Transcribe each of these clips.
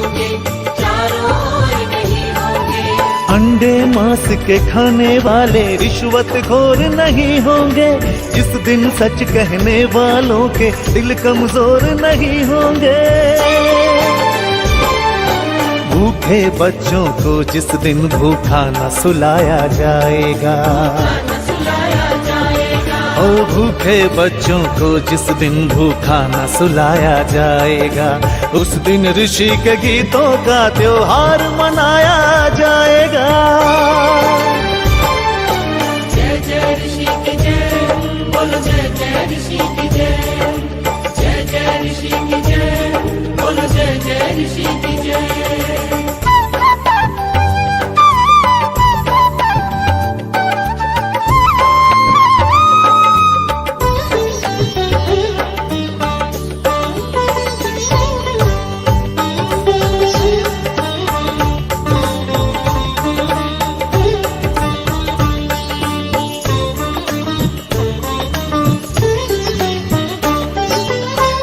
होंगे, चारों ओर नहीं होंगे। अंडे मांस के खाने वाले रिश्वतखोर नहीं होंगे। जिस दिन सच कहने वालों के दिल कमजोर नहीं होंगे। भूखे बच्चों को जिस दिन भूखा न सुलाया जाएगा, ओ भूखे बच्चों को जिस दिन भूखा न सुलाया जाएगा, उस दिन ऋषि के गीतों का त्योहार मनाया जाएगा। जय जय ऋषि की जय, बोलो जय जय ऋषि की जय। जय जय ऋषि की जय, बोलो जय जय ऋषि की जय।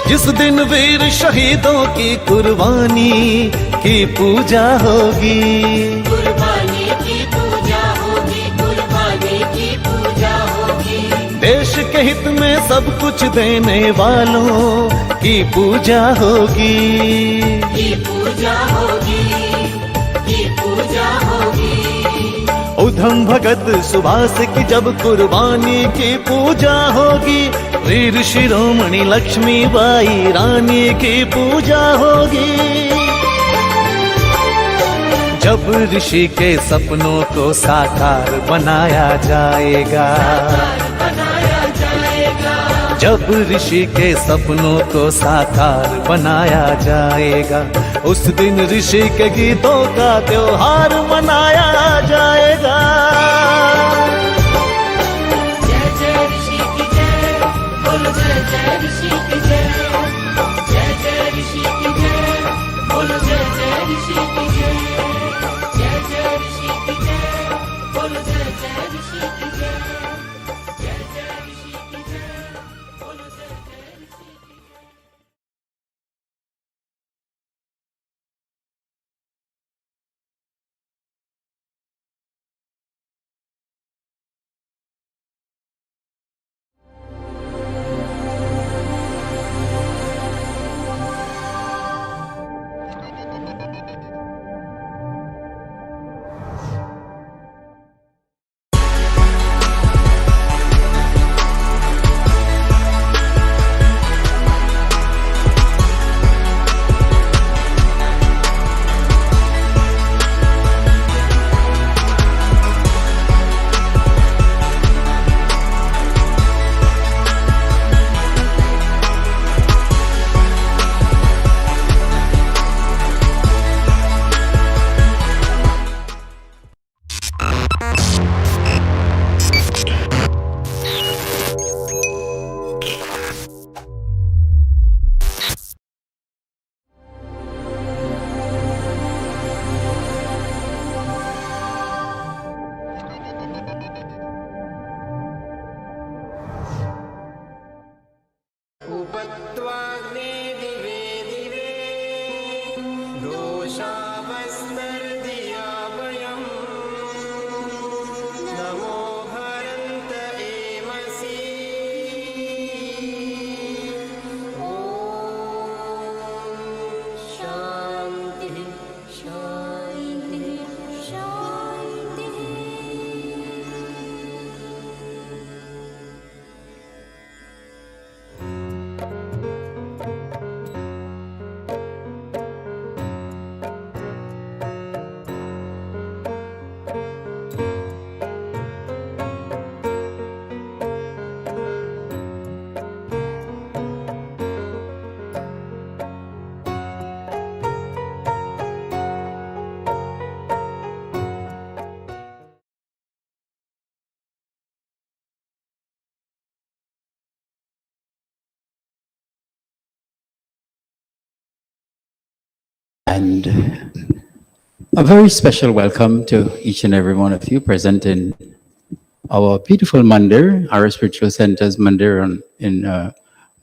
जिस दिन वीर शहीदों की कुर्बानी की पूजा होगी, कुर्बानी की पूजा होगी, कुर्बानी की पूजा होगी। देश के हित में सब कुछ देने वालों की पूजा होगी, की पूजा होगी, की पूजा होगी। उधम भगत सुभाष की जब कुर्बानी की पूजा होगी, वीर शिरोमणि लक्ष्मीबाई रानी की पूजा होगी। जब ऋषि के सपनों को साकार बनाया जाएगा, जब ऋषि के सपनों को साकार बनाया जाएगा, उस दिन ऋषि के गीतों का त्योहार मनाया जाएगा। जय जय ऋषि की जय, बोलो जय जय ऋषि की जय। जय जय ऋषि की जय, बोलो जय जय ऋषि की जय। जय जय ऋषि की जय, बोलो जय जय ऋषि की जय। जय जय ऋषि की जय, बोलो जय जय ऋषि की जय। उपत्वाग्ने दिवे दिवे दोषावस्तर्दिया वयम् नमो भरन्त एमसि ॐ शान्तिः शान्तिः शान्तिः। And a very special welcome to each and every one of you present in our beautiful mandir, our spiritual center's mandir in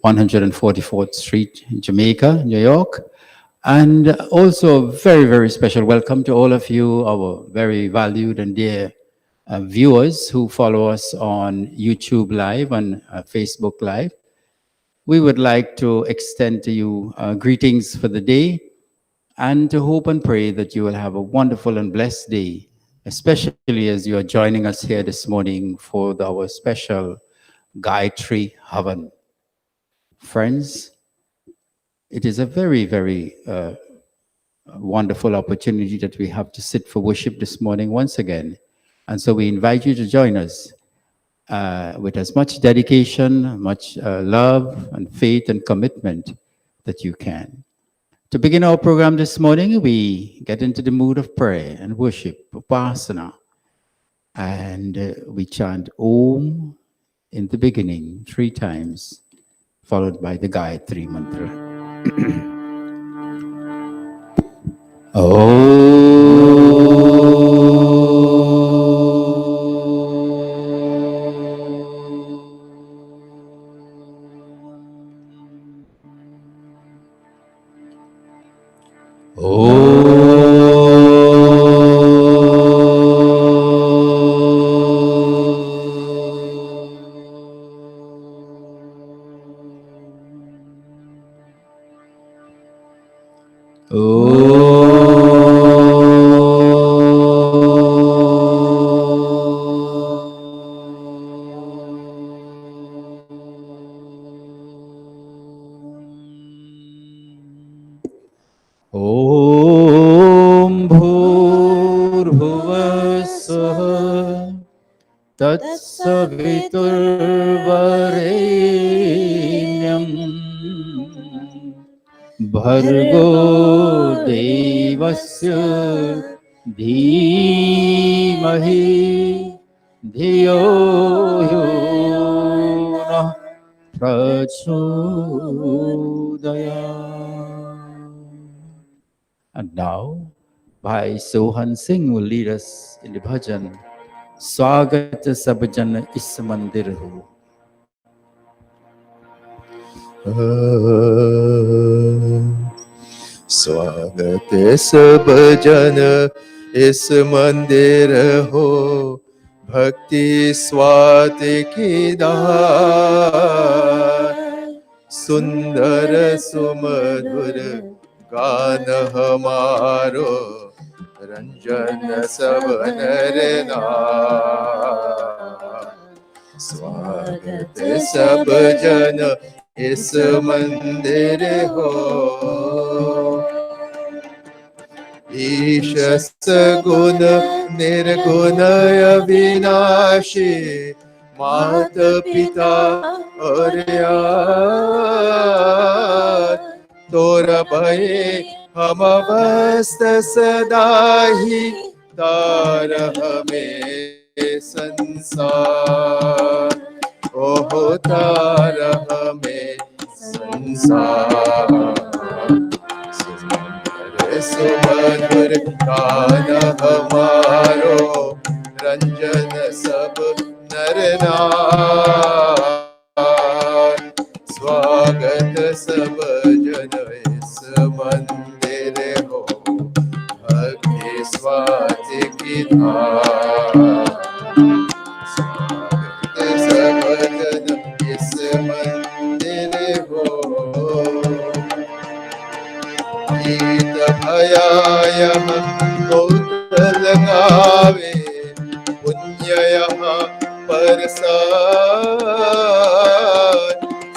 144th Street, Jamaica, New York. And also, a very, very special welcome to all of you, our very valued and dear viewers who follow us on YouTube Live and Facebook Live. We would like to extend to you greetings for the day and to hope and pray that you will have a wonderful and blessed day, especially as you are joining us here this morning for our special Gaayatree Havan. Friends, it is a very, very wonderful opportunity that we have to sit for worship this morning once again. And so we invite you to join us with as much dedication, much love and faith and commitment that you can. To begin our program this morning, we get into the mood of prayer and worship, upasana, and we chant Om in the beginning 3 times, followed by the Gaayatree mantra. ॐ भूर्भुवस्सुः तत्सवितुर्वरेण्यम् भर्गो देवस्य धीमहि धियो यो नः प्रचोदयात्. And now, Bhai Sohan Singh will lead us in the bhajan, Swagat Sabjan Is Mandir Ho. स्वागत सब जन इस मंदिर हो, भक्ति स्वात की दार, सुंदर सुमधुर गान हमारो, रंजन सब नर नार। स्वागत सब जन इस मंदिर हो, ईश सगुण निर्गुण अविनाशी, मात पिता और यार, तोर भये हम अवस्थ सदा ही, तार हमें संसार, ओहो तार हमें संसार। सुमधुर गान हमारो, रंजन सब नर नार। स्वागत सब जन इस मंदिर हो, भक्ति स्वात की धार। स्वागत सब जन इस मंदिर हो, गीत भयाय बहुत लगावे, पुण्य यहाँ परसार।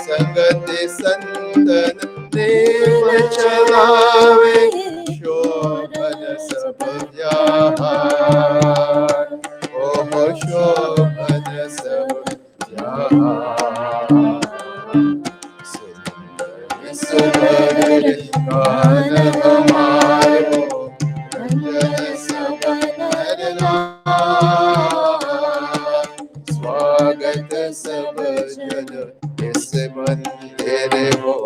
संगति संतन देव चलावे, शोभन सब जहार, ओह शोभन सब जहार। सुमधुर गान हमारो, रंजन सब नर नार। स्वागत सब जन इस मंदिर हो,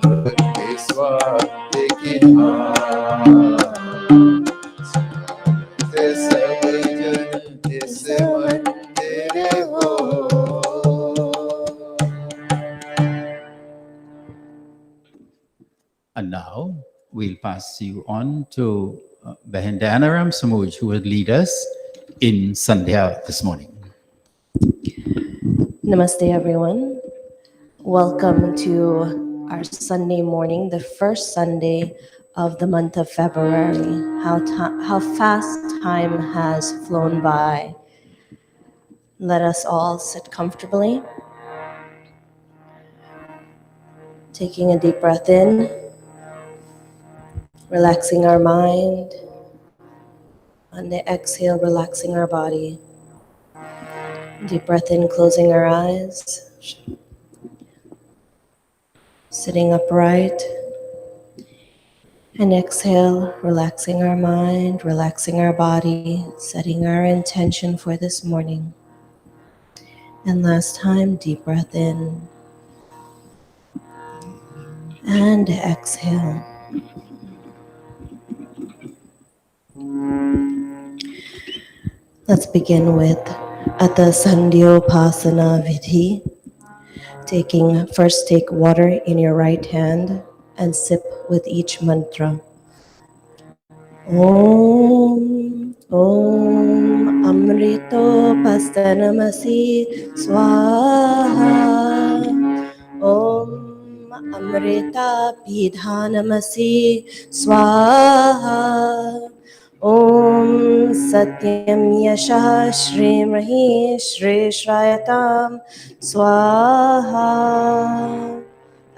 भक्ति स्वात की धार। स्वागत सब जन इस मंदिर हो। And now, pass you on to Behin Danaram Samuj, who will lead us in Sandhya this morning. Namaste, everyone. Welcome to our Sunday morning, the first Sunday of the month of February. How fast time has flown by. Let us all sit comfortably, taking a deep breath in, relaxing our mind. On the exhale, relaxing our body. Deep breath in, closing our eyes. Sitting upright. And exhale, relaxing our mind, relaxing our body, setting our intention for this morning. And last time, deep breath in and exhale. Let's begin with Atha Sandhyopasana Vidhi. First take water in your right hand and sip with each mantra. Om Amrito Pastanamasi Swaha. Om Amrita Pidhanamasi Swaha. Om Satyam Yashah Shrimrahi Shrayatam Swaha.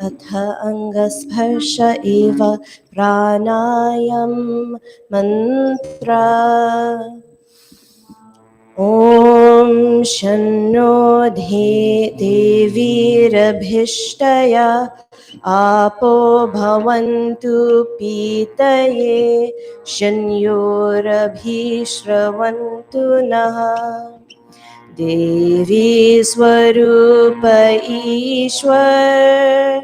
Atha Angasparsha Eva Pranayam Mantra. Om Shanno Devirabhishtaya Apo Bhavantu Pitaye Shanyorabhishravantu Naha. Devi Swarupa Ishwar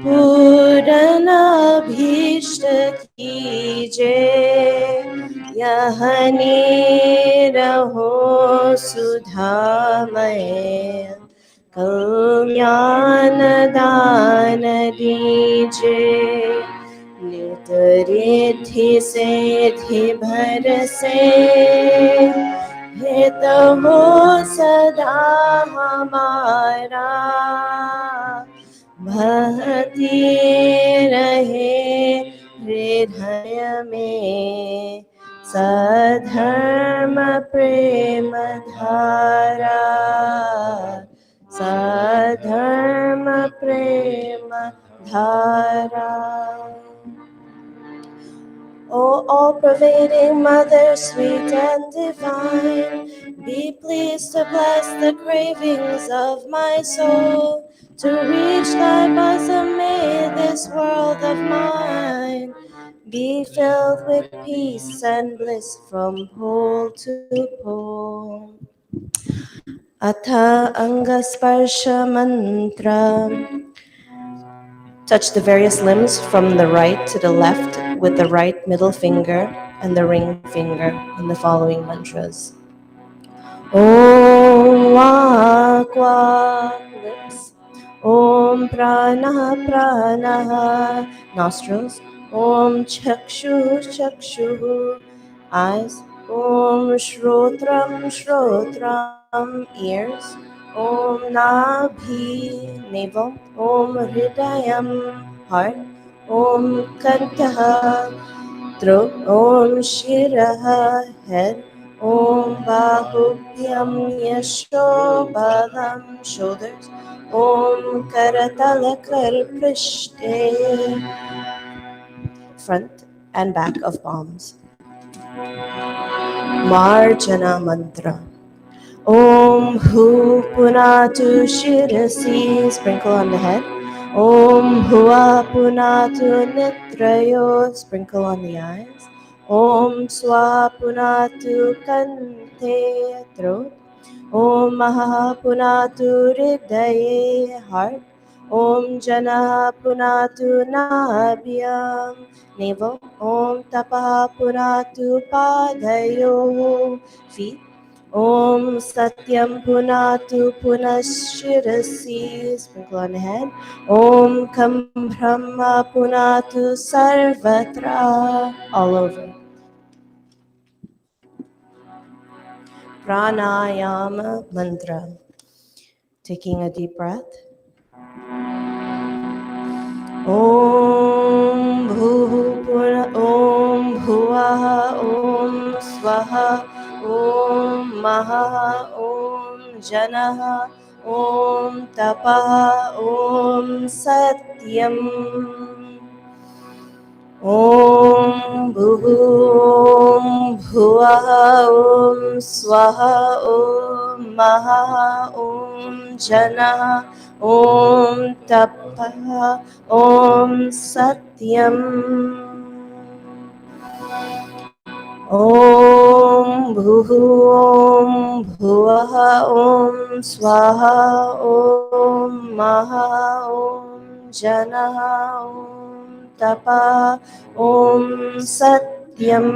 Purana Bhishta Kije Yahani Raho Sudhamaye Kalyana Dana Dije Nitariti Sethi Bharase हित हो सदा हमारा बहती रहे हृदय में सधर्म प्रेम धारा सधर्म प्रेम धारा. O all-pervading Mother, sweet and divine, be pleased to bless the cravings of my soul. To reach thy bosom, may this world of mine be filled with peace and bliss from pole to pole. Atha Angasparsha Mantra. Touch the various limbs from the right to the left with the right middle finger and the ring finger in the following mantras. Om Vak Vak, lips. Om Prana Prana, nostrils. Om Chakshu Chakshu, eyes. Om Shrotram Shrotram, ears. Om Nabhi, navel. Om Hridayam, heart. Om Kantaha, throat. Om Shiraha, head. Om Bahubhyam Yashobalam, shoulders. Om Karatalakar Prishte, front and back of palms. Marjana Mantra. Om Hu Punatu Shirasi, sprinkle on the head. Om Hua Punatu Nitrayo, sprinkle on the eyes. Om Swa Punatu Kante, throat. Om Maha Punatu Hridaye, heart. Om Jana Punatu Nabhyam, navel. Om Tapaha Punatu Padayo, feet. Om Satyam Punatu Punashirasi. Sprinkle on the head. Om Kam Brahma Punatu Sarvatra. All over. Pranayama mantra. Taking a deep breath. Om Bhu Puna Om Bhuvaha Om Swaha Om Maha Om Janaha Om Tapaha Om Satyam Om Bhu Bhuvaha Om Swaha Om Maha Om Jana Om Tapaha Om Satyam Om Bhu Bhuvaha Om Swaha Om Maha Om Jana Om Tapa Om Satyam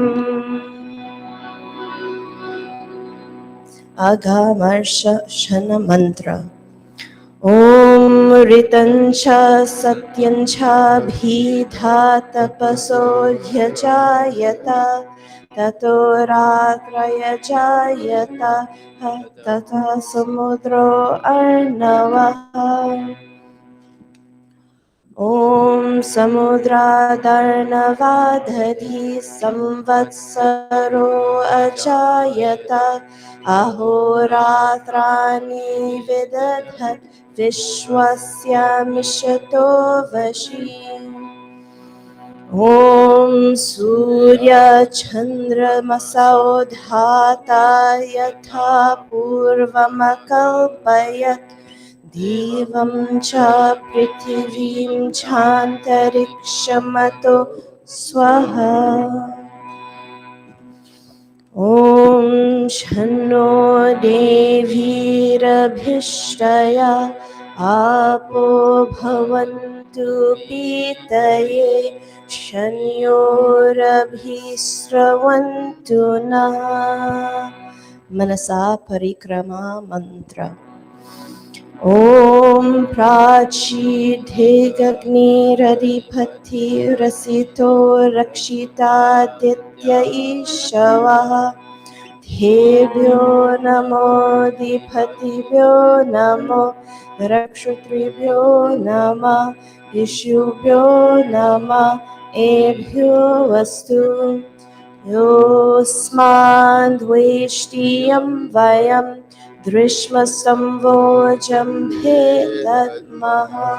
Agamarsha Shana Mantra Om Ritancha Satyancha Bhidha Tapaso Yajayata Tato Ratraya Jayata Tata Samudro Arnavaha Om Samudra Darnavadhati Samvatsaro Ajayata Ahoratrani Vidadhat Vishwasya Mishato Vashi Om Surya Chandra Masaodhata Yatha Purvamakalpayat Divam cha prithivim chantarikshamato swaha Om Shanno Devirabhishtaya Apo Bhavantu Pitaye Shanyorabhisravantu Nah Manasa Parikrama Mantra Om Prachidhigagniradipati rasito rakshita ditya ishavaha Dhebhyo namo dipatibhyo namo rakshutribhyo nama ishubhyo nama ebhyo vastu Yosmandveshtiyam vayam drishmasamvojam bhetadmaha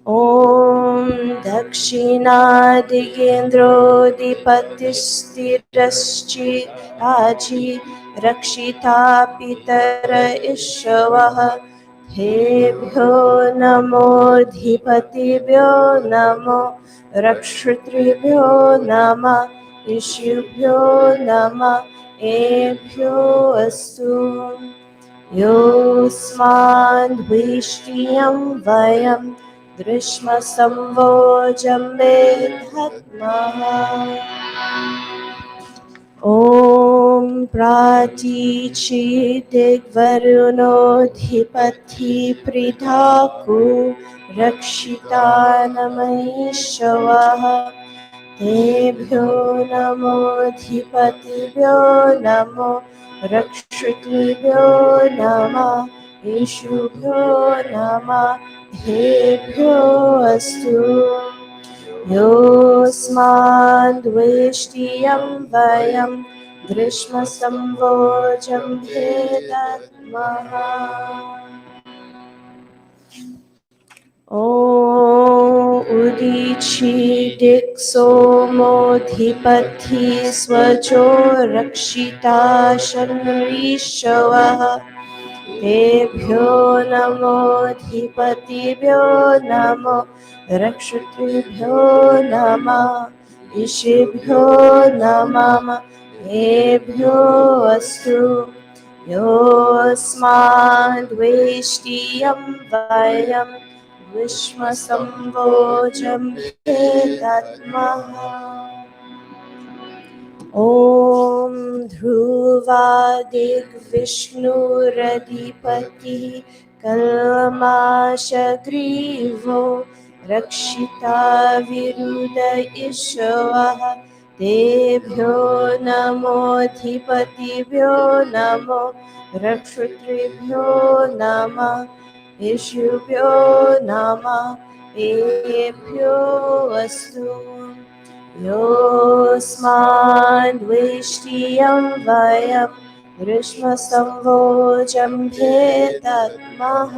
Om Dakshinadigendro Dipatistiraschi Raji Rakshita Pitara Ishavaha Hebhyo Namo Dhipatibhyo Namo Rakshutribhyo Nama Ishubhyo Nama Ebhyo Astu Yosmandveshtiyam vayam Drishmasamvojam bedhatmaha Om Pratichi Digvaruno Dhipati Pridhaku Rakshitanamayishavaha Tebhyo Namo Dhipatibhyo Namo Rakshitibhyo Nama Ishubhyo Nama Hebhyo Astu Yosmandveshtiyam vayam Drishmasamvojam Bhedatmaha Om Udichi Diksomo Dhipati Swajo Rakshita Shanrishavaha Tebhyo Namo Dhipatibhyo Namo Rakshutibhyo Nama Ishibhyo Nama Ebhyo Astu Yosmandveshtiyam vayam Vishmasambhojam Bhedatmaha ॐ ध्रुवादिग्विष्णुरधिपतिः कल्माशग्रीवो रक्षिताविरुदयिष्वः तेभ्यो नमोऽधिपतिभ्यो नमो रक्षितृभ्यो नमः ईशुभ्यो नमः एभ्यो अस्तु योऽस्माद्वेष्टियं वयं ग्रीष्मसंवोचं भेदत्मः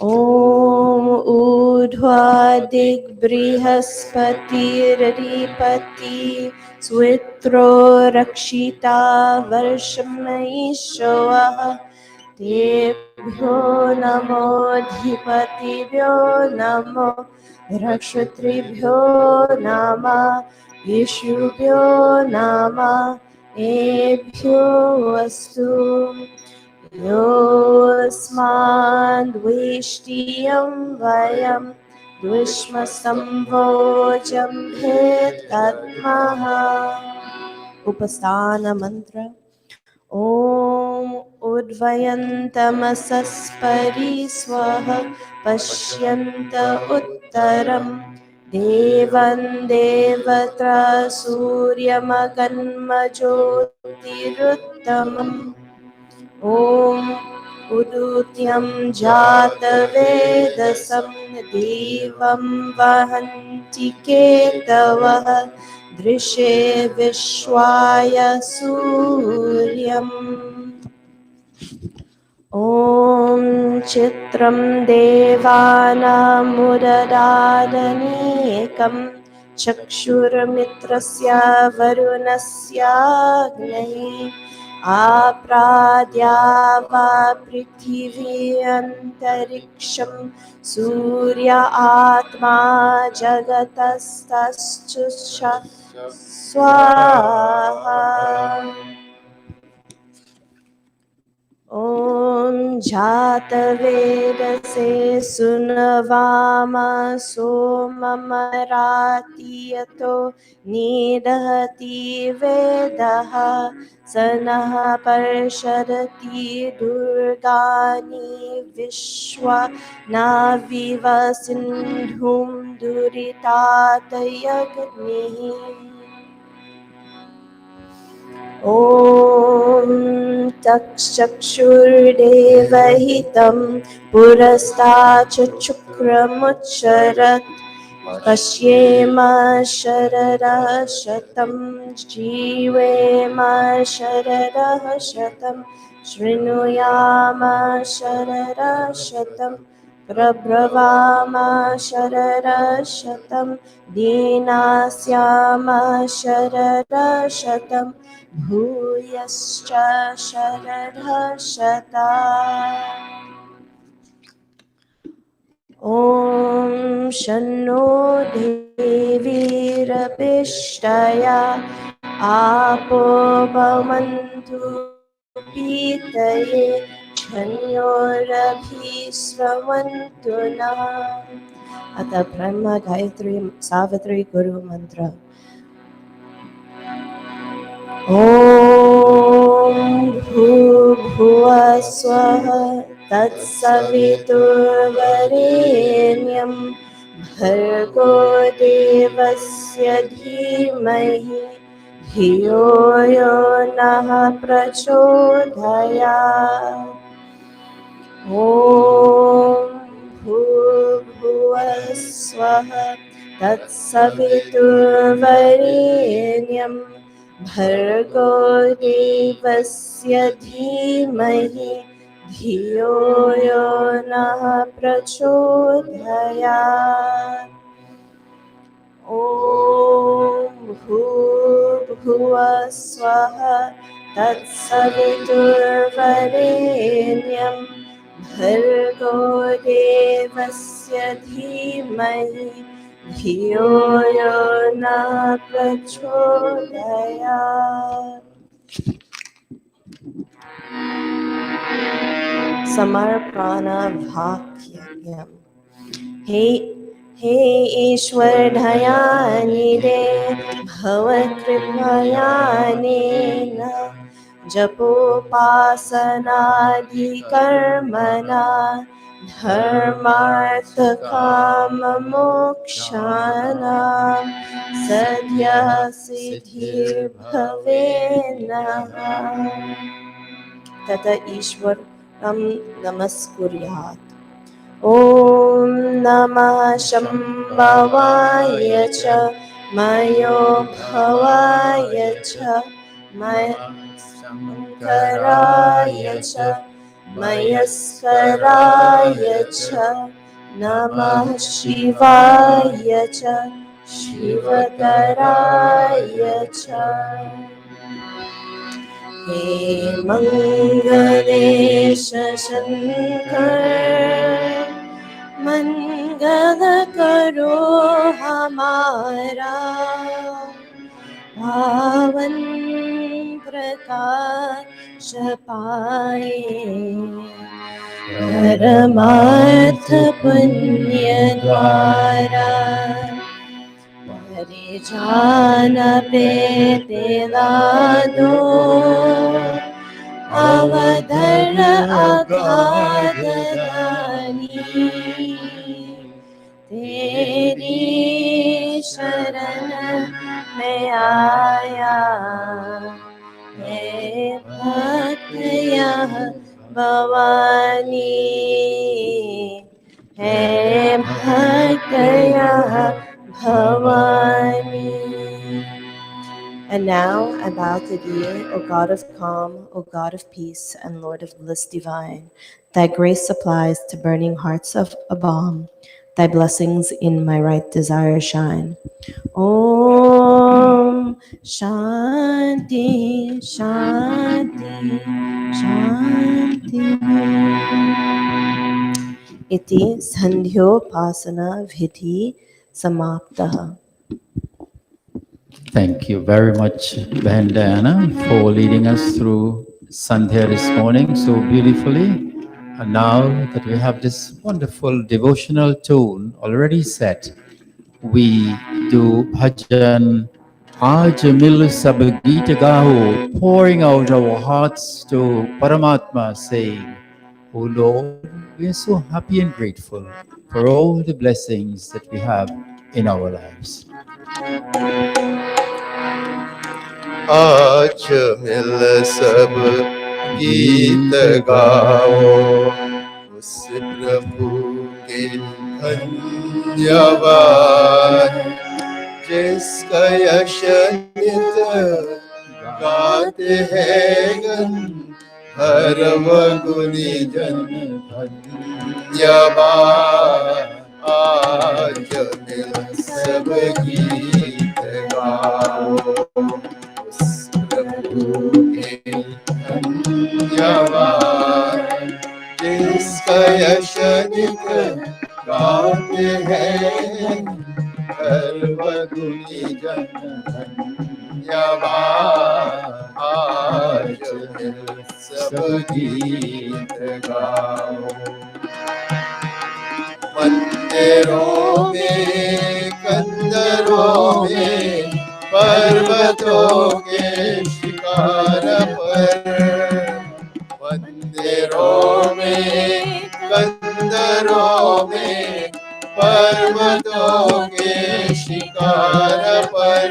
ॐ ऊर्ध्वादिग्बृहस्पतिरधिपति स्वित्रो रक्षिता वर्षमैश्वः तेभ्यो नमोऽधिपतिभ्यो नमो रक्षत्रिभ्यो नमः ईशुभ्यो नमः एभ्यो अस्तु योऽस्माद्वेष्टियं वयं द्विष्मसंवोचं भेदत्मः उपस्थानमन्त्र ॐ उद्वयन्तमसस्परि स्वः पश्यन्त उत्तरं देवं देवत्र सूर्यमगन्मज्योतिरुत्तमम् ॐ उदूत्यं जातवेदसं देवं वहन्ति केतवः दृशे विश्वाय सूर्यम् ॐ चित्रं देवानामुददादनीकं चक्षुर्मित्रस्य वरुणस्याग्निः आप्राद्या वा पृथिवी अन्तरिक्षं सूर्य आत्मा जगतस्तच्छुष स्वाहा ॐ जातवेदसे सुनवाम सोममरातियतो निदहति वेदः स नः पर्षदति दुर्गानि विश्वा नाविव सिन्धुं दुरितातयग्निः ॐ तक्षक्षुर्देवहितं पुरस्ताच्चुक्रमुच्चरत् पश्येम शरदः शतं जीवेम शरदः शतं शृणुयाम शरदः शतं प्रब्रवाम शरदः शतं दीनास्याम शरदः शतं भूयश्च शरदः शतम् ॐ शन्नो देवीरपिष्टया आपो भवन्तु पीतये झन्योरभिस्रवन्तु नः अथ ब्रह्म गायत्री सावित्री गुरु मंत्र ॐ भूर्भुवः स्वः तत्सवितुर्वरेण्यं भर्गो देवस्य धीमहि धियो यो नः प्रचोदयात् ॐ भूर्भुवः स्वः तत्सवितुर्वरेण्यं भर्गो देवस्य धीमहि धियो यो नः प्रचोदयात् ॐ भूर्भुवः स्वः तत्सवितुर्वरेण्यं भर्गो देवस्य धीमहि धियो यो नः प्रचोदयात् समर्पणभाग्यम् हे हे ईश्वर दयानिधे भव कृपयानेन जपोपासनादिकर्मणा धर्मार्थकाममोक्षाणां सद्यः सिद्धिर्भवे नः। तत ईश्वरं नमस्कुर्यात्। ॐ नमः शम्भवाय च मयो भवाय च मयस्कराय च मयस्कराय च नमः शिवाय च शिवकराय च। हे मंगलेश शंकर मंगल करो हमारा पावन प्रकाश पाए परमार्थ पुण्य द्वारा परिजान पे दो अवधर अगाध दानी तेरी शरण में आया हे भक्त यह भवानी हे भक्त यह Bhavani. And now I bow to thee, O God of calm, O God of peace, and Lord of bliss divine. Thy grace supplies to burning hearts of a balm. Thy blessings in my right desire shine. Om Shanti Shanti Shanti. Iti Sandhyopasana Vidhi Samaptah. Thank you very much, Behan Diana, for leading us through Sandhya this morning so beautifully. And now that we have this wonderful devotional tune already set, we do bhajan Aaj Mil Sab Geet Gaho, pouring out our hearts to Paramatma, saying, "O Lord, we are so happy and grateful for all the blessings that we have in our lives." आज मिल सब गीत गाओ उस प्रभु के धन्यवाद जिसका यश नित गाते हैं गण हर गुनी जन धन्यवाद आज मिल सब गीत गाओ प्रभु के धन्यवाद जिसका यश नित गाते हैं सर्वगुणी जन धन्यवाद आज सब गीत गाओ मंदिरों में कंदरों में पर्वतों के शिखर पर मंदिरों में कंदरों में पर्वतों के शिखर पर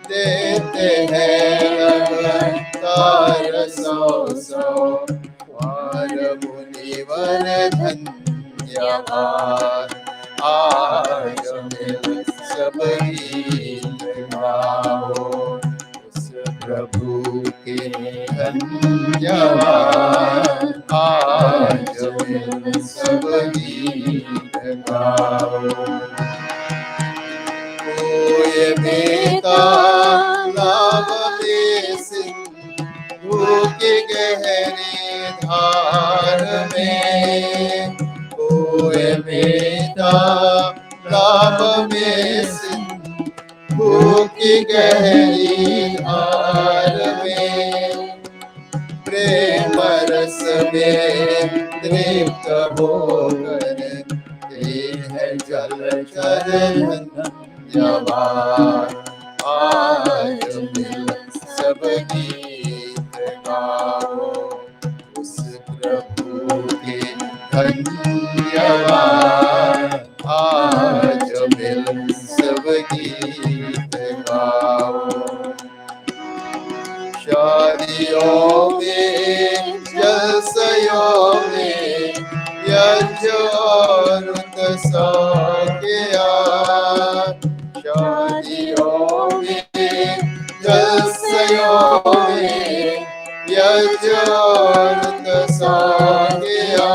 देते हैं लगातार सौ सौ वार मुनिवर धन्यवाद आज मिल सब गीत गाओ उस प्रभु के धन्यवाद आज मिल सब गीत गाओ कोई बेटा नाम में सिंधु की गहरी धार में कोई बेटा नाम में सिंधु की गहरी धार में प्रेम रस में तृप्त होकर है जल चर धन्यवाद आज मिल सब गीत गाओ उस प्रभु के धन्यवाद आज मिल सब गीत गाओ शादियों में जलसयों में यज्ञ और उत्सव किया शादियों में जलसयों में यज्ञ और उत्सव किया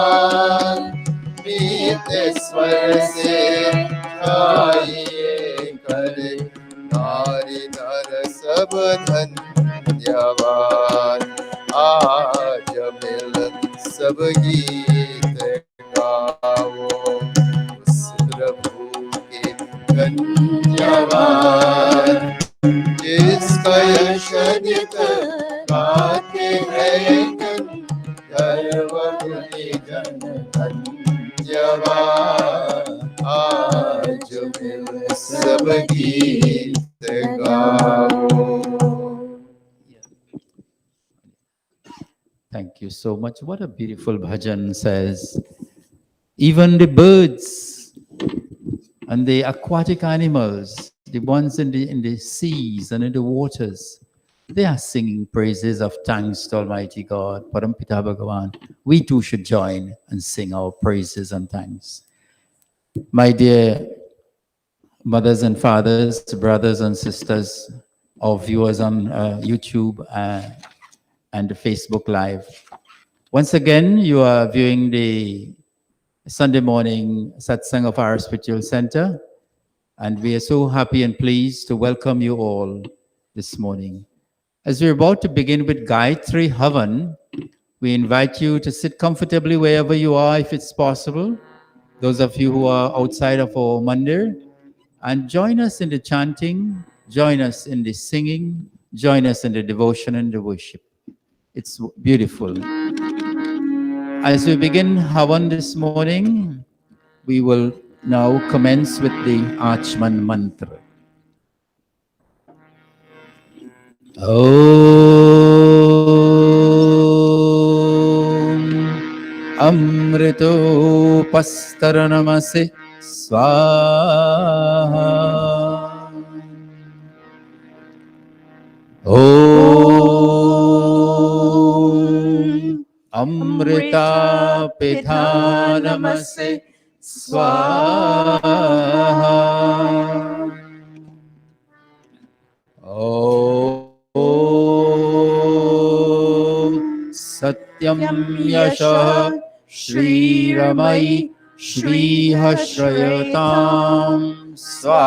मीत स्वर से गाइए करे नारी नर सब धन्यवाद आज मिल सब गीत गाओ उस प्रभु के धन्यवाद जिसका यश नित गाते हैं गर्व जन धन्यवाद आज मिल सब गीत गाओ. Thank you so much. What a beautiful bhajan says. Even the birds and the aquatic animals, the ones in the seas and in the waters, they are singing praises of thanks to Almighty God, Parampita Bhagavan. We too should join and sing our praises and thanks. My dear mothers and fathers, brothers and sisters, our viewers on YouTube and the Facebook Live. Once again, you are viewing the Sunday morning satsang of our spiritual center, and we are so happy and pleased to welcome you all this morning. As we're about to begin with Gaayatree Havan, we invite you to sit comfortably wherever you are, if it's possible. Those of you who are outside of our mandir, and join us in the chanting, join us in the singing, join us in the devotion and the worship. It's beautiful. As we begin Havan this morning, we will now commence with the Achman mantra. Om Amrito Pastaranamase Swaha Om Amrita Pithanamase Swaha Om Satyam Yasha Shri Ramai Shri Hashrayatam Swaha.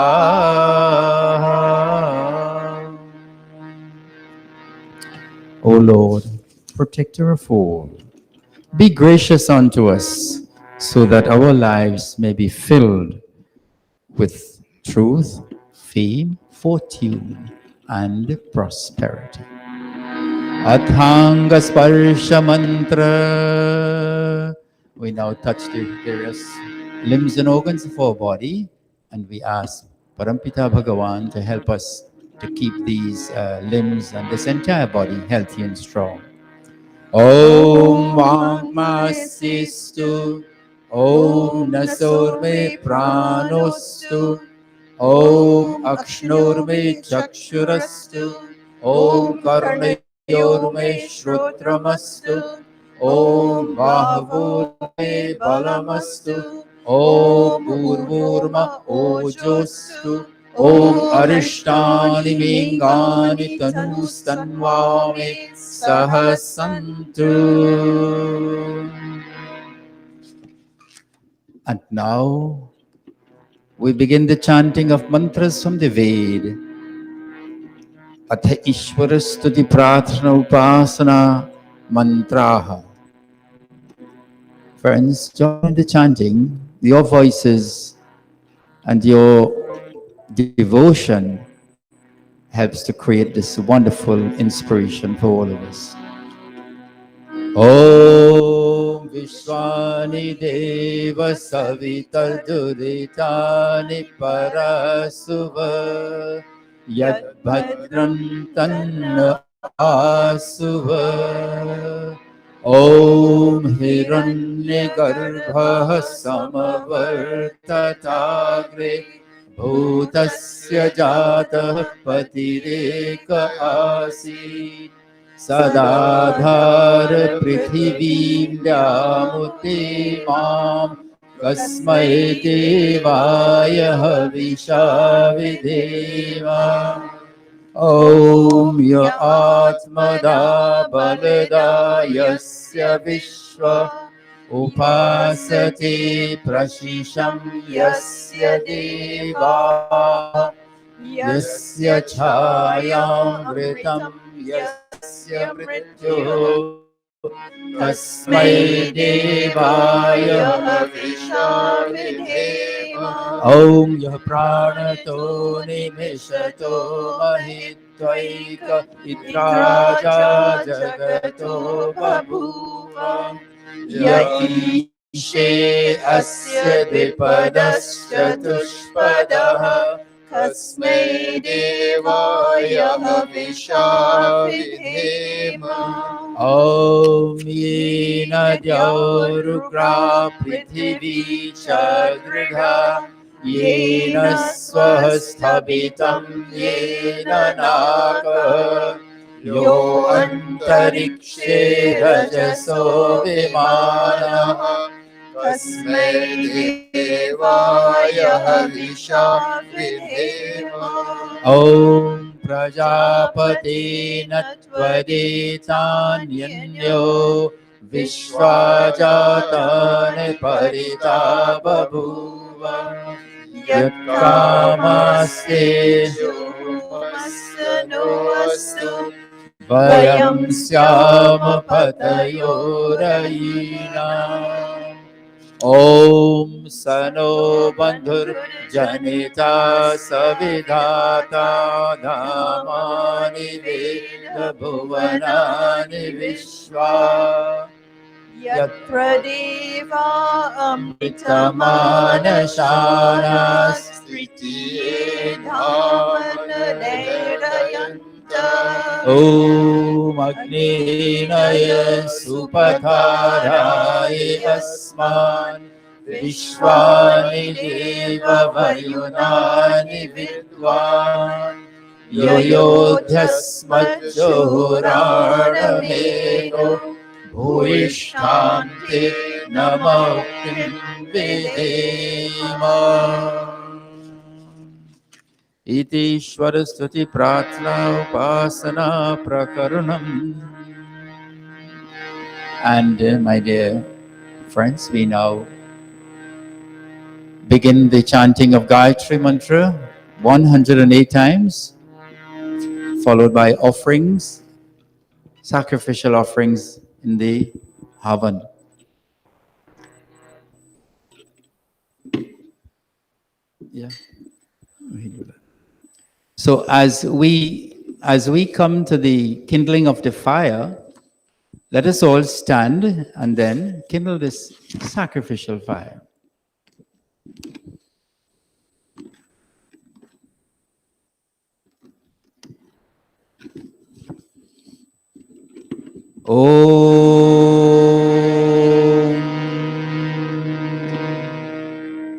O Lord, protector of all, be gracious unto us, so that our lives may be filled with truth, fame, fortune, and prosperity. Athanga Sparsha Mantra. We now touch the various limbs and organs of our body, and we ask Parampita Bhagavan to help us to keep these limbs and this entire body healthy and strong. Om Vangmasistu, Om Nasorme Pranostu, Om Akshnurme Chakshurastu, Om Karnayorme Shrutramastu, Om Bahvurme Balamastu, Om Urvurma Ojostu, Om Arishtani Mingani Tanustanvame Sahasantu. And now we begin the chanting of mantras from the Ved. Atha Ishwarastuti Prarthana Upasana Mantraha. Friends, join the chanting. Your voices and your devotion helps to create this wonderful inspiration for all of us. Om विश्वानि देव सवितर्दुरितानि परसुव यद्भद्रं तन्न आसुव ॐ हिरण्यगर्भः समवर्तताग्रे भूतस्य जातः पतिरेक आसीत् सदाधार पृथिवीं व्यामुते मां कस्मै देवाय हविषा विधेम ॐ य आत्मदा बलदा यस्य विश्व उपासते प्रशिशं यस्य देवा यस्य छायामृतं यस्य मृत्युः तस्मै देवाय हविषा विधेम ॐ यः प्राणतो निमिषतो महित्वैक इत्राजा जगतो बभूव य ईशे अस्य द्विपदश्चतुष्पदः कस्मै देवाय हविषा विधेम ॐ येन द्यौरुग्रा पृथिवी च दृढा येन स्वः स्थपितं येन नाकः यो अन्तरिक्षे रजसो विमानः कस्मै देवाय हविषा विधेम ॐ प्रजापतेन त्वदेतान्यन्यो विश्वा जातानि परिता बभूव यत्कामास्तेषु नोऽस्तु वयं स्याम पतयोरयिनाम् ॐ सनो बन्धुर्जनिता सविधाता धामानि वेदभुवनानि विश्वा यत्र देवा अमृतमानशानास्त्रितीये धामनदैरयन्त ॐ अग्नेनय सुपथाराय अस्मान् विश्वानि देववयुनानि विद्वान् यो योध्यस्मज्जोराणमेको भूयिष्ठान्ते नमोक्तिं विधेम इति ईश्वर स्तुति प्रार्थना उपासना प्रकरणम्. And my dear friends, we now begin the chanting of Gaayatree mantra 108 times, followed by offerings, sacrificial offerings in the Havan. Yeah, we do that. So as we come to the kindling of the fire, let us all stand and then kindle this sacrificial fire.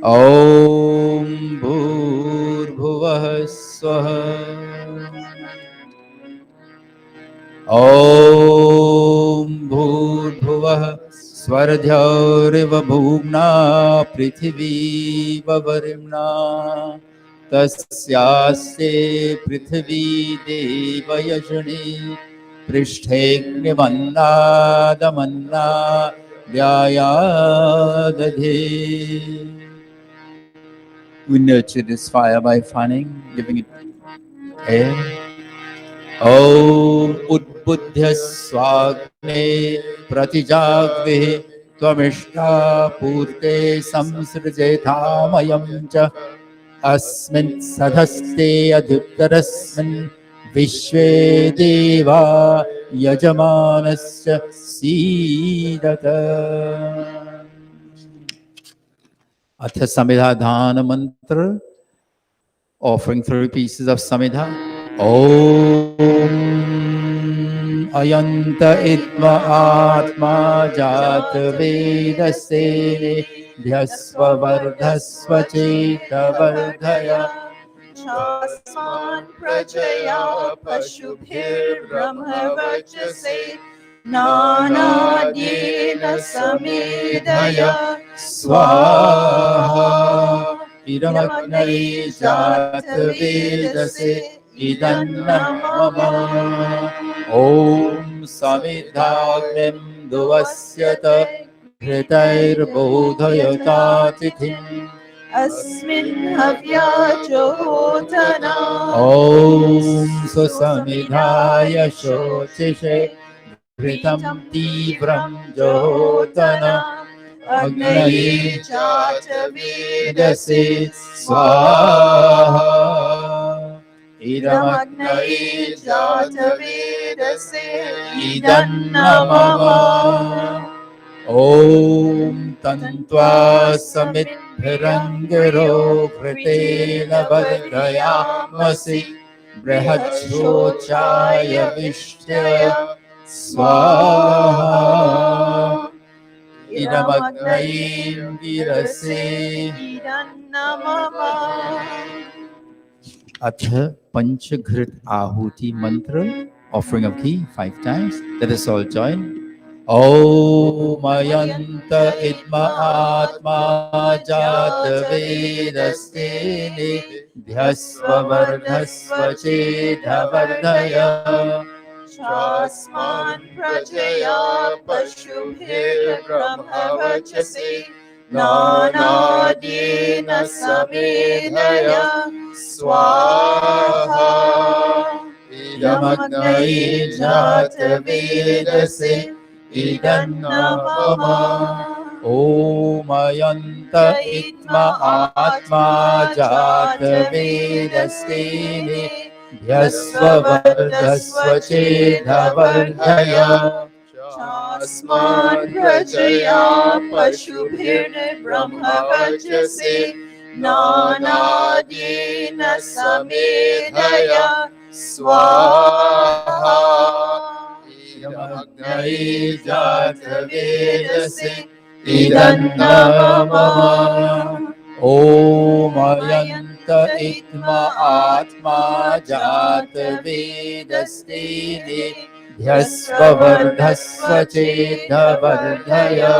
Om Bhurbhuvah Swaha Om Bhurbhuvah Swaradhyariva Bhumna Prithvi Vavarimna Tasyaste Prithvi Devayajani Prishthagnimannā damannā vyayādadhe. We nurture this fire by fanning, giving it air. Om Udbudhya Swagne Pratijagve Tvamishta Purte Samsrijethamayam Cha Asmin Sadhaste Adhiptarasmin Vishve Deva यजमानस्य सीदत। अथ समिधाधान मंत्र, offering 3 pieces of samidha. Om Ayant Itma Atma Jat Vedase Dhyasva Vardhasva Cheta Vardhaya Chasman prajaya pashubhir brahmavachase Nanadyena samedhaya Swaha Swaha Idamagnai Jat Vedase Idanna Mama Om Samidhagnim Duvasyata Hritair Tithim Asmin havya johotana Om Susamidhaya Shotishe Ghritam Tivram Jotana Agnaye Agnaye Jatavedase Vedase Swaha Idamagnaye Idamagnaye Jatavedase Idanna Mama Om Tantva Samidbhirangaro Kritena Vardhayamasi Brihadshrochaya Vishtaya Swaha Idamagnaye Virase Atha Panchagrit Ahuti Mantra, offering of ghee 5 times. Let us all join. Om Ayanta Idma Atma Jata Vedastene Dhyasva Vardhasva Cheta Vardhaya Chasman prajaya pashubhir brahmavachase Nanadyena samedhaya Swaha Idamagnaye Jata Vedase Idanna Mama Om Ayanta Itma Atma Jata Vedastene Dhyasva Vardhasva Cheta Vardhaya Chasman prajaya pashubhir brahmavachase Nanadyena samedhaya Swaha Idamagnaye Jata Vedase Idanna Mama Om Ayanta Itma Atma Jata Vedastene Dhyasva Vardhasva Cheta Vardhaya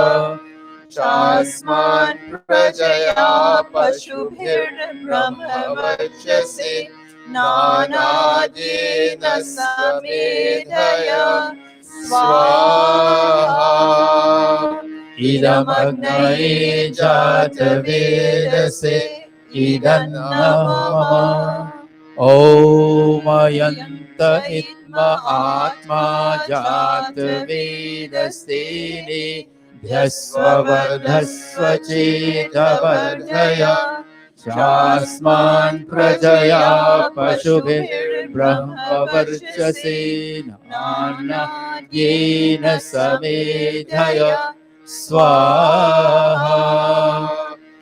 Chasman prajaya pashubhir brahmavachase Nanadyena samedhaya Swaha Idamagnaye Jata Vedase Idanna Mama Om Ayanta Itma Atma Jata Vedastene Dhyasva Vardhasva Cheta Vardhaya Chasman Prajaya Pashubhir Brahma Varchase Nana Yena Samedhaya Swaha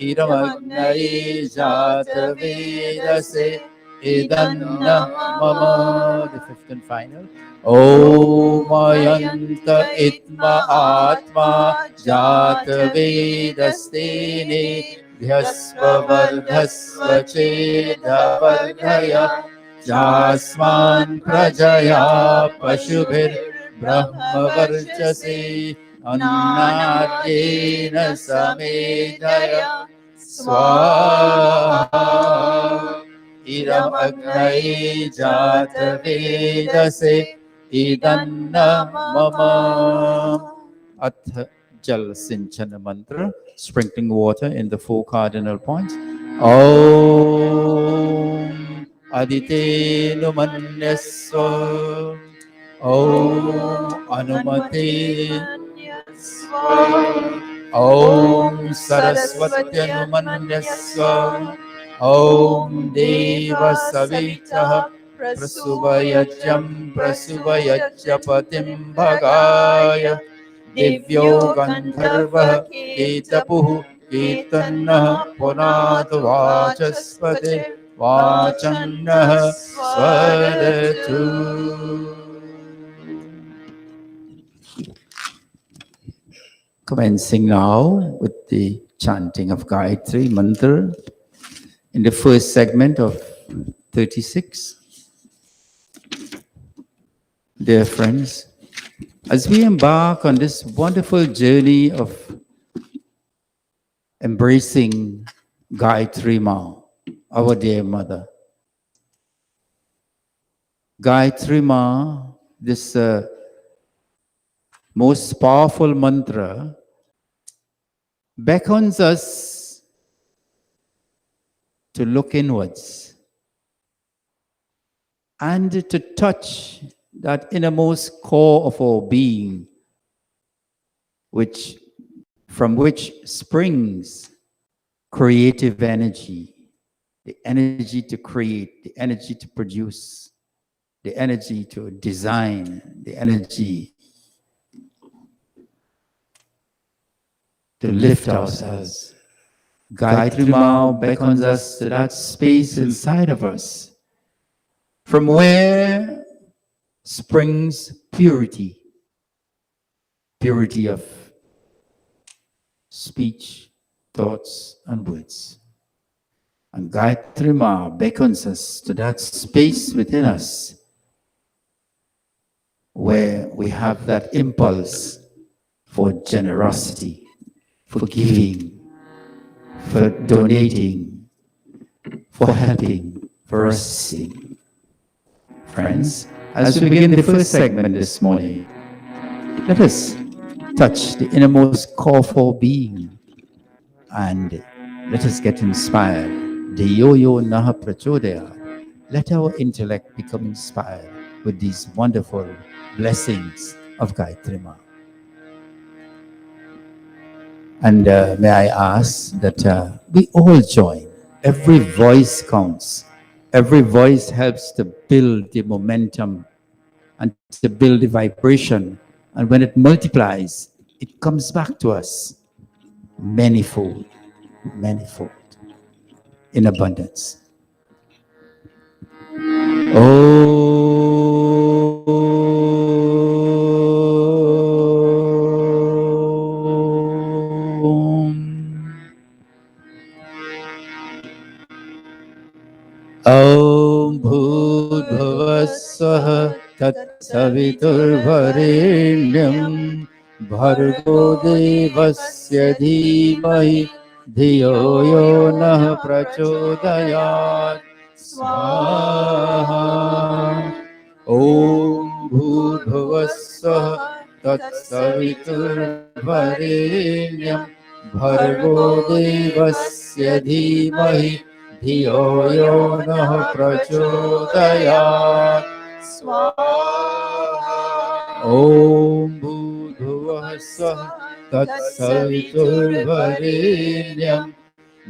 Idamagnaye Jata Vedase Idanna Mama. The fifth and final. Om Ayanta Itma Atma Jata Vedastene Dhyasva Vardhasva Cheta Vardhaya Jasman Prajaya Pashubhir Brahma Varchase Annadyena Samedhaya Swaha Idam Agnaye Jata Vedase Idanna Mama. Atha Jal Sinchana Mantra, sprinkling water in the 4 cardinal points. Om Adite Numanyaswa. Om Anumate. Om Saraswatyanumanyaswa. Om Deva Savita प्रसुवयज्यं प्रसुवयज्यपतिं भगाय दिव्यो गन्धर्वः केतपुः केतन्नः पुनातु वाचस्पति वाचन्नः स्वरतु. Commencing now with the chanting of Gaayatree mantra in the first segment of 36. Dear friends, as we embark on this wonderful journey of embracing Gaayatree Ma, our dear mother, Gaayatree Ma, this most powerful mantra, beckons us to look inwards and to touch that innermost core of our being, from which springs creative energy, the energy to create, the energy to produce, the energy to design, the energy to lift ourselves. Gayatri Ma beckons us to that space inside of us from where springs purity, purity of speech, thoughts, and words. And Gayatri Ma beckons us to that space within us where we have that impulse for generosity, for giving, for donating, for helping, for assisting. Friends, as we begin the first segment this morning, let us touch the innermost core of our being and let us get inspired. Deyoyo naha prachodaya. Let our intellect become inspired with these wonderful blessings of Gayatri Ma. And may I ask that we all join. Every voice counts. Every voice helps to build the momentum and to build the vibration. And when it multiplies, it comes back to us manifold, manifold, in abundance. Om Bhutbhuvasvaha Tatsaviturvarenyam Bhargo Devasya Dhimahi Dhiyo Yo Nah Prachodayat Swaha. Om Bhutbhuvasvaha Tatsaviturvarenyam Bhargo Devasya Dhimahi Dhiyo Yo Nah Prachodayat Swaha. Om Bhutbhuvah Swah Tatsaviturvarenyam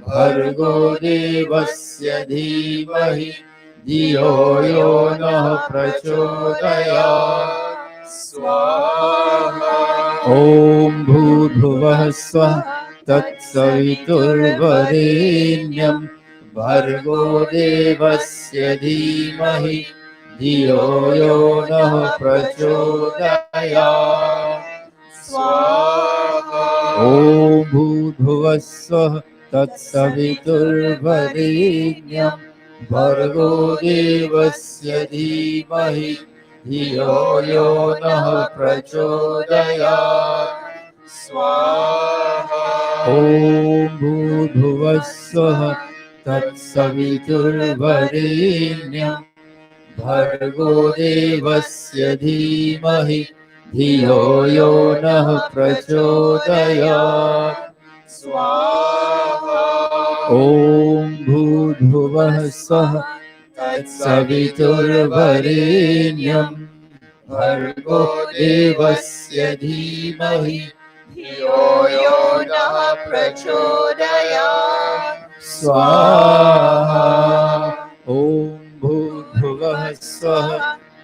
Bhargo Devasya Dhimahi Dhiyo Yo Nah Prachodayat Swaha. Om Bhutbhuvah Swah Tatsaviturvarenyam Bhargo Devasya Dhimahi Dhiyo Yo Nah Prachodayat Swaha. Om Bhutbhuvasvaha Tatsaviturvarenyam Bhargo Devasya Dhimahi Dhiyo Yo Nah Prachodayat Swaha. Om Bhutbhuvasvaha Tatsaviturvarenyam Bhargo Devasya Dhimahi Dhiyo Yo Nah Prachodayat Swaha. Om Bhutbhuvah Swah Tatsaviturvarenyam Bhargo Devasya Dhimahi Dhiyo Yo Nah Prachodayat Swaha. Om Bhutbhuvah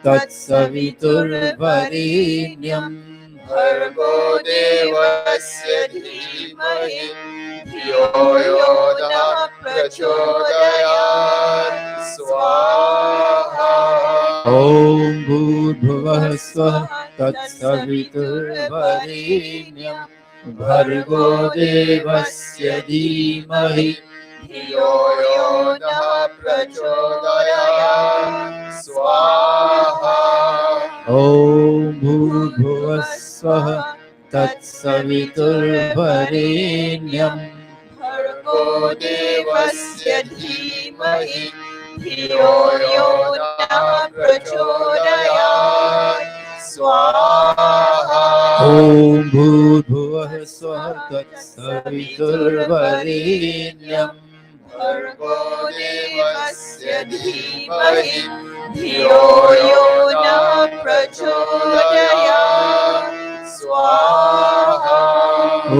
तत्सवितुर्वरेण्यम् भर्गो देवस्य धीमहि धियो यो नः प्रचोदयात् स्वाहा ॐ भूर्भुवः स्वः तत्सवितुर्वरेण्यम् भर्गो देवस्य धीमहि धियो यो नः प्रचोदयात् स्वाहा ॐ भूर्भुवः स्वः तत्सवितुर्वरेण्यम् भर्गो देवस्य धीमहि धियो यो नः प्रचोदयात् स्वाहा ॐ भूर्भुवः स्वः तत्सवितुर्वरेण्यम् भर्गो देवस्य धीमहि धियो यो नः प्रचोदयात् स्वाहा ॐ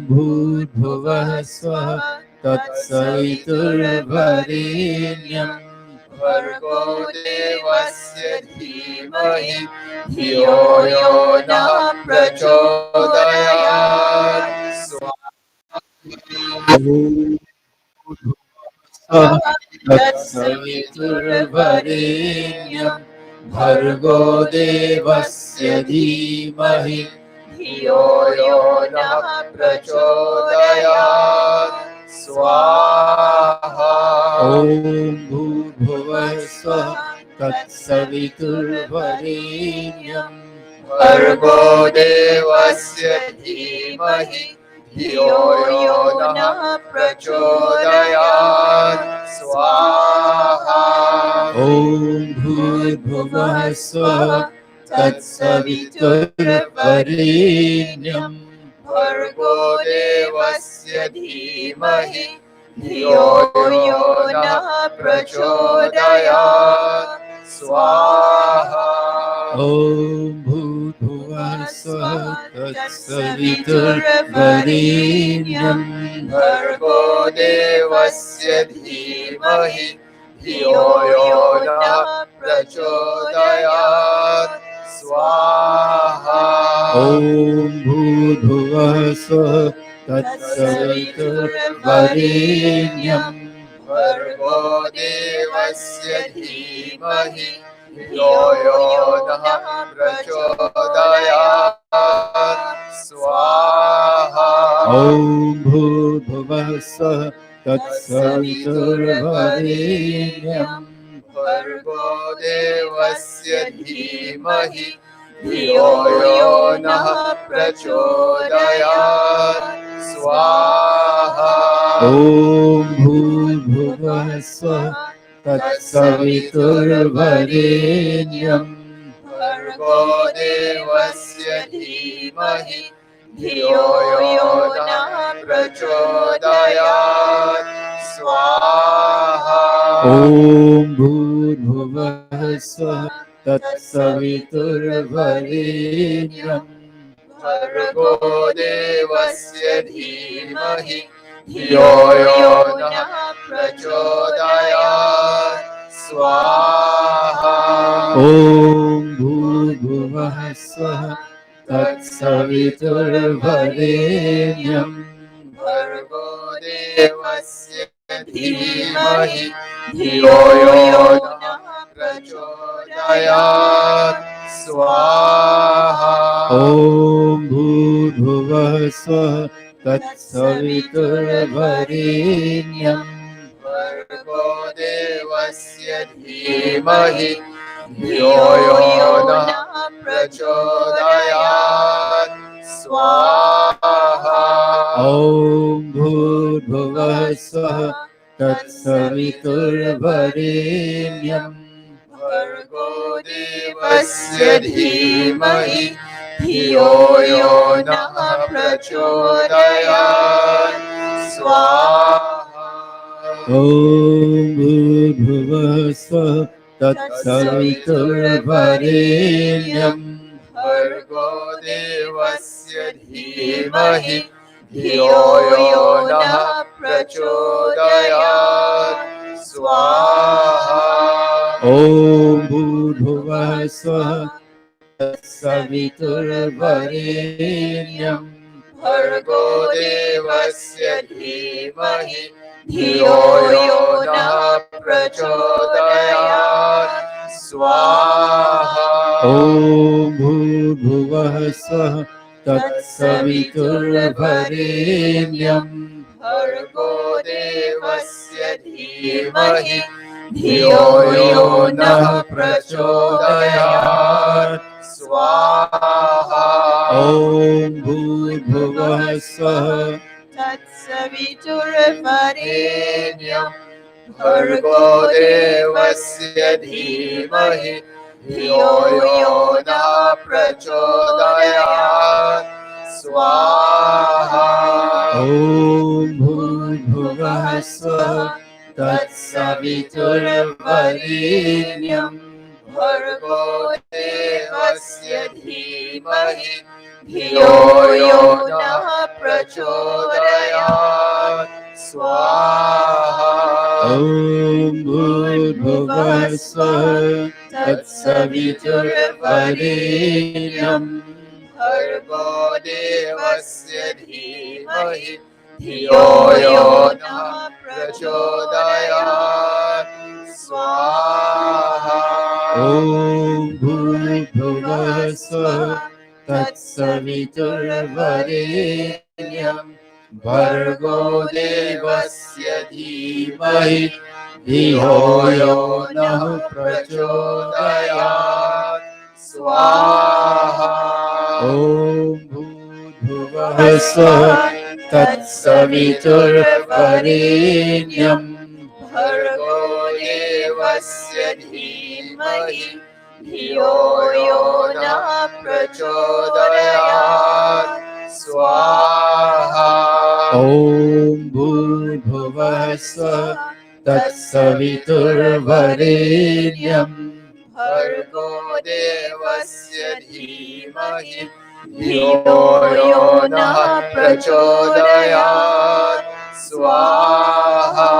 भूर्भुवः स्वः तत्सवितुर्वरेण्यम् भर्गो देवस्य धीमहि धियो यो नः प्रचोदयात् तत्सवितुर्वरेण्यम् भर्गो देवस्य धीमहि धियो यो नः प्रचोदयात् स्वाहा ॐ भूर्भुवः स्वः तत्सवितुर्वरेण्यम् भर्गो देवस्य धीमहि धियो यो नः प्रचोदयात् स्वाहा ॐ भूर्भुवः स्वः तत्सवितुर्वरेण्यम् भर्गो देवस्य धीमहि धियो यो नः प्रचोदयात् स्वाहा ॐ भूर्भुवः स्वः तत्सवितुर्वरेण्यम् भर्गो देवस्य धीमहि धियो यो नः प्रचोदयात् स्वाहा ॐ भूर्भुवः स्वः तत्सवितुर्वरेण्यम् भर्गो देवस्य धीमहि धियो यो नः प्रचोदयात् स्वाहा ॐ भूर्भुवः स्वः तत्सवितुर्वरेण्यम् भर्गो देवस्य धीमहि धियो यो नः प्रचोदयात् स्वाहा ॐ भूर्भुवः स्वः तत्सवितुर्वरेण्यम् भर्गो देवस्य धीमहि धियो यो नः प्रचोदयात् स्वाहा ॐ भूर्भुवः स्वः तत्सवितुर्वरेण्यम् भर्गो देवस्य धीमहि धियो यो नः प्रचोदयात् स्वाहा ॐ भूर्भुवः स्वः तत्सवितुर्वरेण्यम् भर्गो देवस्य धीमहि धियो यो नः प्रचोदयात् स्वाहा ॐ भूर्भुवः स्वः तत्सवितुर्वरेण्यम् भर्गो देवस्य धीमहि धियो यो नः प्रचोदयात् स्वाहा ॐ भूर्भुवः स्वः तत्सवितुर्वरेण्यम् भर्गो देवस्य धीमहि धियो यो नः प्रचोदयात् स्वाहा ॐ भूर्भुवः स्वः तत्सवितुर्वरेण्यम् भर्गो देवस्य धीमहि धियो यो नः प्रचोदयात् स्वाहा ॐ भूर्भुवः स्वः तत्सवितुर्वरेण्यं भर्गो देवस्य धीमहि धियो यो नः प्रचोदयात् स्वाहा ॐ भूर्भुवः स्वः तत्सवितुर्वरेण्यं भर्गो देवस्य धीमहि धियो यो नः प्रचोदयात् स्वाहा ॐ भूर्भुवः स्वः तत्सवितुर्वरेण्यं भर्गो देवस्य धीमहि धियो यो नः प्रचोदयात् स्वाहा ॐ भूर्भुवः स्वः तत्सवितुर्वरेण्यं भर्गो देवस्य धीमहि धियो यो नः प्रचोदयात् स्वाहा ॐ भूर्भुवः स्वः तत्सवितुर्वरेण्यं भर्गो देवस्य धीमहि धियो यो नः प्रचोदयात् स्वाहा ॐ भूर्भुवः स्वः तत्सवितुर्वरेण्यं भर्गो देवस्य धीमहि धियो यो नः प्रचोदयात् स्वाहा ॐ भूर्भुवः स्वः तत्सवितुर्वरेण्यं भर्गो देवस्य धीमहि धियो यो नः प्रचोदयात् स्वाहा ॐ भूर्भुवः स्वः तत्सवितुर्वरेण्यं भर्गो देवस्य धीमहि धियो यो नः प्रचोदयात् स्वाहा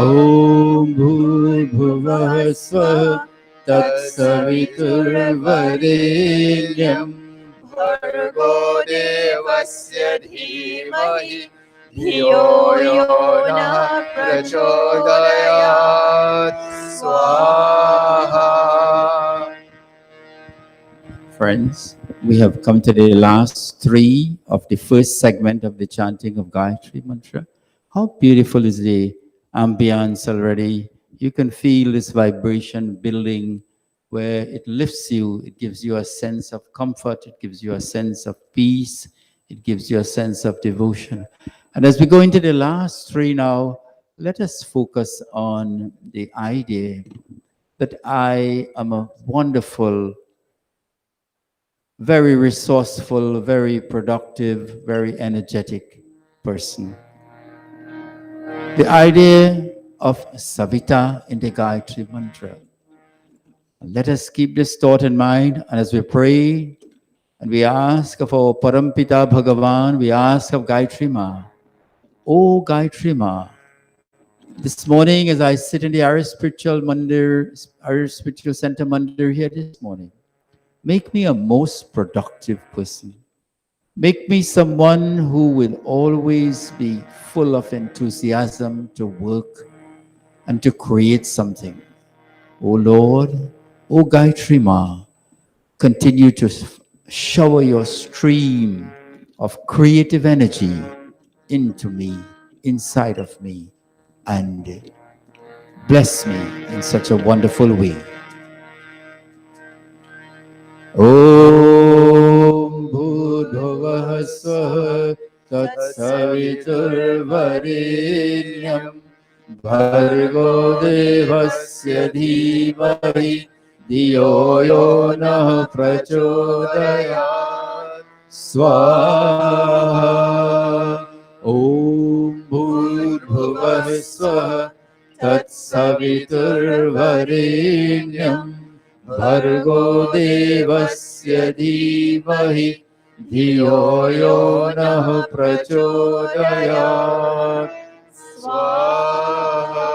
ॐ भूर्भुवः स्वः तत्सवितुर्वरेण्यं भर्गो देवस्य धीमहि धियो यो नः प्रचोदयात् स्वाहा. Friends, we have come to the last three of the first segment of the chanting of Gayatri Mantra. How beautiful is the ambience already. You can feel this vibration building where it lifts you. It gives you a sense of comfort. It gives you a sense of peace. It gives you a sense of devotion. And as we go into the last three now, let us focus on the idea that I am a wonderful, very resourceful, very productive, very energetic person. The idea of Savita in the Gayatri Mantra. Let us keep this thought in mind, and as we pray and we ask of our Parampita Bhagavan, we ask of Gayatri Ma. Oh Gayatri Ma, this morning as I sit in the Irish Spiritual Center Mandir here this morning, make me a most productive person. Make me someone who will always be full of enthusiasm to work and to create something. Oh Lord, oh Gayatri Ma, continue to shower your stream of creative energy into me, inside of me, and bless me in such a wonderful way. Om Bhudbhavah Swaha Tatsaviturvarenyam Bhargo Devasya Dhimahi Dhiyo Yo Nah Prachodayat Swaha. Om Bhudbhavah Swaha Tatsaviturvarenyam Bhargo Devasya Dhimahi Dhiyo Yo Nah Prachodayat Swaha.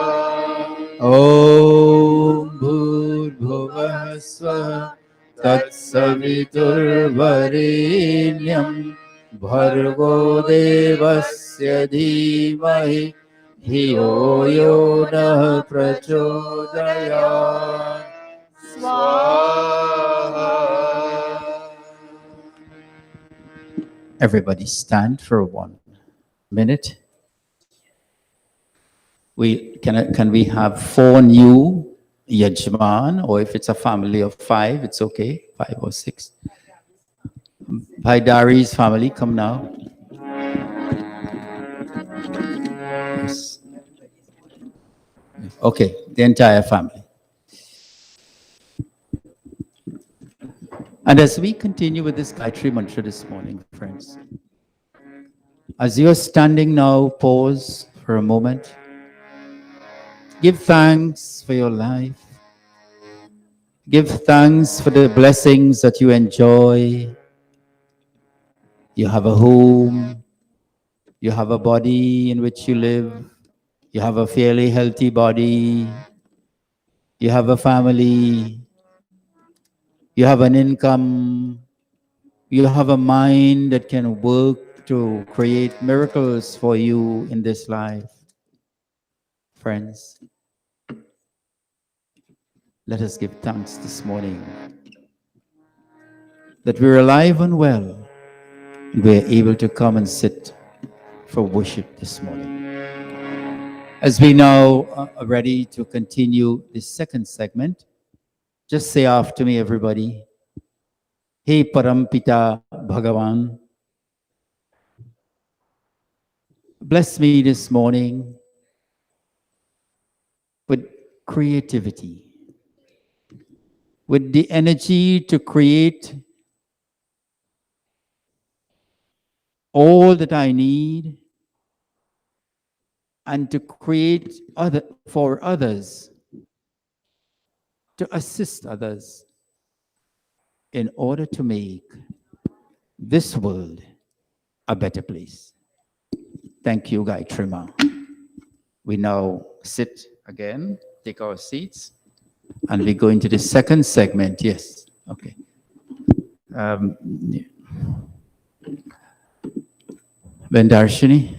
Om Bhurбhuvah Swaha तत्सवितुर्वरेण्यं भर्गो देवस्य धीमहि धियो यो नः प्रचोदयात् स्वाहा Everybody stand for 1 minute. Can we have 4 new Yajman, or if it's a family of 5, it's okay, 5 or 6. Bhaidari's family, come now. Yes. Okay, the entire family. And as we continue with this Gayatri Mantra this morning, friends, as you're standing now, pause for a moment. Give thanks for your life. Give thanks for the blessings that you enjoy. You have a home. You have a body in which you live. You have a fairly healthy body. You have a family. You have an income. You have a mind that can work to create miracles for you in this life. Friends, let us give thanks this morning that we're alive and well, and we're able to come and sit for worship this morning. As we now are ready to continue this second segment, just say after me, everybody. Hey Parampita Bhagavan, bless me this morning with creativity, with the energy to create all that I need and to create for others, to assist others in order to make this world a better place. Thank you, Gayatri Ma. We now sit again, take our seats, and we go into the second segment. Yes, okay. Vendarshini,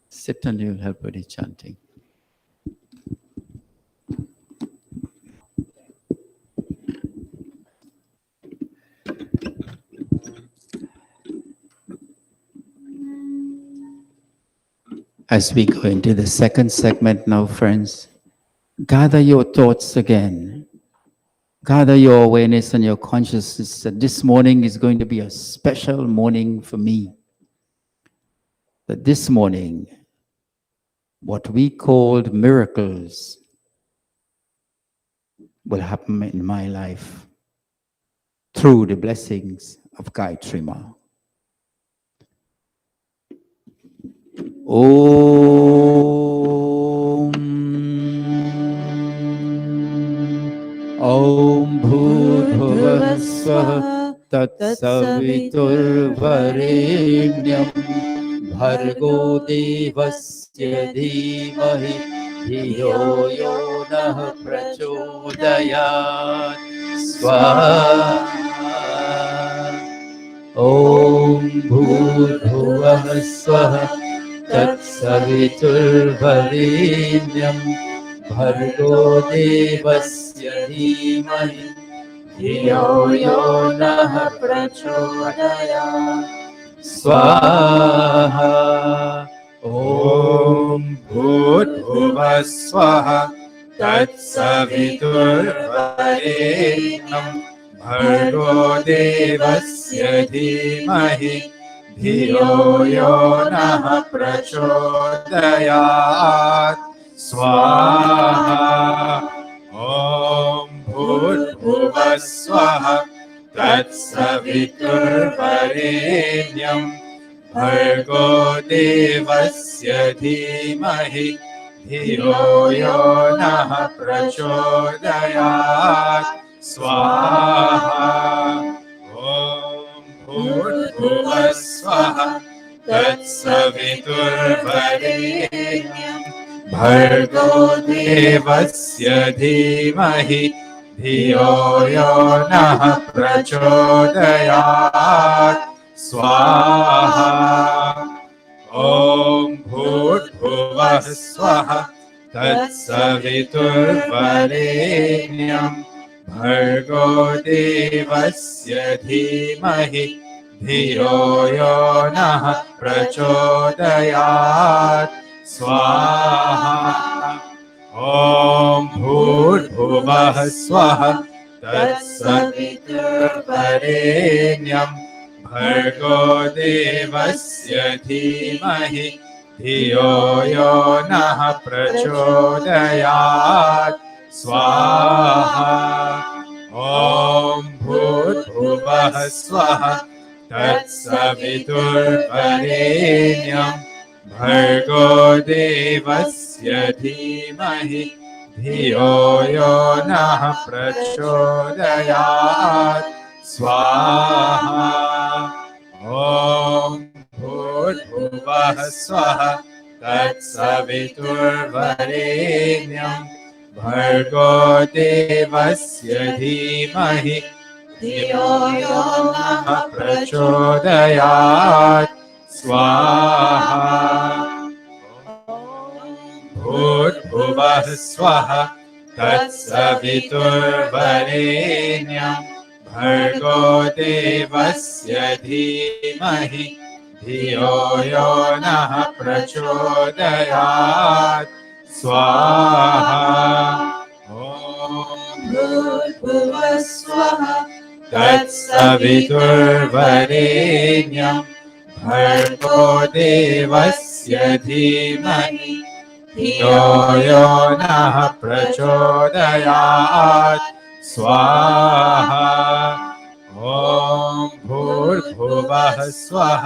sit and you'll help with the chanting. As we go into the second segment now, friends, gather your thoughts again. Gather your awareness and your consciousness that this morning is going to be a special morning for me. That this morning, what we called miracles will happen in my life through the blessings of Gayatri Ma. Om Bhurbhuvah Swaha Tatsaviturvarenyam Bhargo Devasya Dhimahi Dhiyo Yo Nah Prachodayat Swaha. Om Bhurbhuvah Swaha Tatsaviturvarenyam Bhargo Devasya Dhimahi Dhiyo Yo Nah Prachodayat Swaha. Om Bhurбhuvah Swaha Tatsaviturvarenyam Bhargo Devasya Dhimahi Dhiyo Yo Nah Prachodayat Swaha. Om Bhurбhuvah Swaha Tatsaviturvarenyam Bhargo Devasya Dhimahi Dhiyo Yo Nah Prachodayat Swaha. Om Bhurбhuvah Swaha Tatsaviturvarenyam Bhargo Devasya Dhimahi धियो यो नः प्रचोदयात् स्वाहा ॐ भूर्भुवः स्वः तत्सवितुर्वरेण्यं भर्गो देवस्य धीमहि धियो यो नः प्रचोदयात् स्वाहा ॐ भूर्भुवः स्वः तत्सवितुर्वरेण्यं भर्गो देवस्य धीमहि धियो यो नः प्रचोदयात् स्वाहा ॐ भूर्भुवः स्वः तत्सवितुर्वरेण्यं भर्गो देवस्य धीमहि धियो यो नः प्रचोदयात् स्वाहा ॐ भूर्भुवः स्वः तत्सवितुर्वरेण्यं भर्गो देवस्य धीमहि धियो यो नः प्रचोदयात् स्वाहा भूर्भुवः स्वः तत्सवितुर्वरेण्यं भर्गो देवस्य धीमहि धियो यो नः प्रचोदयात् स्वाहा ॐ भूर्भुवः स्वः तत्सवितुर्वरेण्यं भर्गो देवस्य धीमहि धियो यो नः प्रचोदयात् स्वाहा ॐ भूर्भुवः स्वः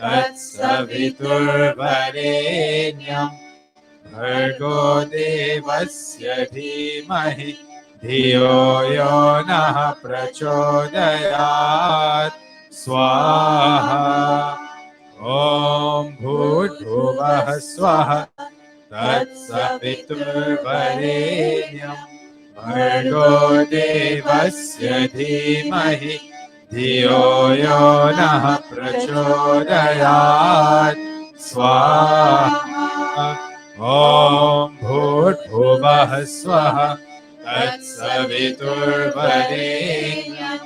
तत्सवितुर्वरेण्यं भर्गो देवस्य धीमहि धियो यो नः प्रचोदयात् स्वाहा ॐ भूर्भुवः स्वः तत्सवितुर्वरेण्यं भर्गो देवस्य धीमहि धियो यो नः प्रचोदयात् स्वाहा ॐ भूर्भुवः स्वः तत्सवितुर्वरेण्यं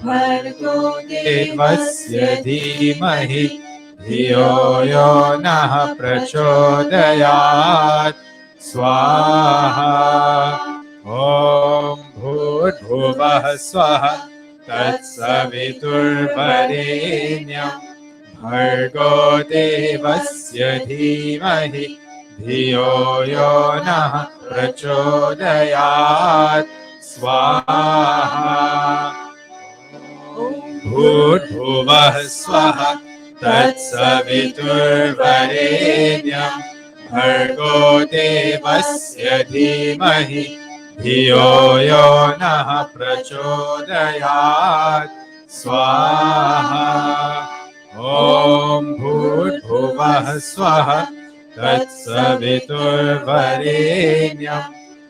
भर्गो देवस्य धीमहि धियो यो नः प्रचोदयात् स्वाहा ॐ भूर्भुवः स्वः तत्सवितुर्वरेण्यं भर्गो देवस्य धीमहि धियो यो नः प्रचोदयात् स्वाहा भूर्भुवः स्वः तत्सवितुर्वरेण्यं भर्गो देवस्य धीमहि धियो यो नः प्रचोदयात् स्वाहा ॐ भूर्भुवः स्वः तत्सवितुर्वरेण्यं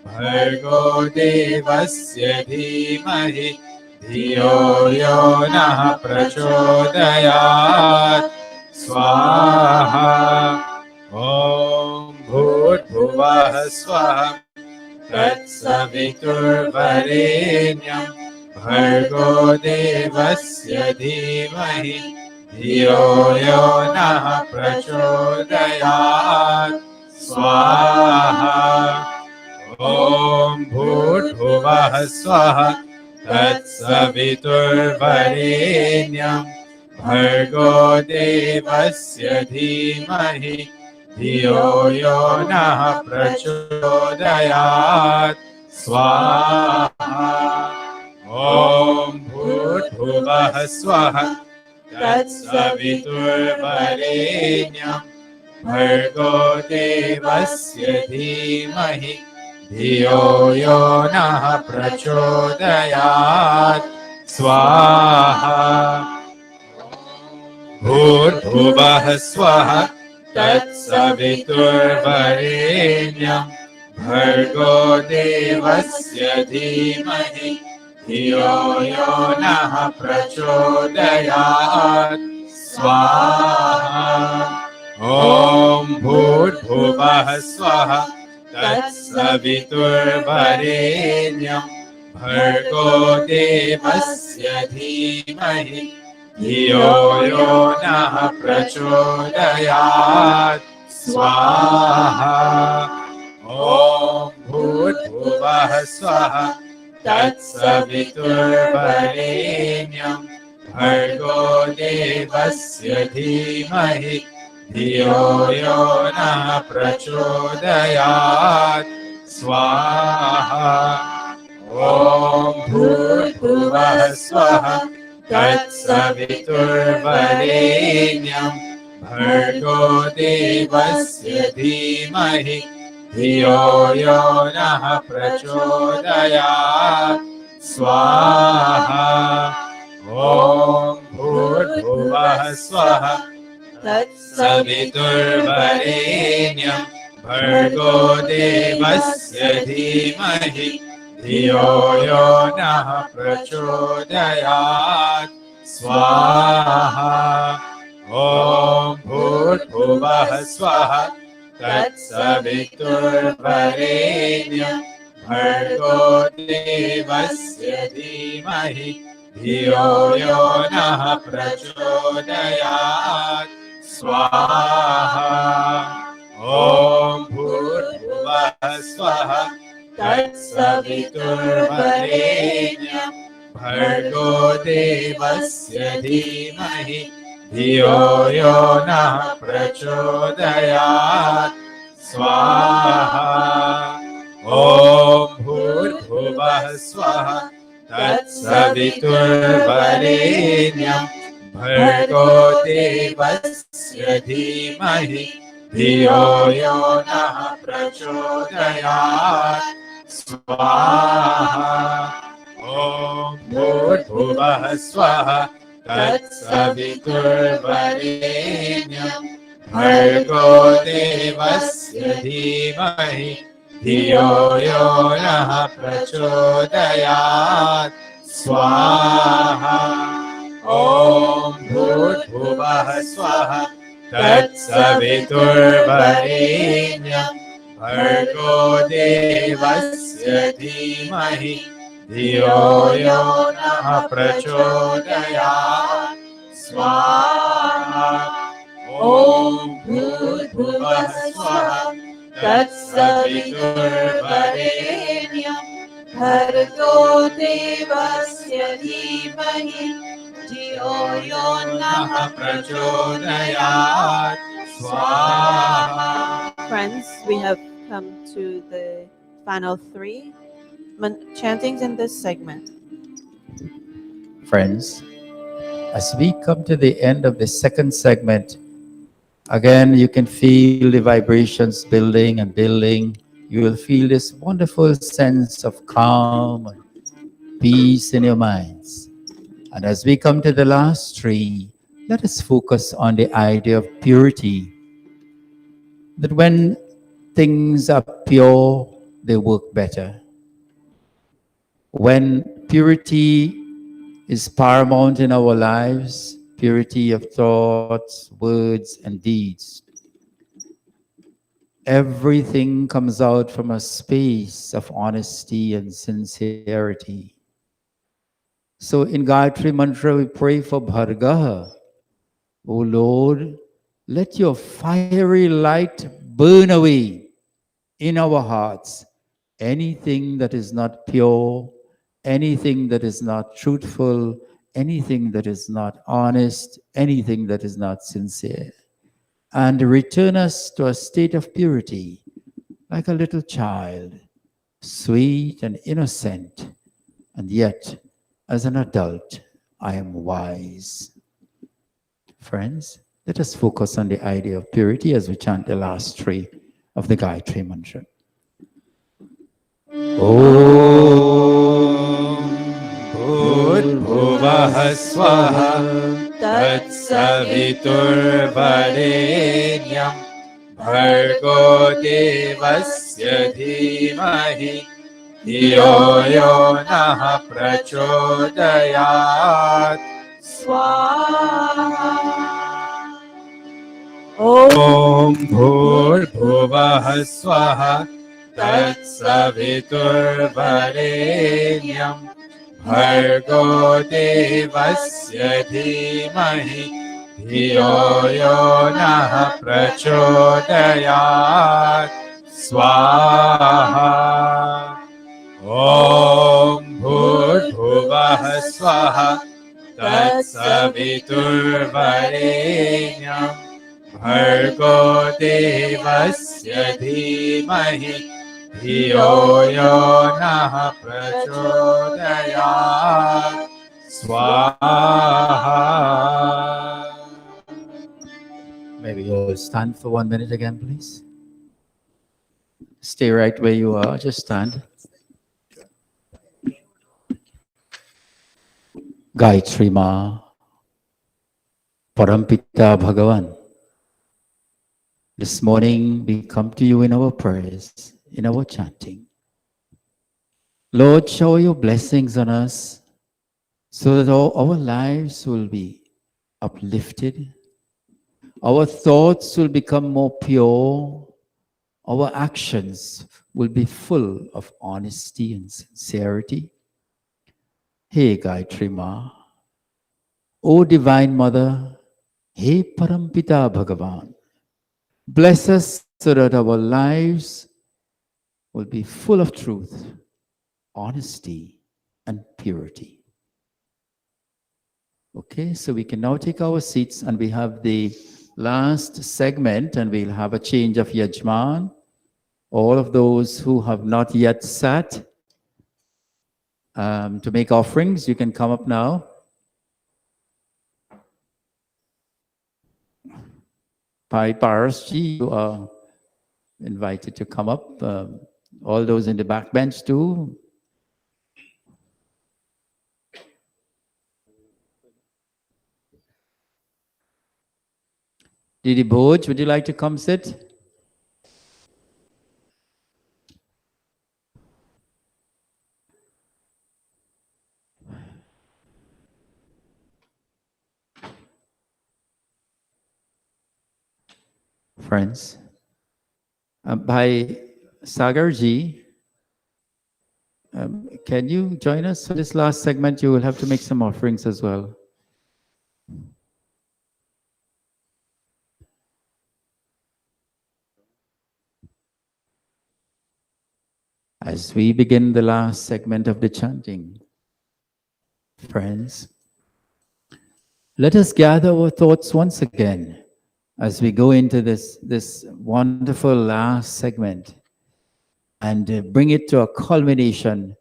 भर्गो देवस्य धीमहि धियो यो नः प्रचोदयात् स्वाहा ॐ भूर्भुवः स्वः तत्सवितुर्वरेण्यं भर्गो देवस्य धीमहि धियो यो नः प्रचोदयात् स्वाहा ॐ भूर्भुवः स्वः तत्सवितुर्वरेण्यं भर्गो देवस्य धीमहि धियो यो नः प्रचोदयात् स्वाहा ॐ भूर्भुवः स्वः तत्सवितुर्वरेण्यं भर्गो देवस्य धीमहि धियो यो नः प्रचोदयात् स्वाहा भूर्भुवः स्वः तत्सवितुर्वरेण्यं भर्गो देवस्य धीमहि धियो यो नः प्रचोदयात् स्वाहा ॐ भूर्भुवः स्वः तत्सवितुर्वरेण्यं भर्गो देवस्य धीमहि धियो यो नः प्रचोदयात् स्वाहा ॐ भूर्भुवः स्वः तत्सवितुर्वरेण्यं भर्गो देवस्य धीमहि धियो यो नः प्रचोदयात् स्वाहा ॐ भूर्भुवः स्वः तत्सवितुर्वरेण्यं भर्गो देवस्य धीमहि धियो यो नः प्रचोदयात् स्वाहा ॐ भूर्भुवः स्वः तत्सवितुर्वरेण्यं भर्गो देवस्य धीमहि धियो यो नः प्रचोदयात् स्वाहा ॐ भूर्भुवः स्वः तत्सवितुर्वरेण्यं भर्गो देवस्य धीमहि धियो यो नः प्रचोदयात् स्वाहा ॐ भूर्भुवः स्वः तत्सवितुर्वरेण्यं भर्गो देवस्य धीमहि धियो यो नः प्रचोदयात् स्वाहा ॐ भूर्भुवः स्वः तत्सवितुर्वरेण्यं भर्गो देवस्य धीमहि धियो यो नः प्रचोदयात् स्वाहा ॐ भूर्भुवः स्वः तत्सवितुर्वरेण्यं भर्गो देवस्य धीमहि धियो यो नः प्रचोदयात् स्वाहा ॐ भूर्भुवः स्वः तत्सवितुर्वरेण्यं भर्गो देवस्य धीमहि धियो यो नः प्रचोदयात् स्वाहा ॐ भूर्भुवः स्वः तत्सवितुर्वरेण्यं भर्गो देवस्य धीमहि धियो यो नः प्रचोदयात् स्वाहा. Friends, we have come to the final three chantings in this segment. Friends, as we come to the end of the second segment, again, you can feel the vibrations building and building. You will feel this wonderful sense of calm and peace in your minds. And as we come to the last three, let us focus on the idea of purity. That when things are pure, they work better. When purity is paramount in our lives, purity of thoughts, words, and deeds, everything comes out from a space of honesty and sincerity. So in Gaayatree mantra, we pray for Bhargaha. O Lord, let your fiery light burn away in our hearts anything that is not pure, anything that is not truthful, anything that is not honest, anything that is not sincere, and return us to a state of purity, like a little child, sweet and innocent, and yet, as an adult, I am wise. Friends, let us focus on the idea of purity as we chant the last three of the Gaayatree mantra. भूर्भुवः स्वः तत्सवितुर्वरेण्यं भर्गो देवस्य धीमहि धियो यो नः प्रचोदयात् स्वाहा ॐ ॐ भूर्भुवः स्वः तत्सवितुर्वरेण्यं भर्गो देवस्य धीमहि धियो यो नः प्रचोदयात् स्वाहा ॐ भूर्भुवः स्वः तत्सवितुर्वरेण्यं भर्गो देवस्य धीमहि धियो यो नः प्रचोदयात् स्वाहा Maybe you'll stand for 1 minute again, please. Stay right where you are. Just stand. Gaayatree Ma, Parampita Bhagavan. This morning we come to you in our prayers, in our chanting. Lord, shower your blessings on us so that all our lives will be uplifted. Our thoughts will become more pure. Our actions will be full of honesty and sincerity. Hey Gaayatree Ma, O Divine Mother, Hey Parampita Bhagavan, bless us so that our lives will be full of truth, honesty, and purity. Okay, so we can now take our seats and we have the last segment and we'll have a change of Yajman. All of those who have not yet sat to make offerings, you can come up now. Pai Parasji, you are invited to come up. All those in the back bench too. Didi Bhoj, would you like to come sit? Friends, Bhai Sagarji, can you join us for this last segment? You will have to make some offerings as well. As we begin the last segment of the chanting, friends, let us gather our thoughts once again as we go into this wonderful last segment and bring it to a culmination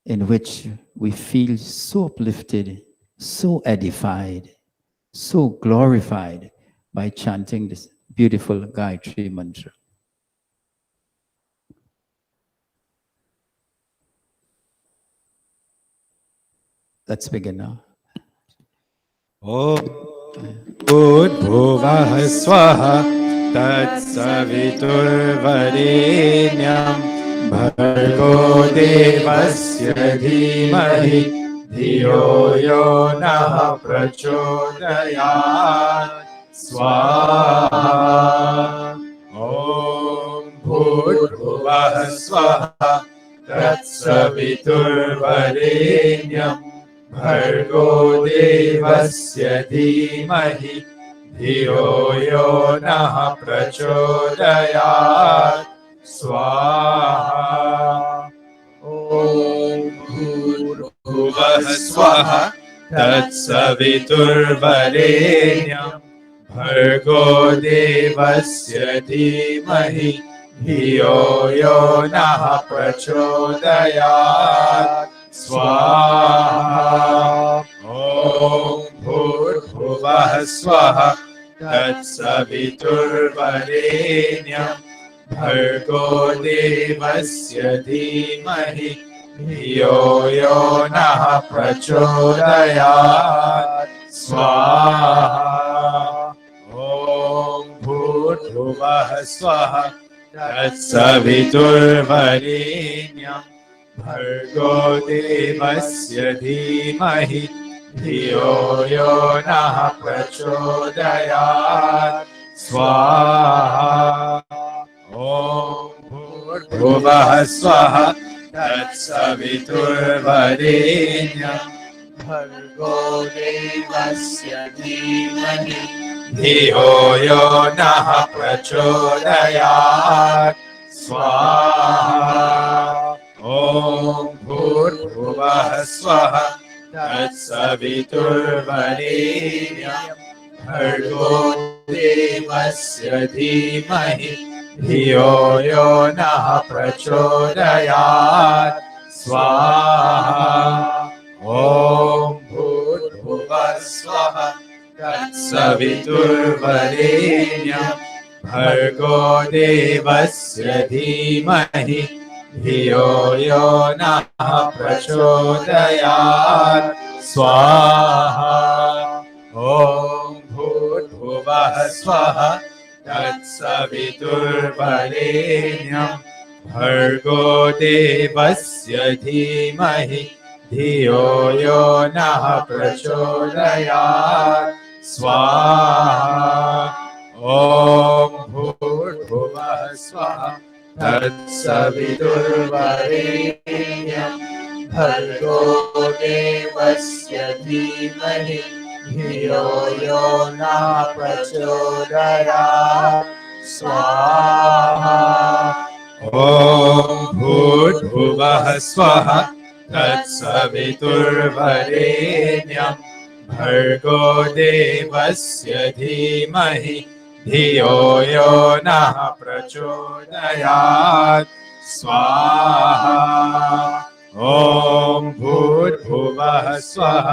in which we feel so uplifted, so edified, so glorified by chanting this beautiful Gaayatree mantra. Let's begin now. ॐ भूर्भुवः स्वः तत्सवितुर्वरेण्यं भर्गो देवस्य धीमहि धियो यो नः प्रचोदयात् स्वाहा ॐ भूर्भुवः स्वः तत्सवितुर्वरेण्यं भर्गो देवस्य धीमहि धियो यो नः प्रचोदयात् स्वाहा ॐ भूर्भुवः स्वः तत्सवितुर्वरेण्यं भर्गो देवस्य धीमहि धियो यो नः प्रचोदयात् स्वाहा ॐ भूर्भुवः स्वः तत्सवितुर्वरेण्यं भर्गो देवस्य धीमहि धियो यो नः प्रचोदयात् स्वाहा ॐ भूर्भुवः स्वः तत्सवितुर्वरेण्यं भर्गो देवस्य धीमहि धियो यो नः प्रचोदयात् स्वाहा ॐ भूर्भुवः स्वः तत्सवितुर्वरेण्यं भर्गो देवस्य धीमहि धियो यो नः प्रचोदयात् स्वाहा ॐ भूर्भुवः स्वः तत्सवितुर्वरेण्यं भर्गो देवस्य धीमहि धियो यो नः प्रचोदयात् स्वाहा ॐ भूर्भुवः स्वः तत्सवितुर्वरेण्यं भर्गो देवस्य धीमहि धियो यो नः प्रचोदयात् स्वाहा ॐ भूर्भुवः स्वः तत्सवितुर्वरेण्यं भर्गो देवस्य धीमहि धियो यो नः प्रचोदयात् स्वाहा ॐ भूर्भुवः स्वः तत्सवितुर्वरेण्यं भर्गो देवस्य धीमहि धियो यो नः प्रचोदयात् स्वाहा ॐ भूर्भुवः स्वः तत्सवितुर्वरेण्यं भर्गो देवस्य धीमहि धियो यो नः प्रचोदयात् स्वाहा ॐ भूर्भुवः स्वः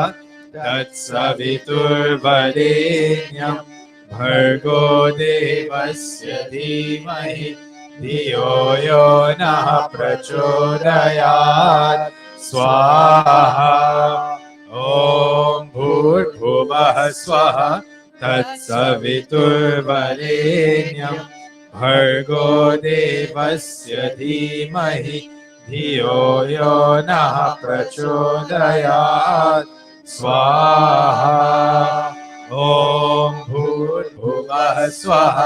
तत्सवितुर्वरेण्यं भर्गो देवस्य धीमहि धियो यो नः प्रचोदयात् स्वाहा ॐ भूर्भुवः स्वः तत्सवितुर्वरेण्यं भर्गो देवस्य धीमहि धियो यो नः प्रचोदयात् स्वाहा ॐ भूर्भुवः स्वः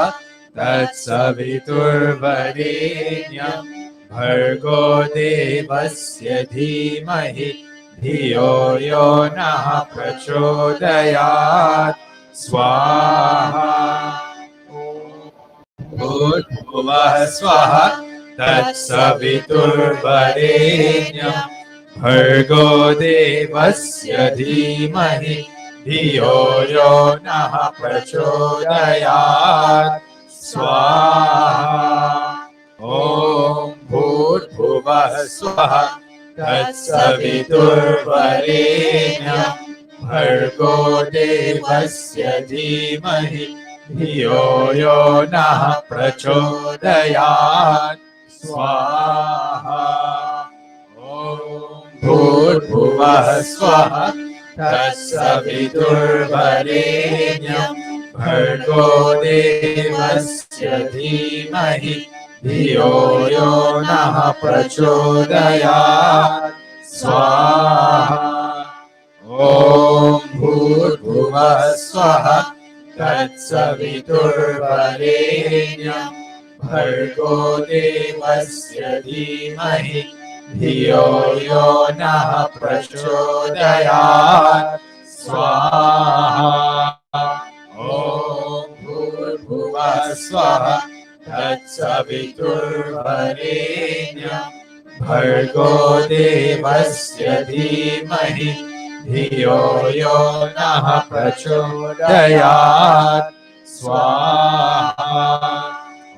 तत्सवितुर्वरेण्यं भर्गो देवस्य धीमहि धियो यो नः प्रचोदयात् स्वाहा भूर्भुवः स्वः तत्सवितुर्वरेण्यं भर्गो देवस्य धीमहि धियो यो नः प्रचोदयात् स्वाहा ॐ भूर्भुवः स्वः तत्सवितुर्वरेण्यं भर्गो देवस्य धीमहि धियो यो नः प्रचोदयात् स्वाहा ॐ भूर्भुवः स्वः तत्सवितुर्वरेण्यं भर्गो देवस्य धीमहि धियो यो नः प्रचोदयात् स्वाहा ॐ भूर्भुवः स्वः तत्सवितुर्वरेण्यं भर्गो देवस्य धीमहि धियो यो नः प्रचोदयात् स्वाहा ॐ भूर्भुवः स्वः तत्सवितुर्वरेण्यं भर्गो देवस्य धीमहि धियो यो नः प्रचोदयात् स्वाहा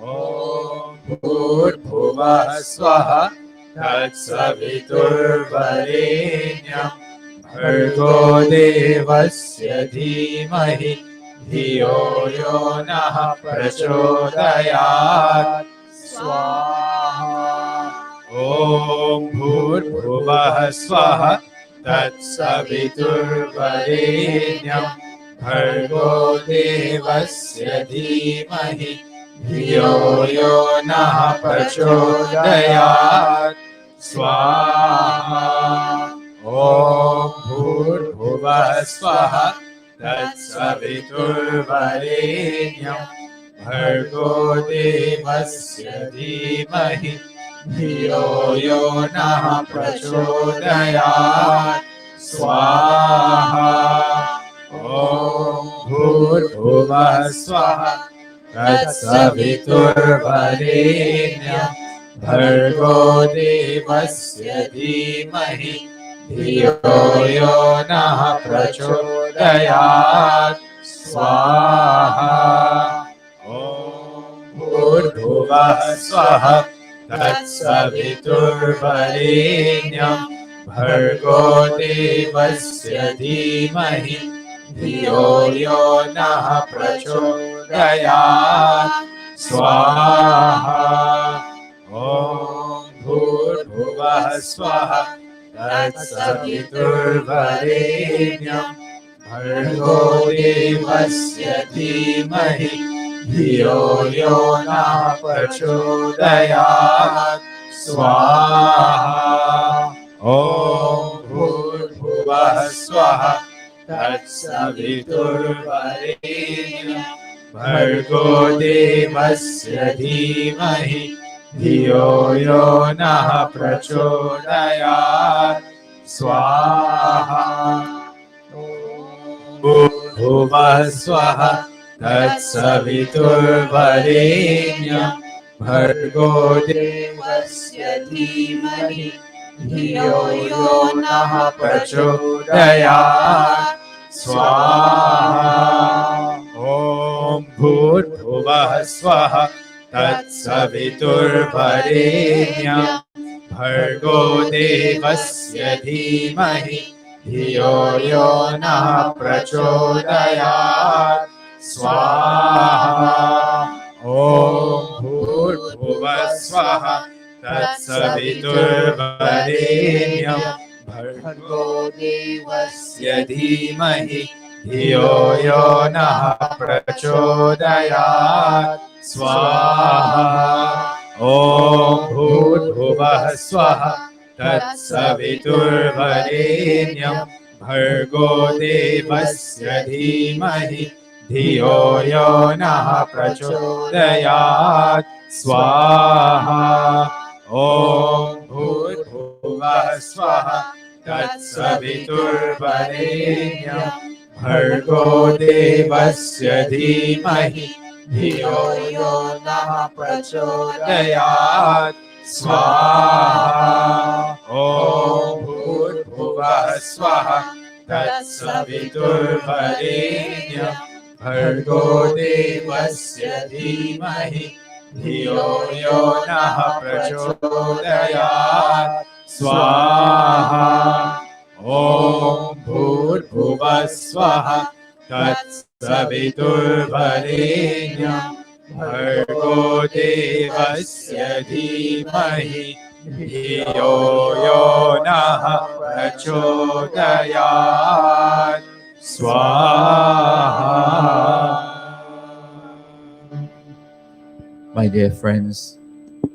ॐ भूर्भुवः स्वः तत्सवितुर्वरेण्यं भर्गो देवस्य धीमहि धियो यो नः प्रचोदयात् स्वाहा ॐ भूर्भुवः स्वः तत्सवितुर्वरेण्यं भर्गो देवस्य धीमहि धियो यो नः प्रचोदयात् स्वाहा ॐ भूर्भुवः स्वः तत्सवितुर्वरेण्यं भर्गो देवस्य धीमहि धियो यो नः प्रचोदयात् स्वाहा ॐ भूर्भुवः स्वः तत्सवितुर्वरेण्यं भर्गो देवस्य धीमहि धियो यो नः प्रचोदयात् स्वाहा ॐ भूर्भुवः स्वः तत्सवितुर्वरेण्यं भर्गो देवस्य धीमहि धियो यो नः प्रचोदयात् स्वाहा ॐ भूर्भुवः स्वः तत्सवितुर्वरेण्यं भर्गो देवस्य धीमहि धियो यो नः प्रचोदयात् स्वाहा ॐ भूर्भुवः स्वः तत्सवितुर्वरेण्यं भर्गो देवस्य धीमहि धियो यो नः प्रचोदयात् स्वाहा भूर्भुवः स्वः तत्सवितुर्वरेण्यं भर्गो देवस्य धीमहि धियो यो नः प्रचोदयात् स्वाहा ॐ भूर्भुवः स्वः तत्सवितुर्वरेण्यं भर्गो देवस्य धीमहि धियो यो नः प्रचोदयात् स्वाहा ॐ भूर्भुवः स्वः तत्सवितुर्वरेण्यं भर्गो देवस्य धीमहि धियो यो नः प्रचोदयात् स्वाहा ॐ भूर्भुवः स्वः तत्सवितुर्वरेण्यं भर्गो देवस्य धीमहि धियो यो नः प्रचोदयात् स्वाहा ॐ भूर्भुवः स्वः तत्सवितुर्वरेण्यं भर्गो देवस्य धीमहि धियो यो नः प्रचोदयात् स्वाहा ॐ भूर्भुवः स्वः तत्सवितुर्वरेण्यं भर्गो देवस्य धीमहि धियो यो नः प्रचोदयात् स्वाहा ॐ भूर्भुवः स्वः तत्सवितुर्वरेण्यं भर्गो देवस्य धीमहि धियो यो नः प्रचोदयात् स्वाहा. My dear friends,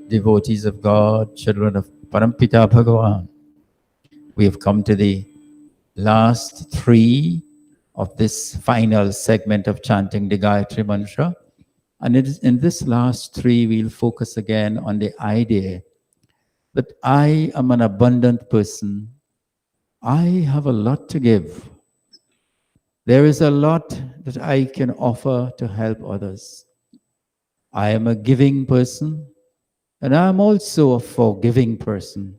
devotees of God, children of Parampita Bhagavan, we have come to the last three of this final segment of chanting the Gayatri Mantra. And it is in this last three, we'll focus again on the idea that I am an abundant person. I have a lot to give. There is a lot that I can offer to help others. I am a giving person, and I am also a forgiving person.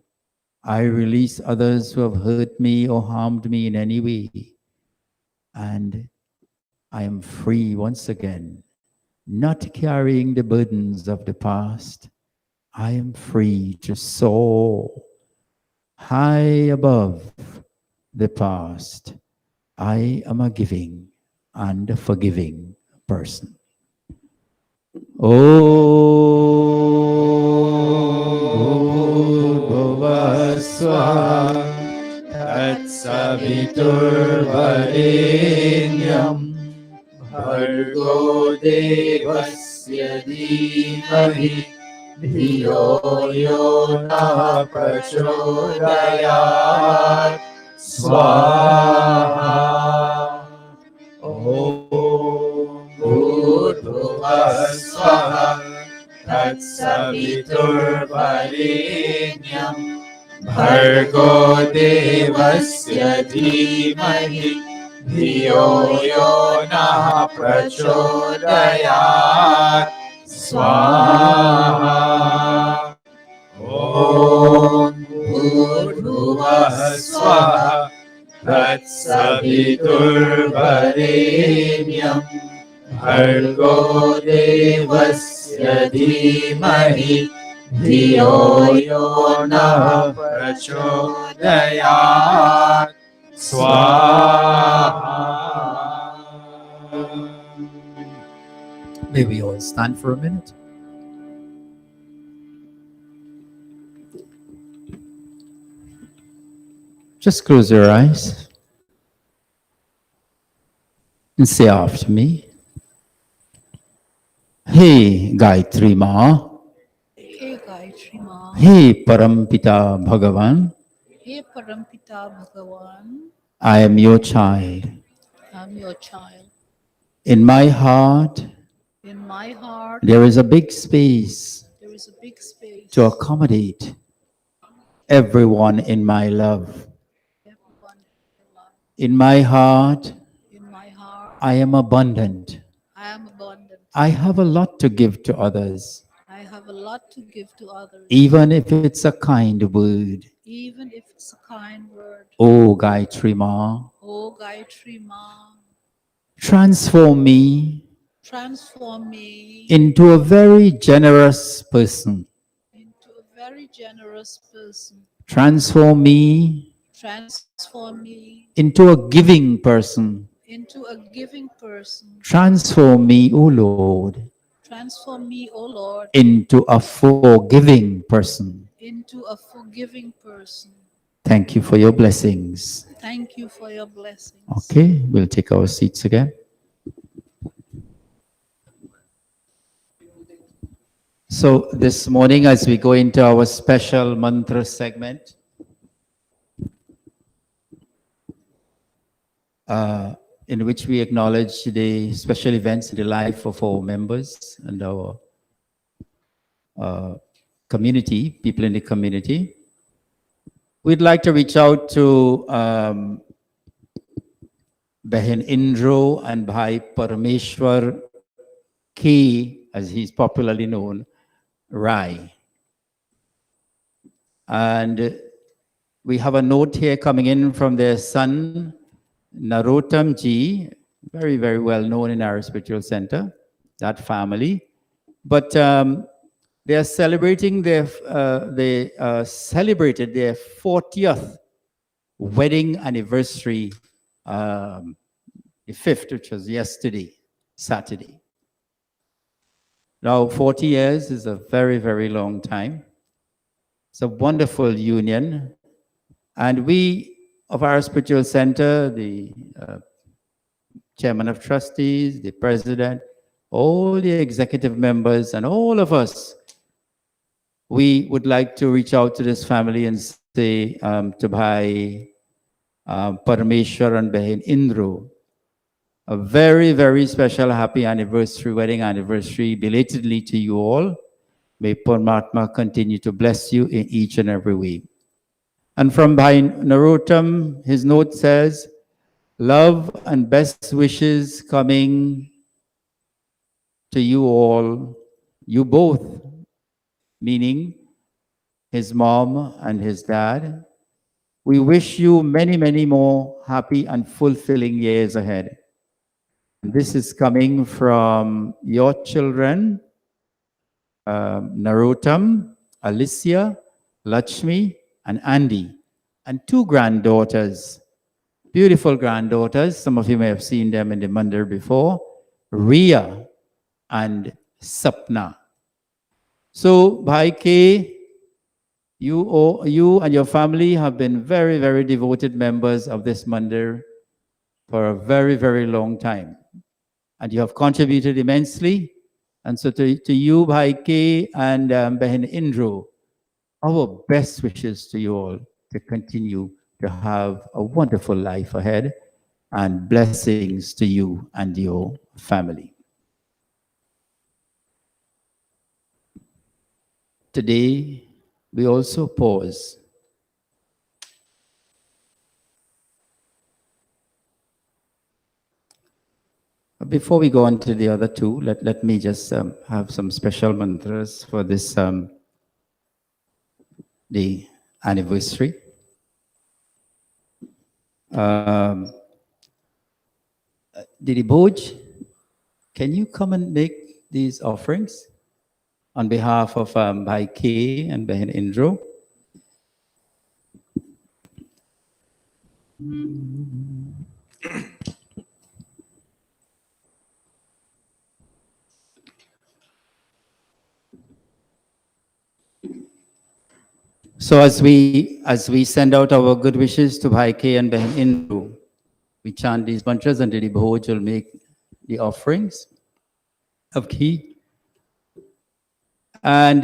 I release others who have hurt me or harmed me in any way. And I am free once again, not carrying the burdens of the past. I am free to soar high above the past. I am a giving and a forgiving person. Om Bhurvubhuvah Swaha Tatsaviturvarenyam Bhargo Devasya धीमहि धियो यो नः प्रचोदयात् स्वाहा ॐ भूर्भुवः स्वः तत्सवितुर्वरेण्यं भर्गो देवस्य धीमहि धियो यो नः प्रचोदयात् स्वाहा ॐ भूर्भुवः स्वः तत्सवितुर्वरेण्यं भर्गो देवस्य धीमहि धियो यो नः प्रचोदयात् स्वाहा May we all stand for a minute. Just close your eyes and say after me. Hey Gaayatree Ma, हे गायत्री माँ, Hey Parampita Bhagavan, हे परमपिता भगवान, I am your child. I am your child. In my heart, In my heart, there is a big space there is a big space to accommodate everyone in my love. everyone in life. In my heart, In my heart, I am abundant. I am abundant. I have a lot to give to others, I have a lot to give to others, even if it's a kind word. even if it's a kind word. Oh, Gayatri Ma, Oh Gayatri Ma, transform me transform me into a very generous person. into a very generous person. Transform me Transform me into a giving person. into a giving person. Transform me, O Lord, Transform me, O Lord, into a forgiving person. into a forgiving person. Thank you for your blessings. Thank you for your blessings. Okay, we'll take our seats again. So this morning, as we go into our special mantra segment, in which we acknowledge the special events in the life of our members and our community, people in the community, we'd like to reach out to Behin Indro and Bhai Parameshwar K, as he's popularly known, Rai. And we have a note here coming in from their son, Narottam Ji, very, very well known in our spiritual center, that family. But they are celebrating they celebrated their 40th wedding anniversary, the 5th, which was yesterday, Saturday. Now, 40 years is a very, very long time. It's a wonderful union. And we, of our spiritual center, the chairman of trustees, the president, all the executive members, and all of us, we would like to reach out to this family and say to Bhai Parameshwar and Behin Indro, a very, very special happy anniversary, wedding anniversary, belatedly to you all. May Paramatma continue to bless you in each and every way. And from Bhai Narottam, his note says, love and best wishes coming to you all, you both, meaning his mom and his dad. We wish you many, many more happy and fulfilling years ahead. This is coming from your children, Narottam, Alicia, Lakshmi, and Andy, and 2 granddaughters, beautiful granddaughters. Some of you may have seen them in the mandir before, Ria and Sapna. So, Bhai K, you and your family have been very, very devoted members of this mandir for a very, very long time. And you have contributed immensely And so to you, Bhai K and Behin Indro, our best wishes to you all to continue to have a wonderful life ahead and blessings to you and your family. Today, we also pause before we go on to the other two. Let me just have some special mantras for this the anniversary. Didi Boj, can you come and make these offerings on behalf of Bhai K and Behin Indro? So as we send out our good wishes to Bhai K and Behin Indro, we chant these mantras and Didi Bhoj will make the offerings of ghee. And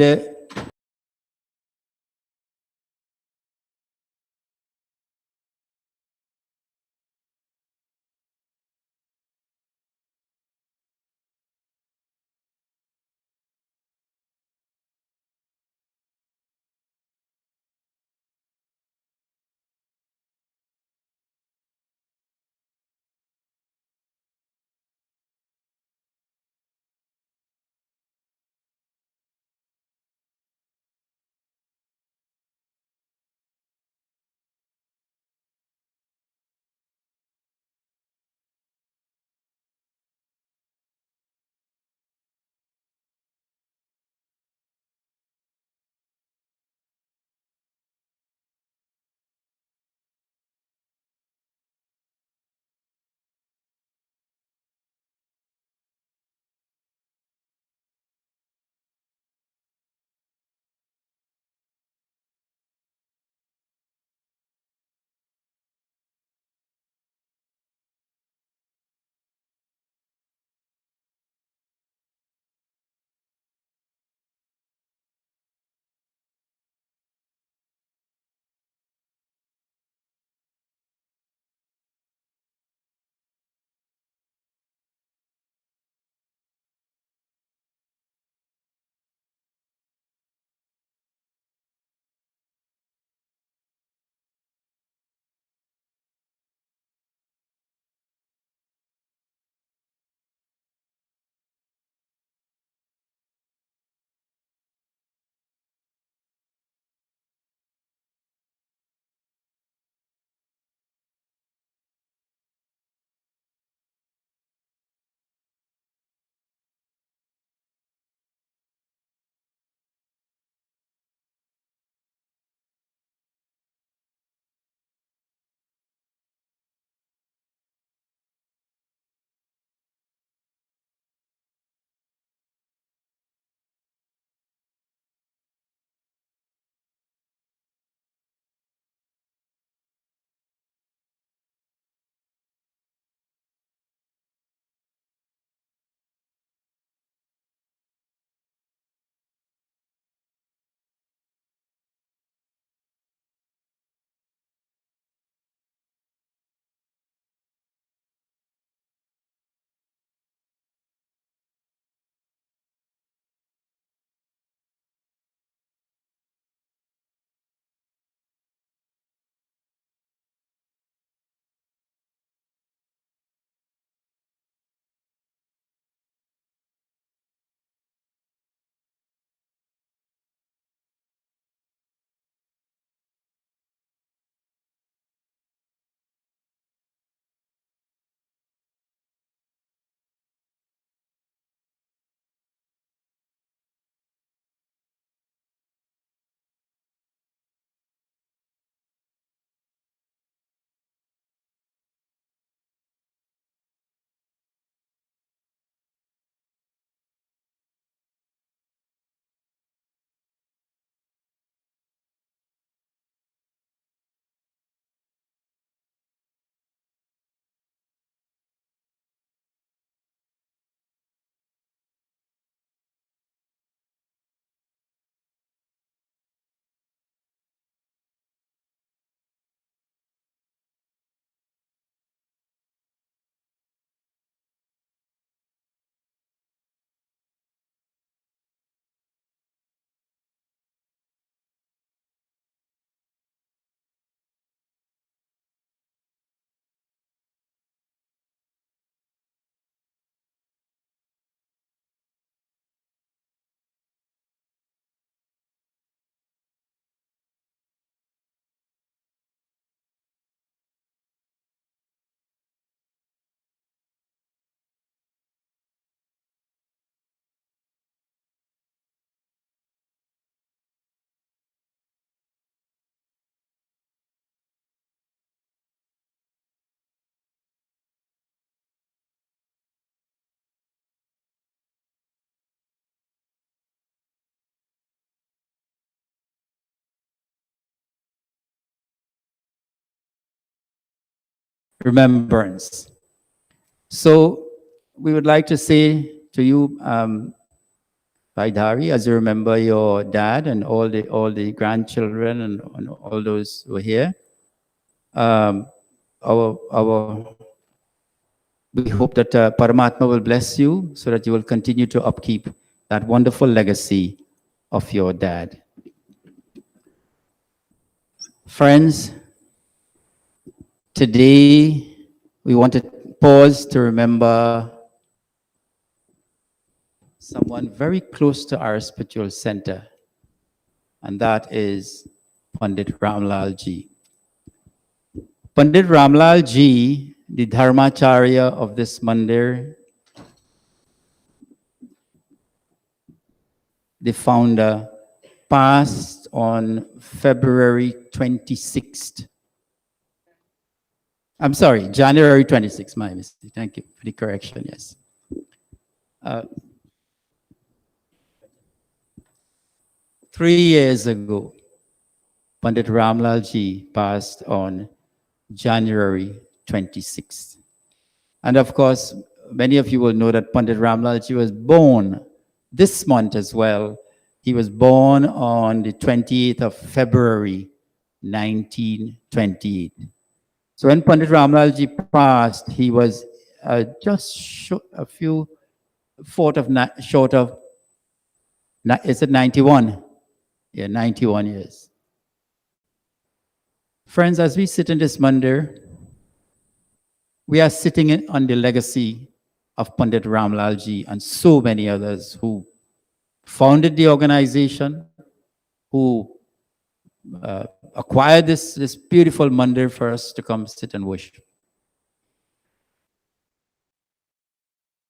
remembrance. So we would like to say to you, Vaidhari, as you remember your dad and all the grandchildren and all those who are here, our we hope that Paramatma will bless you so that you will continue to upkeep that wonderful legacy of your dad. Friends, today we want to pause to remember someone very close to our spiritual center, and that is Pandit Ramlal ji. Pandit Ramlal ji, the Dharmacharya of this mandir, the founder, passed on February 26th. I'm sorry, January 26th, my mistake. Thank you for the correction, yes. 3 years ago, Pandit Ramlal ji passed on January 26th. And of course, many of you will know that Pandit Ramlal ji was born this month as well. He was born on the 28th of February, 1928. So when Pandit Ramlal ji passed, he was just a few short of, is it 91? Yeah, 91 years. Friends, as we sit in this mandir, we are sitting on the legacy of Pandit Ramlal ji and so many others who founded the organization, who acquired this beautiful mandir for us to come sit and worship.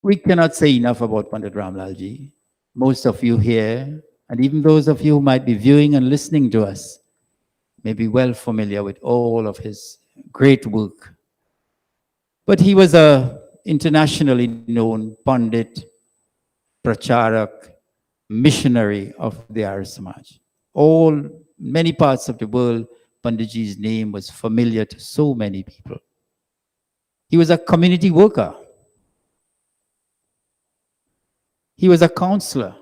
We cannot say enough about Pandit Ramlal ji. Most of you here, and even those of you who might be viewing and listening to us, may be well familiar with all of his great work. But he was a internationally known Pandit, Pracharak, missionary of the Arya Samaj. Many parts of the world, Panditji's name was familiar to so many people. He was a community worker. He was a counselor.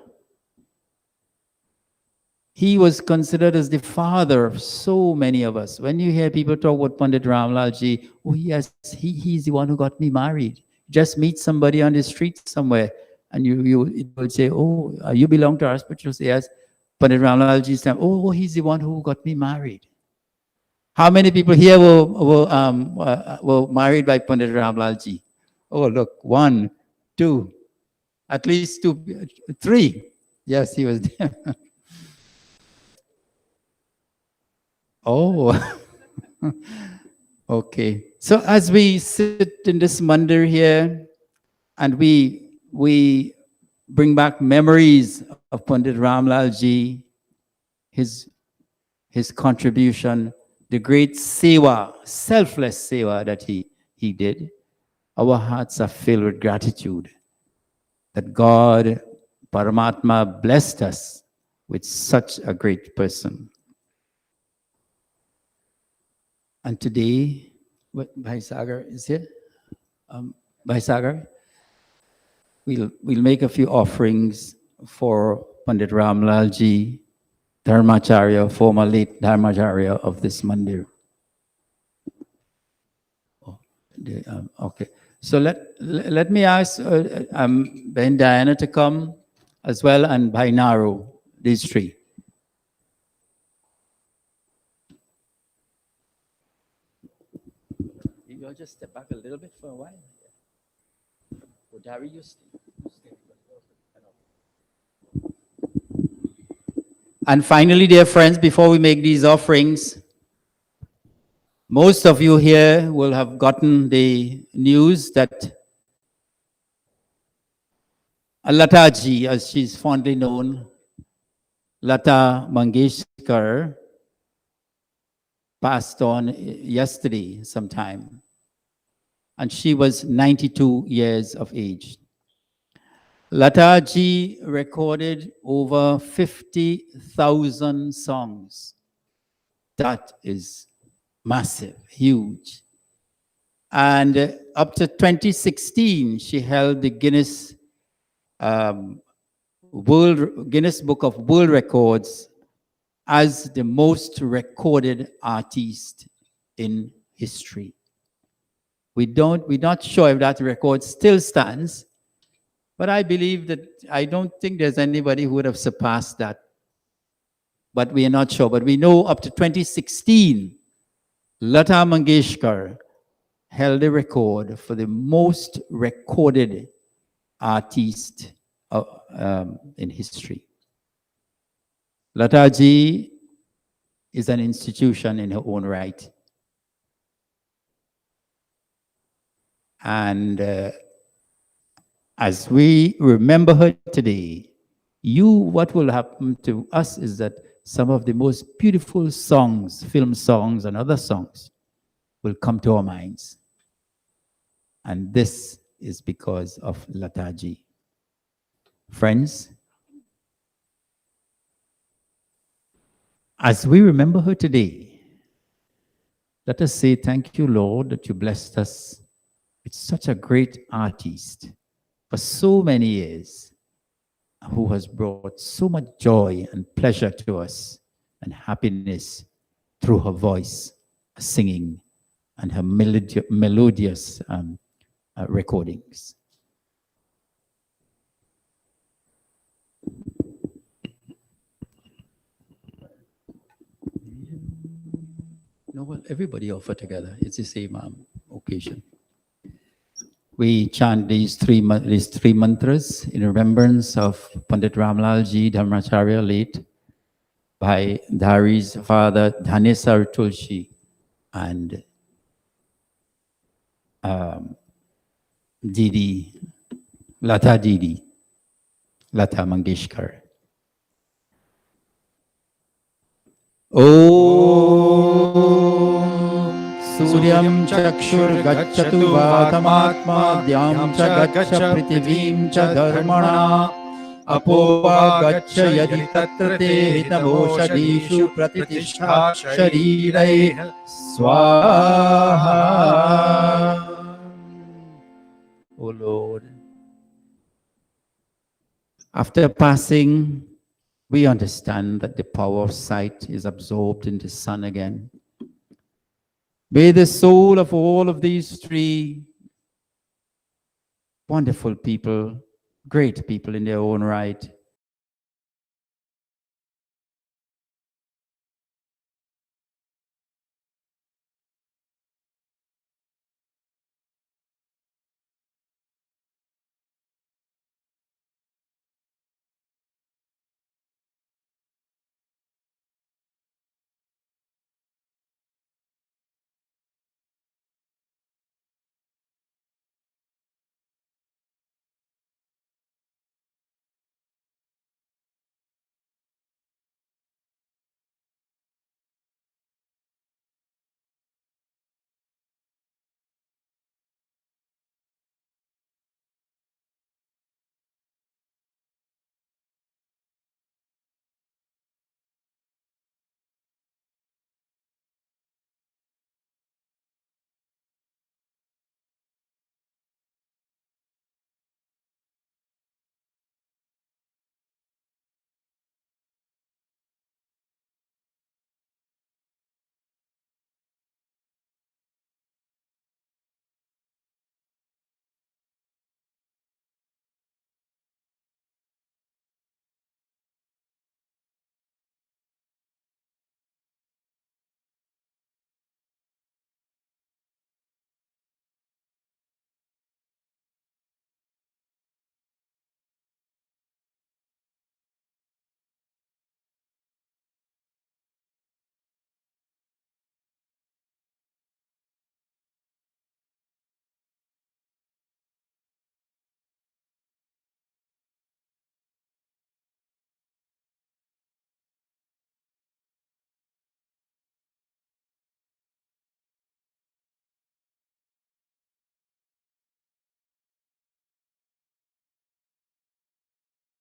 He was considered as the father of so many of us. When you hear people talk about Pandit Ramlal ji, oh yes, he's the one who got me married. Just meet somebody on the street somewhere, and you will say, oh, you belong to our spiritual. Yes, Pandit Ramlal ji said, oh, he's the one who got me married. How many people here were married by Pandit Ramlal ji? Oh, look, 1, 2, at least 2, 3. Yes, he was there. Oh, okay. So as we sit in this mandir here, and we bring back memories of Pandit Ramlal ji, his contribution, the great seva, selfless seva that he did, our hearts are filled with gratitude that God, Paramatma, blessed us with such a great person. And today, Bhai Sagar is here. Bhai Sagar, we'll make a few offerings for Pandit Ramlal ji, Dharmacharya, former late Dharmacharya of this mandir. Oh, okay. So let me ask Ben Diana to come as well, and Bhai Naru, these three. You'll just step back a little bit for a while. Or Dari, you stay. And finally, dear friends, before we make these offerings, most of you here will have gotten the news that Lata ji, as she's fondly known, Lata Mangeshkar, passed on yesterday sometime. And she was 92 years of age. Lata ji recorded over 50,000 songs. That is massive, huge. And up to 2016, she held the um, Guinness Book of World Records as the most recorded artist in history. We're not sure if that record still stands, but I believe that I don't think there's anybody who would have surpassed that. But we are not sure. But we know up to 2016, Lata Mangeshkar held the record for the most recorded artist in history. Lata ji is an institution in her own right. And as we remember her today, what will happen to us is that some of the most beautiful songs, film songs and other songs, will come to our minds. And this is because of Lataji. Friends, as we remember her today, let us say, thank you, Lord, that you blessed us with such a great artist for so many years, who has brought so much joy and pleasure to us and happiness through her voice, singing, and her melodious recordings. No, well, everybody offer together. It's the same occasion. We chant these three mantras in remembrance of Pandit Ramlal Ji Dharmacharya, late, by Dhari's father Dhanesar Tulsi and Didi, Lata Mangeshkar. Suryam chakshur gacchatu vatamatma dhyam cha gaccha prithivim cha dharmana apopa gaccha yadi tatra te hitavoshadishu pratishtha sharireh swaha. O Lord, after passing, we understand that the power of sight is absorbed in the sun again. May the soul of all of these three wonderful people, great people in their own right,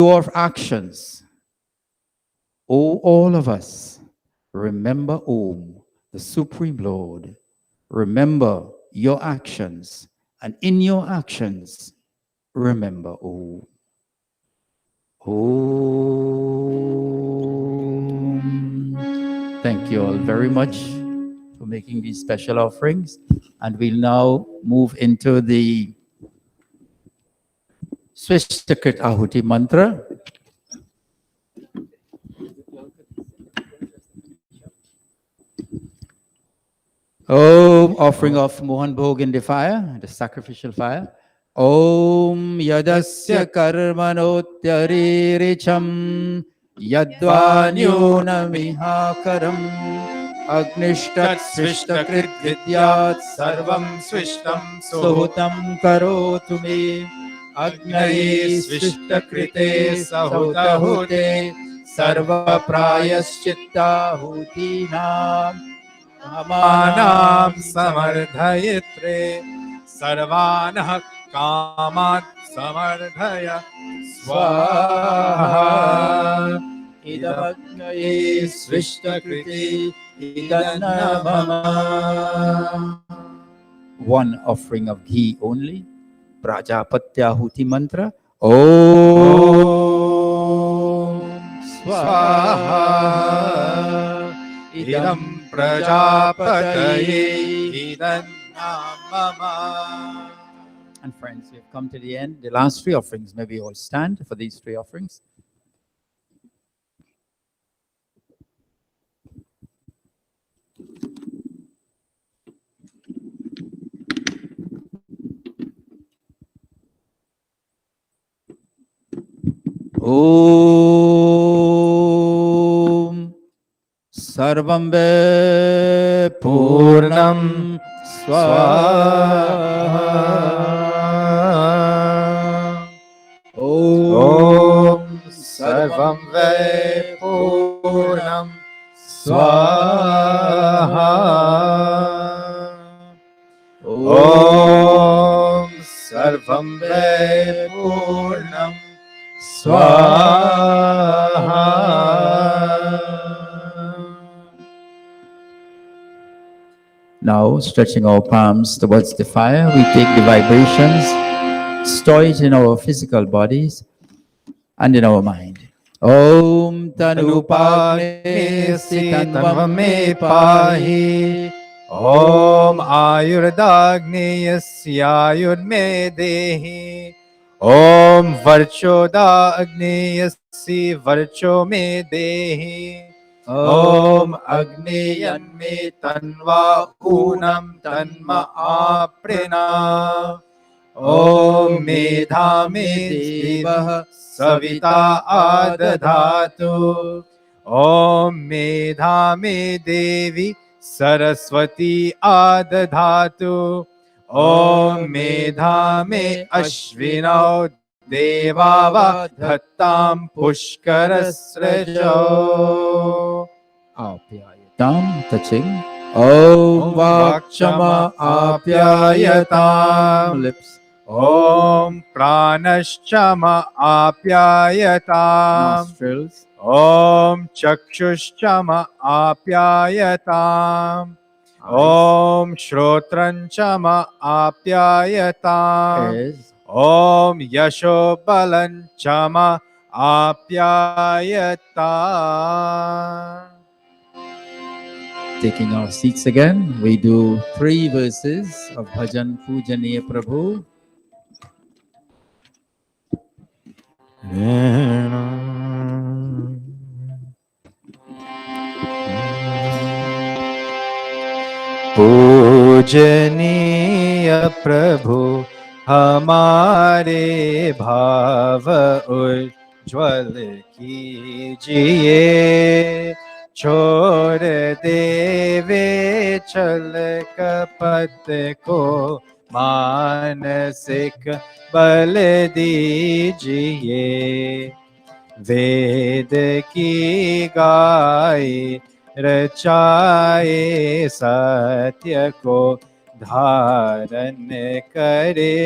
your actions. O all of us, remember Om, the Supreme Lord. Remember your actions. And in your actions, remember Om. Om. Thank you all very much for making these special offerings. And we'll now move into the Swishtakrit Ahuti mantra. Om, offering of Mohan Bhog in the fire, the sacrificial fire. Om Yadasya Karmanotyarirecham Yadvanyunamihakaram Agnishtat Swishtakrit Vidyat Sarvam Swishtam Suhutam Karotu Me Agnaye Swishtakrite Sahutahute Sarva Prayaschitta Hutinam मानां समर्धयित्रे सर्वानः कामान् समर्धय स्वाहा Idamagnaye Swishtakriti Idanamama. One offering of ghee only. Prajapatyahuti mantra. Om Swaha idam prajapataye idannamama. And friends, we have come to the end. The last three offerings. May we all stand for these three offerings. Om Sarvam Ve Purnam Swaha. Om sarvam ve purnam swaha. Om sarvam ve purnam swaha. Now, stretching our palms towards the fire, we take the vibrations, store it in our physical bodies and in our mind. Om Tanupagne Sitanvam Me Pahi. Om Ayurdagneyasya Dehi. Om Varchoda Agneyasi Varcho Me Dehi. Om Agneyan Me Tanva Unam Tanma Aprina. Om Medha Me Devah Savita Adadhatu. Om Medha Me Devi Saraswati Adadhatu. Om Medha Me Ashvinau Devava Dhattam Pushkarasrajo. Apyayatam, touching. Om Vakshama Apyayatam, lips. Om Pranashchama Apyayatam. Nostrils. Om Chakshushchama Apyayatam. Om Shrotranchama Apyayatam. Ears. Om Yashobalanchama Apyayatam. Taking our seats again, we do 3 verses of Bhajan Pujaniya Prabhu. पूजनीय प्रभु हमारे भाव उज्ज्वल कीजिए. छोड़ देवे छल कपट को मानसिक बल दीजिए. वेद की गाय रचाए सत्य को धारण करे.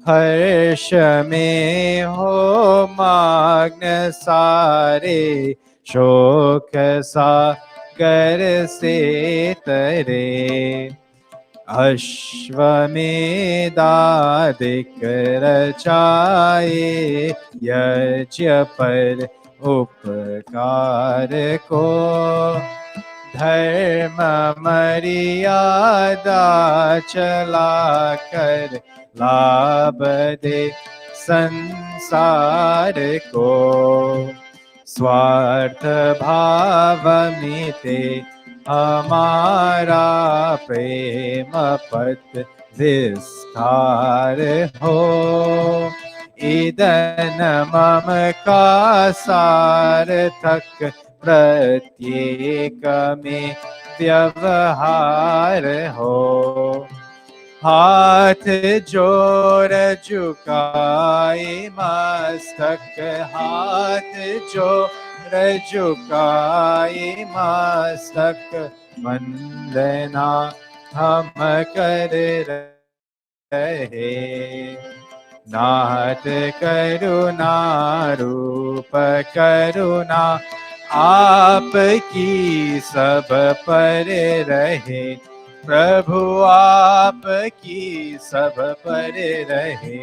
हर्ष में हो मग्न सारे शोक सागर से तरे. अश्वमेधादिक रचाए यज्ञ पर उपकार को धर्म मर्यादा चला कर लाभ दे संसार को स्वार्थ भाव मिटे हमारा प्रेम पथ विस्तार हो ईदन मम का सार्थक प्रत्येक में व्यवहार हो हाथ जोड़ झुकाए मस्तक हाथ जोड़ झुकाए मस्तक वंदना हम कर रहे नाथ करुणा रूप करुणा आपकी सब पर रहे प्रभु आपकी सब पर रहे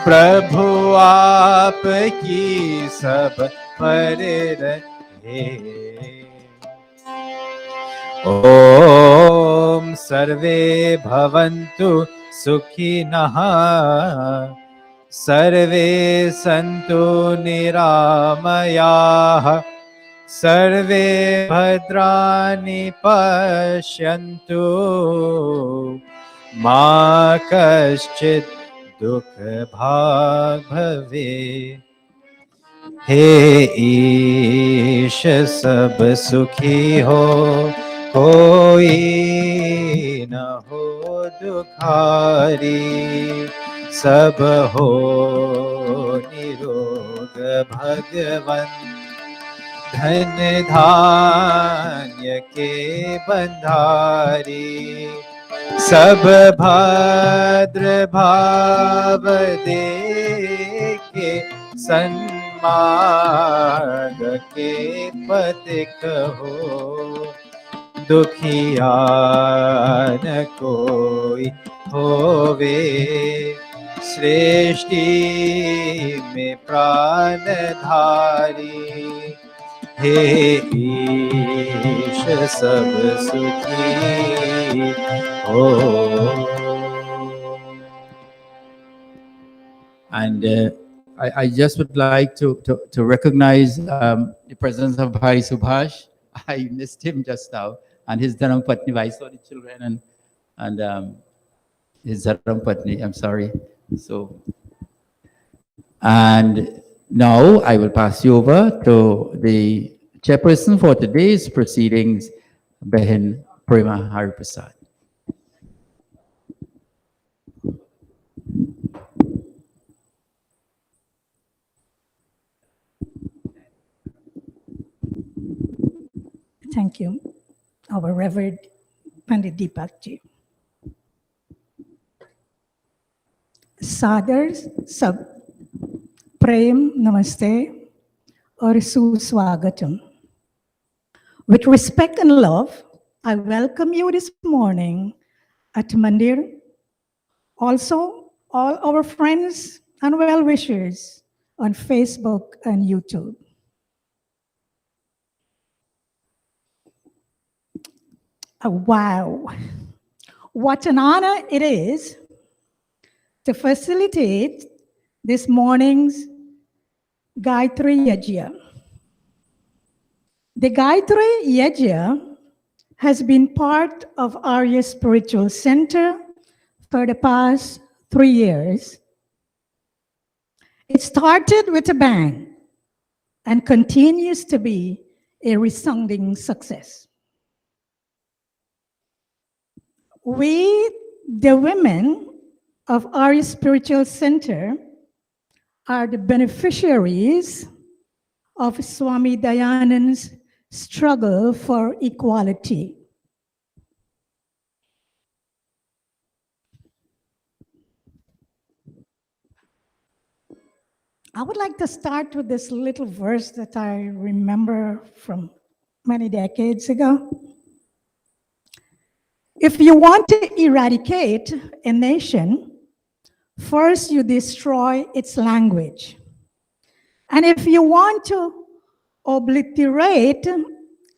प्रभु आपकी सब पर रहे ओम सर्वे भवन्तु सुखिनः सर्वे सन्तु निरामयाः सर्वे भद्राणि पश्यन्तु मा कश्चित् दुःखभाग् भवेत् हे ईश सब सुखी हो कोई न हो दुखारी सब हो निरोग भगवन धन धान्य के बंधारी सब भद्र भाव देखे सन्मार्ग के पथिक हो दुखिया न कोई होवे सृष्टि में प्राणधारी हे ईश सब सुखी हो And I just would like to recognize the presence of Bhai Subhash. I missed him just now, and his Dharam Patni. I saw the children and his Dharam Patni. I'm sorry. So, and now I will pass you over to the chairperson for today's proceedings, Behin Prema Hariprasad. Thank you, our Reverend Pandit Deepak ji. सादर सब प्रेम नमस्ते और सुस्वागतम. With respect and love, I welcome you this morning at Mandir. Also, all our friends and well-wishers on Facebook and YouTube. Wow, what an honor it is to facilitate this morning's Gaayatree Yagna. The Gaayatree Yagna has been part of Arya Spiritual Center for the past 3 years. It started with a bang and continues to be a resounding success. We, the women of our spiritual center, are the beneficiaries of Swami Dayanand's struggle for equality. I would like to start with this little verse that I remember from many decades ago. If you want to eradicate a nation, first you destroy its language. And if you want to obliterate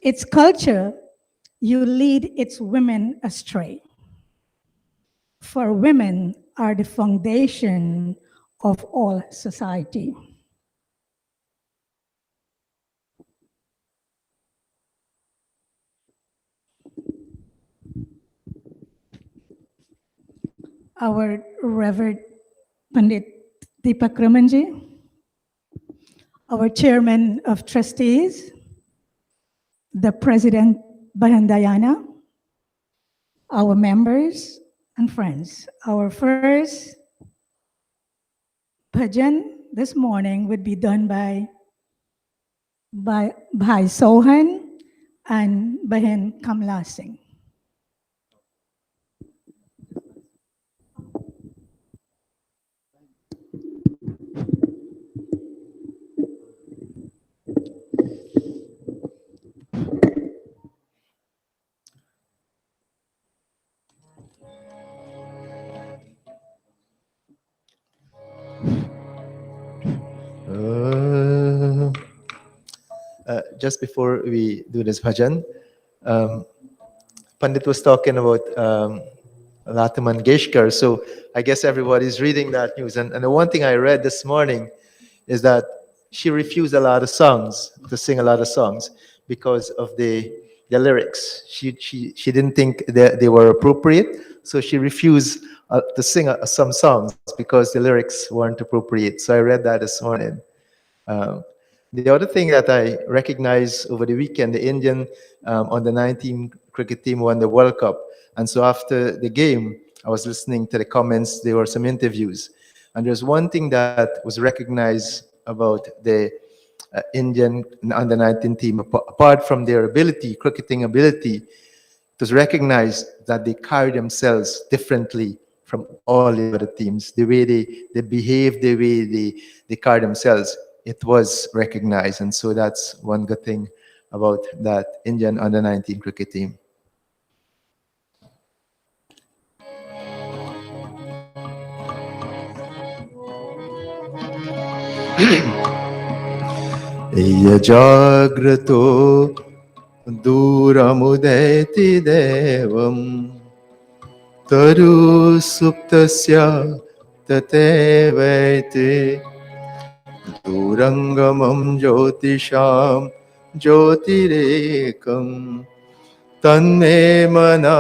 its culture, you lead its women astray. For women are the foundation of all society. Our Reverend Pandit Deepak Ramanji, our Chairman of Trustees, the President Bahandayana, our members and friends. Our first bhajan this morning would be done by Bhai Sohan and Bahen Kamla Singh. Just before we do this bhajan, Pandit was talking about Lata Mangeshkar. So I guess everybody's reading that news. And the one thing I read this morning is that she refused a lot of songs, to sing a lot of songs, because of the lyrics. She didn't think that they were appropriate. So she refused to sing some songs because the lyrics weren't appropriate. So I read that this morning. The other thing that I recognized over the weekend, the Indian under 19 cricket team won the World Cup. And so after the game, I was listening to the comments. There were some interviews. And there's one thing that was recognized about the Indian under 19 team, apart from their ability, cricketing ability, it was recognized that they carry themselves differently from all the other teams. The way they behave, the way they carry themselves, it was recognized. And so that's one good thing about that Indian under 19 cricket team. Yajagrato duramudeti devam taru suptasya tatevete durangamam jyotisham jyotirekam tanme mana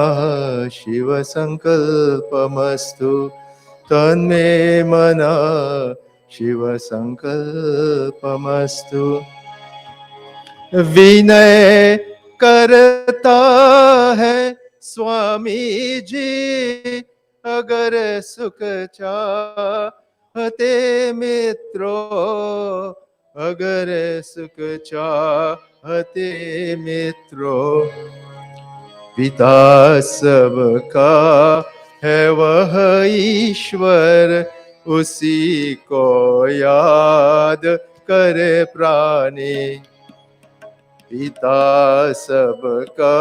shiva sankalpamastu tanme mana Shiv संकल्पमस्तु विनय करता है स्वामी जी अगर सुख चाहते मित्रों अगर सुख चाहते मित्रों पिता सबका है वह ईश्वर उसी को याद करे प्राणी पिता सबका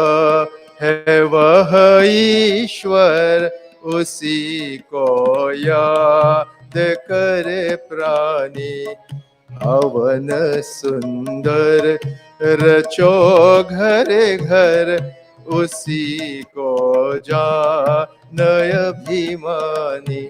है वह ईश्वर उसी को याद करे प्राणी अवन सुंदर रचो घर घर उसी को जानय अभिमानी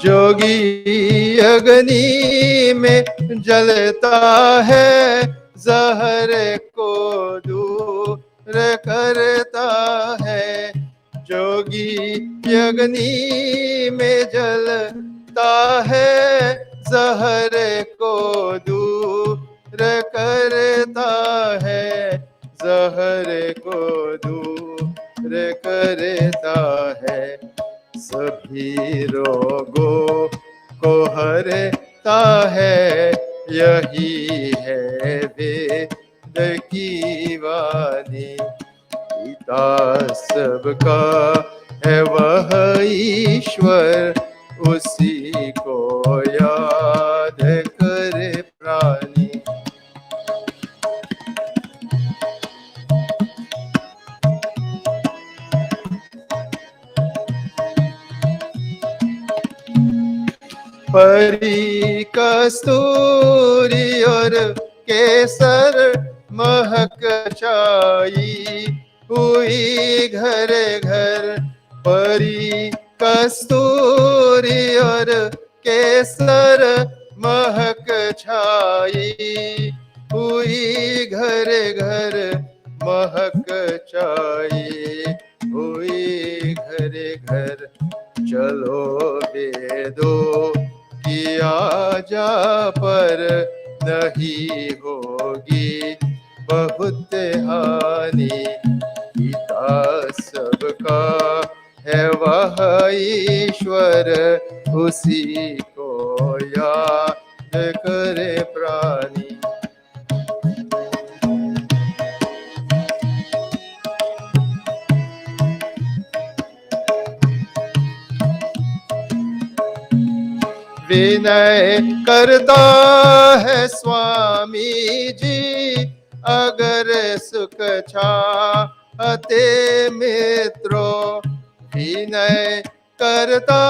जोगी अग्नि में जलता है जहर को दूर करता है जोगी अग्नि में जलता है जहर को दूर करता है जहर को दूर करता है सभी रोगों को हरता है यही है वेद की वाणी पिता सबका है वह ईश्वर उसी को याद करे प्राणी। परी कस्तूरी और केसर महक छाई हुई घर घर। परी कस्तूरी और केसर महक छाई हुई घर घर। महक छाई हुई घर घर। चलो वेदो किया जा पर नहीं होगी बहुत हानि। पिता सबका है वह ईश्वर उसी को याद करे प्राणी। विनय करता है स्वामी जी अगर सुख चाहते मित्रों। विनय करता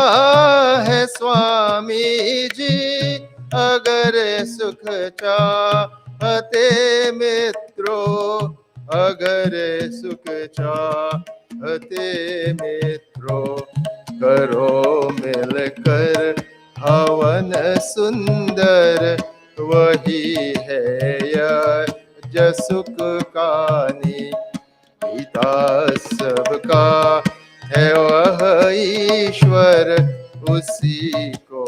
है स्वामी जी अगर सुख चाहते मित्रों। अगर सुख चाहते मित्रों। करो मिलकर हवन सुंदर वही है यज्ञ सुख कानी। पिता सबका है वह ईश्वर उसी को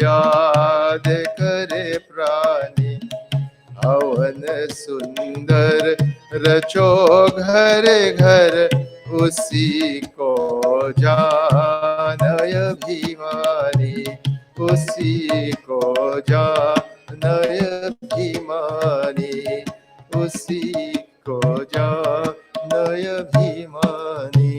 याद करे प्राणी। हवन सुंदर रचो घर घर उसी को जानय अभिमानी। उसी को जानय अभिमानी। उसी को जानय अभिमानी।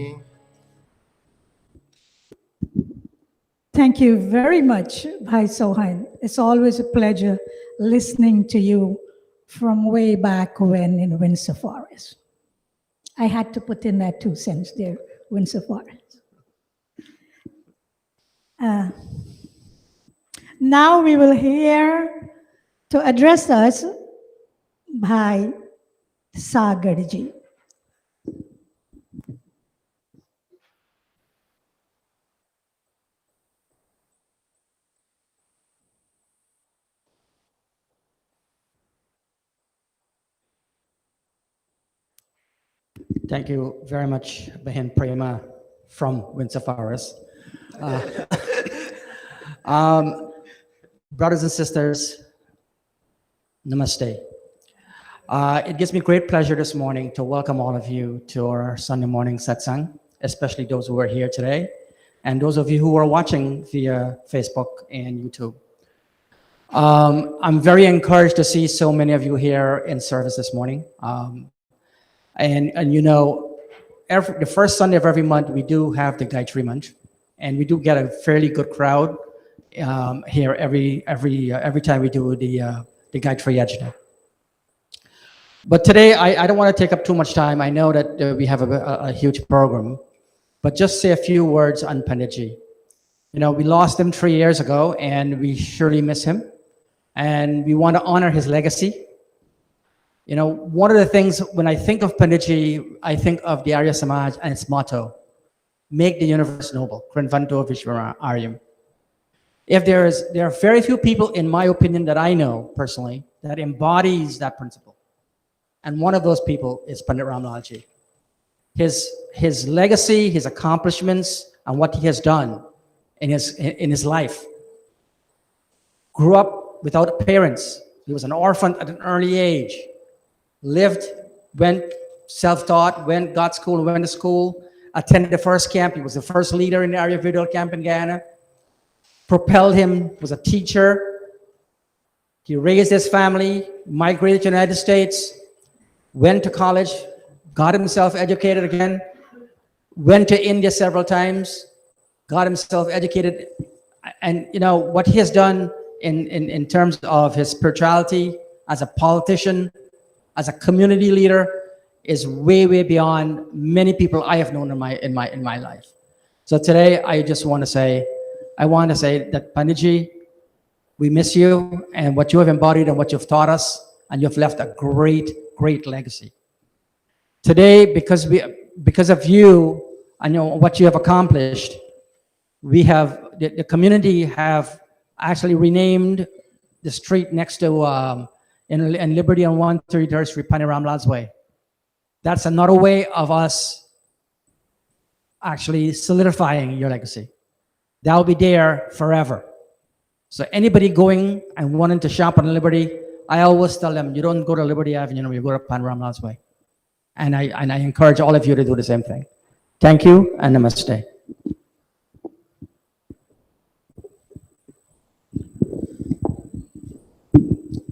Thank you very much, Bhai Sohan. It's always a pleasure listening to you from way back when in Windsor Forest. I had to put in that 2 cents there, Windsor Forest. Now we will hear to address us Bhai Sagarji. Thank you very much, Behin Prema from Windsor Forest. Brothers and sisters, namaste. It gives me great pleasure this morning to welcome all of you to our Sunday morning satsang, especially those who are here today, and those of you who are watching via Facebook and YouTube. I'm very encouraged to see so many of you here in service this morning. And you know, the first Sunday of every month, we do have the Gaayatree month, and we do get a fairly good crowd here every time we do the Gaayatree Yagna. But today, I don't want to take up too much time. I know that we have a huge program, but just say a few words on Panditji. You know, we lost him 3 years ago, and we surely miss him, and we want to honor his legacy. You know, one of the things, when I think of Panditji, I think of the Arya Samaj and its motto, make the universe noble, Krinvanto Vishvara Aryam. There are very few people, in my opinion, that I know personally, that embodies that principle. And one of those people is Pandit Ramlalji. His legacy, his accomplishments, and what he has done in his life. Grew up without parents. He was an orphan at an early age. Lived, went self-taught, got to school, attended the first camp. He was the first leader in the Ayurveda camp in Guyana. Propelled him, was a teacher. He raised his family, migrated to the United States, went to college, got himself educated again, went to India several times, got himself educated and you know what he has done in terms of his spirituality as a politician, as a community leader, is way beyond many people I have known in my life. So today I want to say that Panditji, we miss you and what you have embodied and what you've taught us, and you've left a great legacy. Today, because of you and what you have accomplished, we have the community have actually renamed the street next to in Liberty on 133rd Street, Paniram Lad's Way. That's another way of us actually solidifying your legacy. That will be there forever. So anybody going and wanting to shop on Liberty, I always tell them, you don't go to Liberty Avenue, you go to Paniram Lad's Way. And I encourage all of you to do the same thing. Thank you and namaste.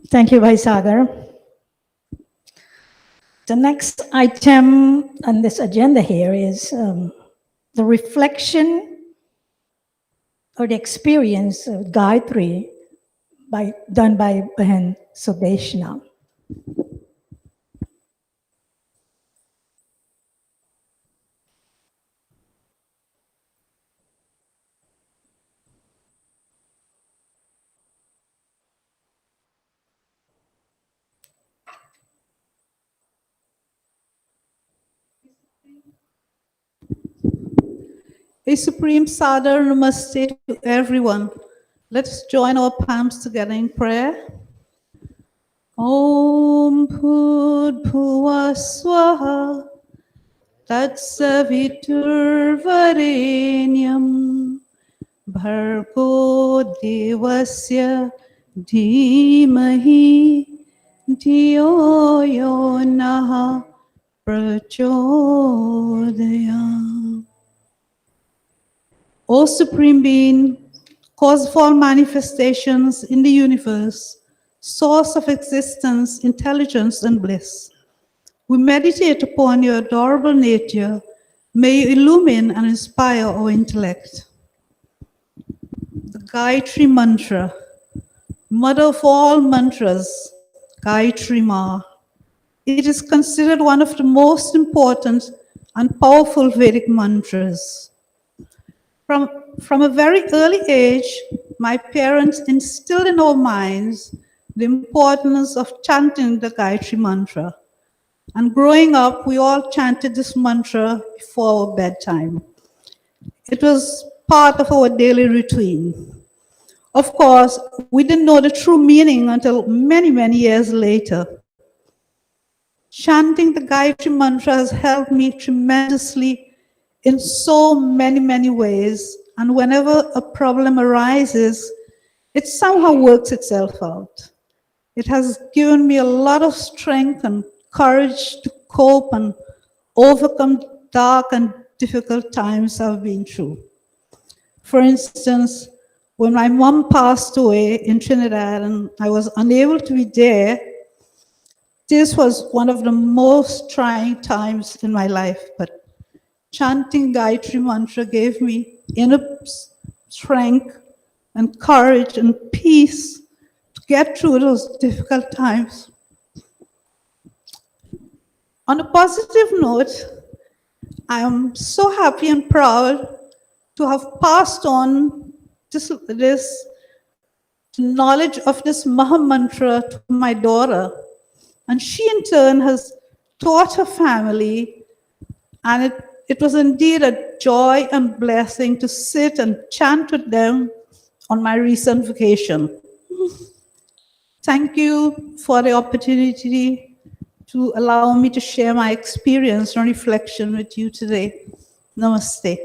Thank you, Vaisagar. The next item on this agenda here is the reflection or the experience of Gaayatree done by Bahan Sudeshna. A supreme sadar namaste to everyone. Let us join our palms together in prayer. Om Bhud Bhuva Swaha Tatsavitur Varenyam Bhargo Devasya Dhimahi Dhiyo Yo Naha Prachodayam. O Supreme Being, cause of all manifestations in the universe, source of existence, intelligence, and bliss, we meditate upon your adorable nature. May you illumine and inspire our intellect. The Gayatri Mantra, mother of all mantras, Gayatri Ma. It is considered one of the most important and powerful Vedic mantras. From a very early age, my parents instilled in our minds the importance of chanting the Gayatri Mantra. And growing up, we all chanted this mantra before our bedtime. It was part of our daily routine. Of course, we didn't know the true meaning until many years later. Chanting the Gayatri Mantra has helped me tremendously in so many ways, and whenever a problem arises, it somehow works itself out. It has given me a lot of strength and courage to cope and overcome dark and difficult times I've been through. For instance, when my mom passed away in Trinidad and I was unable to be there, this was one of the most trying times in my life, but chanting Gayatri Mantra gave me inner strength and courage and peace to get through those difficult times. On a positive note, I am so happy and proud to have passed on this knowledge of this Maha Mantra to my daughter. And she in turn has taught her family, and it was indeed a joy and blessing to sit and chant with them on my recent vacation. Thank you for the opportunity to allow me to share my experience and reflection with you today. Namaste.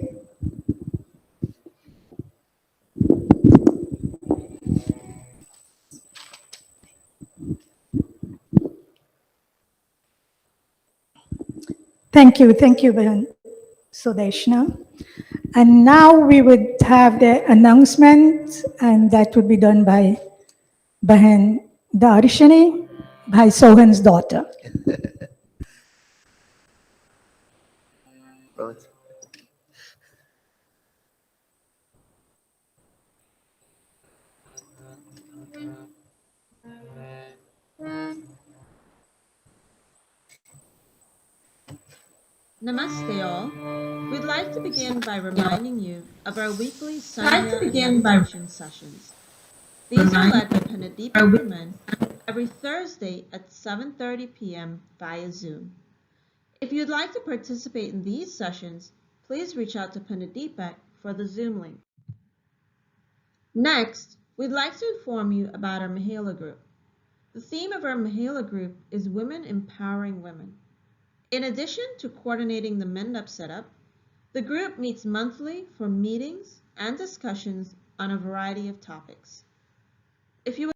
Thank you, Bahan Sudeshna. And now we would have the announcement, and that would be done by Bahan Darshini, by Sohan's daughter. Namaste all. We'd like to begin by reminding you of our weekly Sanya and meditation sessions. These are led by Pandit Deepak Raman every Thursday at 7:30 p.m. via Zoom. If you'd like to participate in these sessions, please reach out to Pandit Deepak for the Zoom link. Next, we'd like to inform you about our Mahila group. The theme of our Mahila group is Women Empowering Women. In addition to coordinating the Mendap setup, the group meets monthly for meetings and discussions on a variety of topics. If you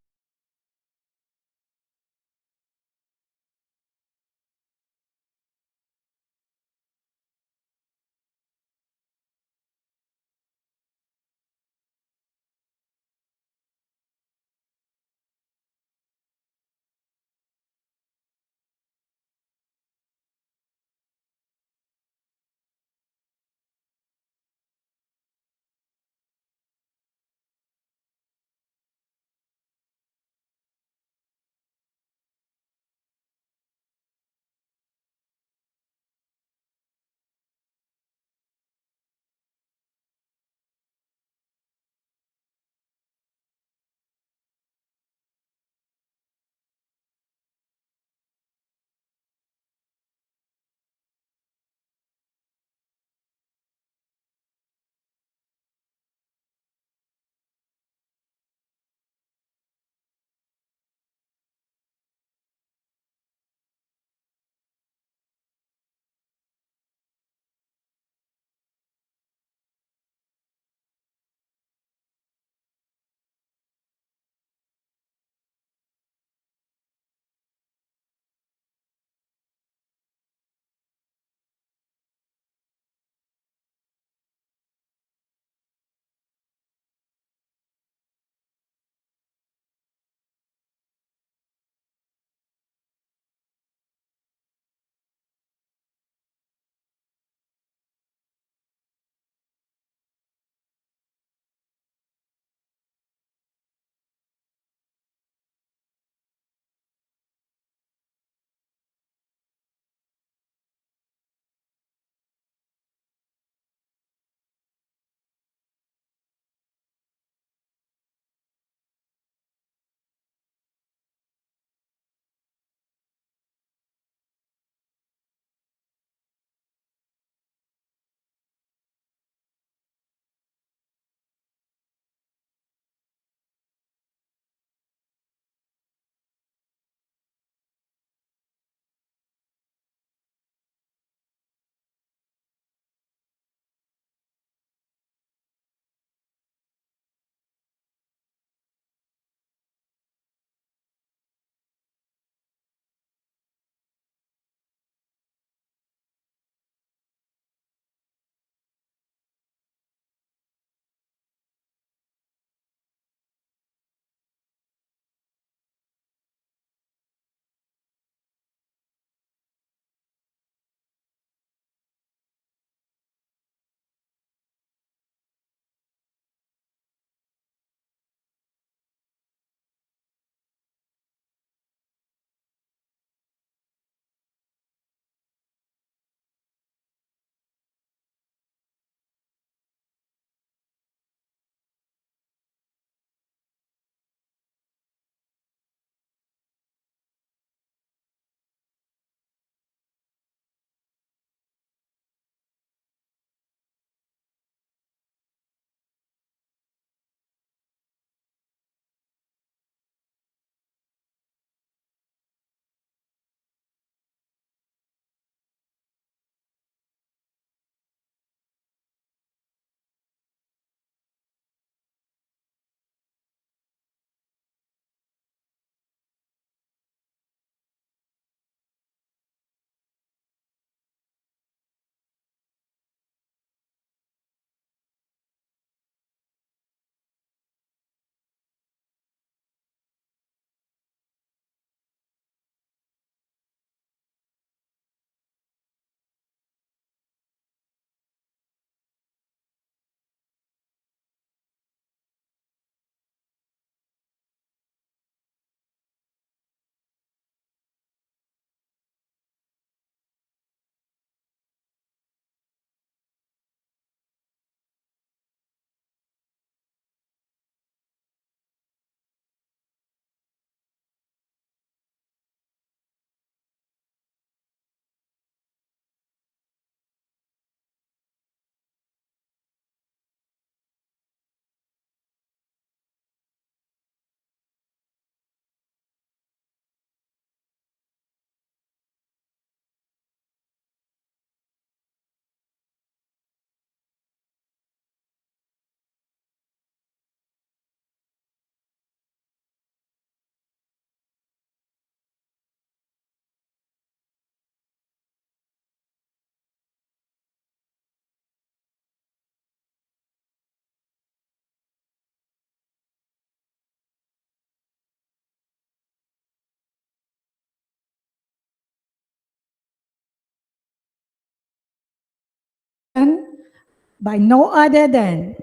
by no other than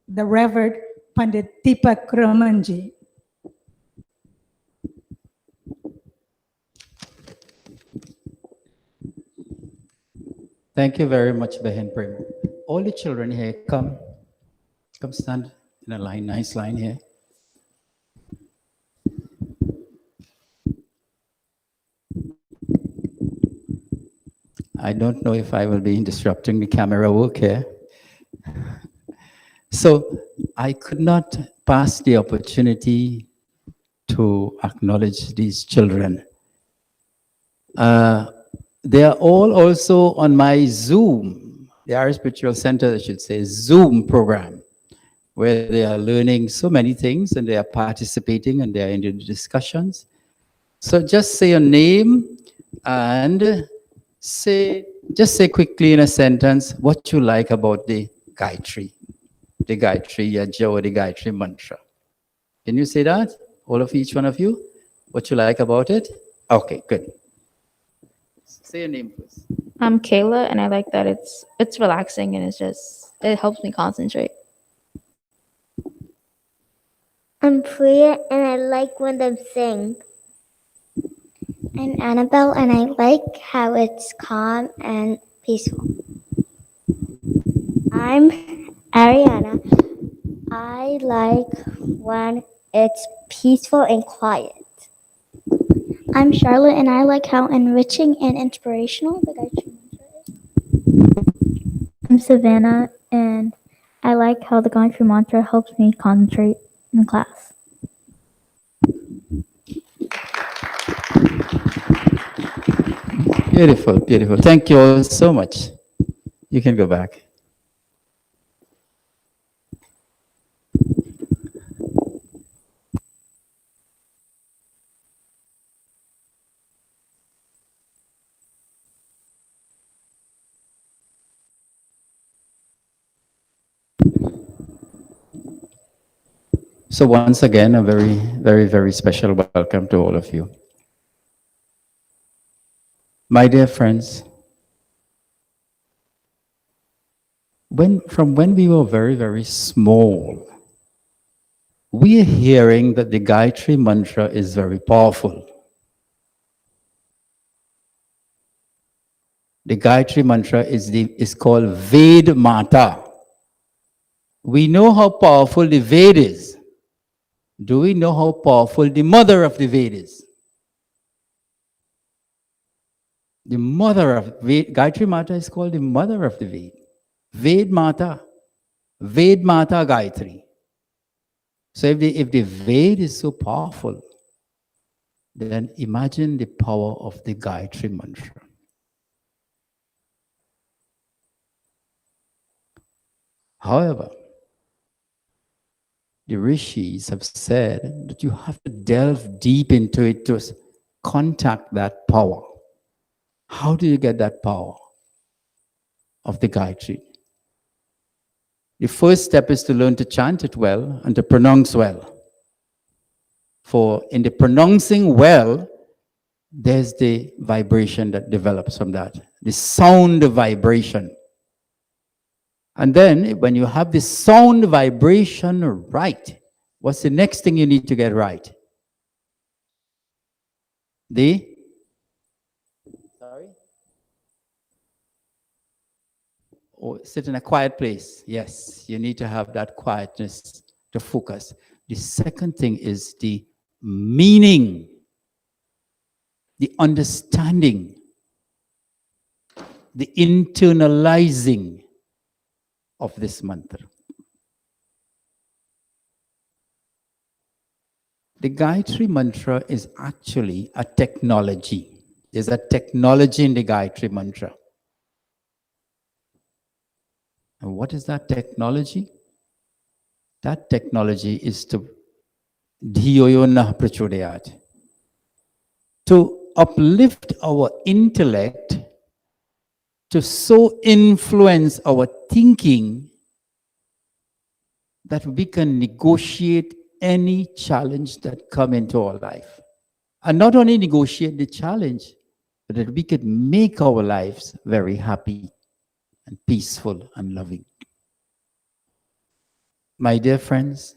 the Reverend Pandit Deepak Ramanji. Thank you very much, Behin Prem. All the children here, come stand in a line, nice line here. I don't know if I will be disrupting the camera work here. So I could not pass the opportunity to acknowledge these children. They are all also on my Zoom, the Irish Spiritual Center, I should say, Zoom program, where they are learning so many things and they are participating and they are in the discussions. So just say your name and just say quickly in a sentence what you like about the Gaayatree Yajna or the Gayatri mantra. Can you say that? All of each one of you? What you like about it? Okay, good. Say your name, please. I'm Kayla, and I like that it's relaxing and it helps me concentrate. I'm Priya and I like when they sing. I'm Annabelle and I like how it's calm and peaceful. I'm Ariana. I like when it's peaceful and quiet. I'm Charlotte and I like how enriching and inspirational the Gayatri mantra is. I'm Savannah and I like how the Gayatri mantra helps me concentrate in class. Beautiful, beautiful. Thank you all so much. You can go back. So once again, a very, very, very special welcome to all of you. My dear friends, from when we were very, very small, we are hearing that the Gayatri mantra is very powerful. The Gayatri mantra is called Ved Mata. We know how powerful the Ved is. Do we know how powerful the mother of the Ved is? The mother of Ved, Gayatri Mata is called the mother of the Ved. Ved Mata Gayatri. So if the Ved is so powerful, then imagine the power of the Gayatri mantra. However, the rishis have said that you have to delve deep into it to contact that power. How do you get that power of the Gayatri? The first step is to learn to chant it well and to pronounce well. For in the pronouncing well, there's the vibration that develops from that, the sound vibration. And then when you have the sound vibration right, what's the next thing you need to get right? Sit in a quiet place. Yes, you need to have that quietness to focus. The second thing is the meaning, the understanding, the internalizing of this mantra. The Gayatri mantra is actually a technology. There's a technology in the Gayatri mantra. And what is that technology? That technology is to dhiyoyona prachodayat, to uplift our intellect, to so influence our thinking that we can negotiate any challenge that come into our life. And not only negotiate the challenge, but that we could make our lives very happy and peaceful and loving. My dear friends,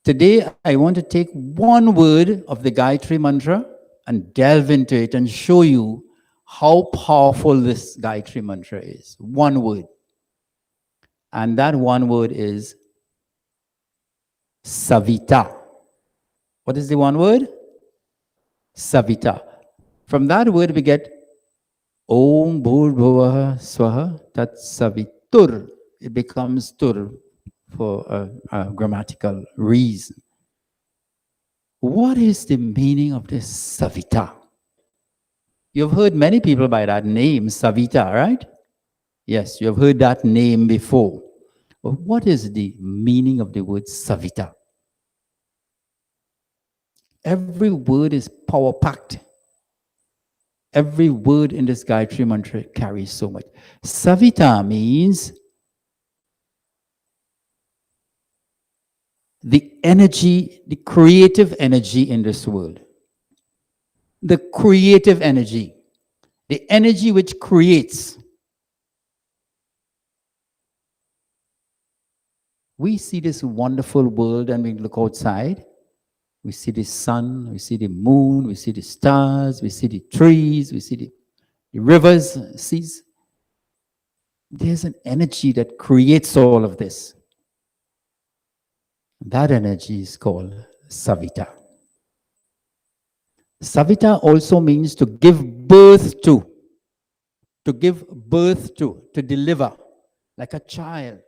today I want to take one word of the Gayatri Mantra and delve into it and show you how powerful this Gayatri Mantra is. One word. And that one word is Savita. What is the one word? Savita. From that word we get Om Bhur Swaha Tat Savitur. It becomes Tur for a grammatical reason. What is the meaning of this Savita? You've heard many people by that name, Savita, right? Yes, you have heard that name before. But what is the meaning of the word Savita? Every word is power-packed. Every word in this Gayatri Mantra carries so much. Savita means the energy, the creative energy in this world. The creative energy. The energy which creates. We see this wonderful world and we look outside. We see the sun, we see the moon, we see the stars, we see the trees, we see the rivers, seas. There's an energy that creates all of this. That energy is called Savita. Savita also means to give birth to deliver, like a child.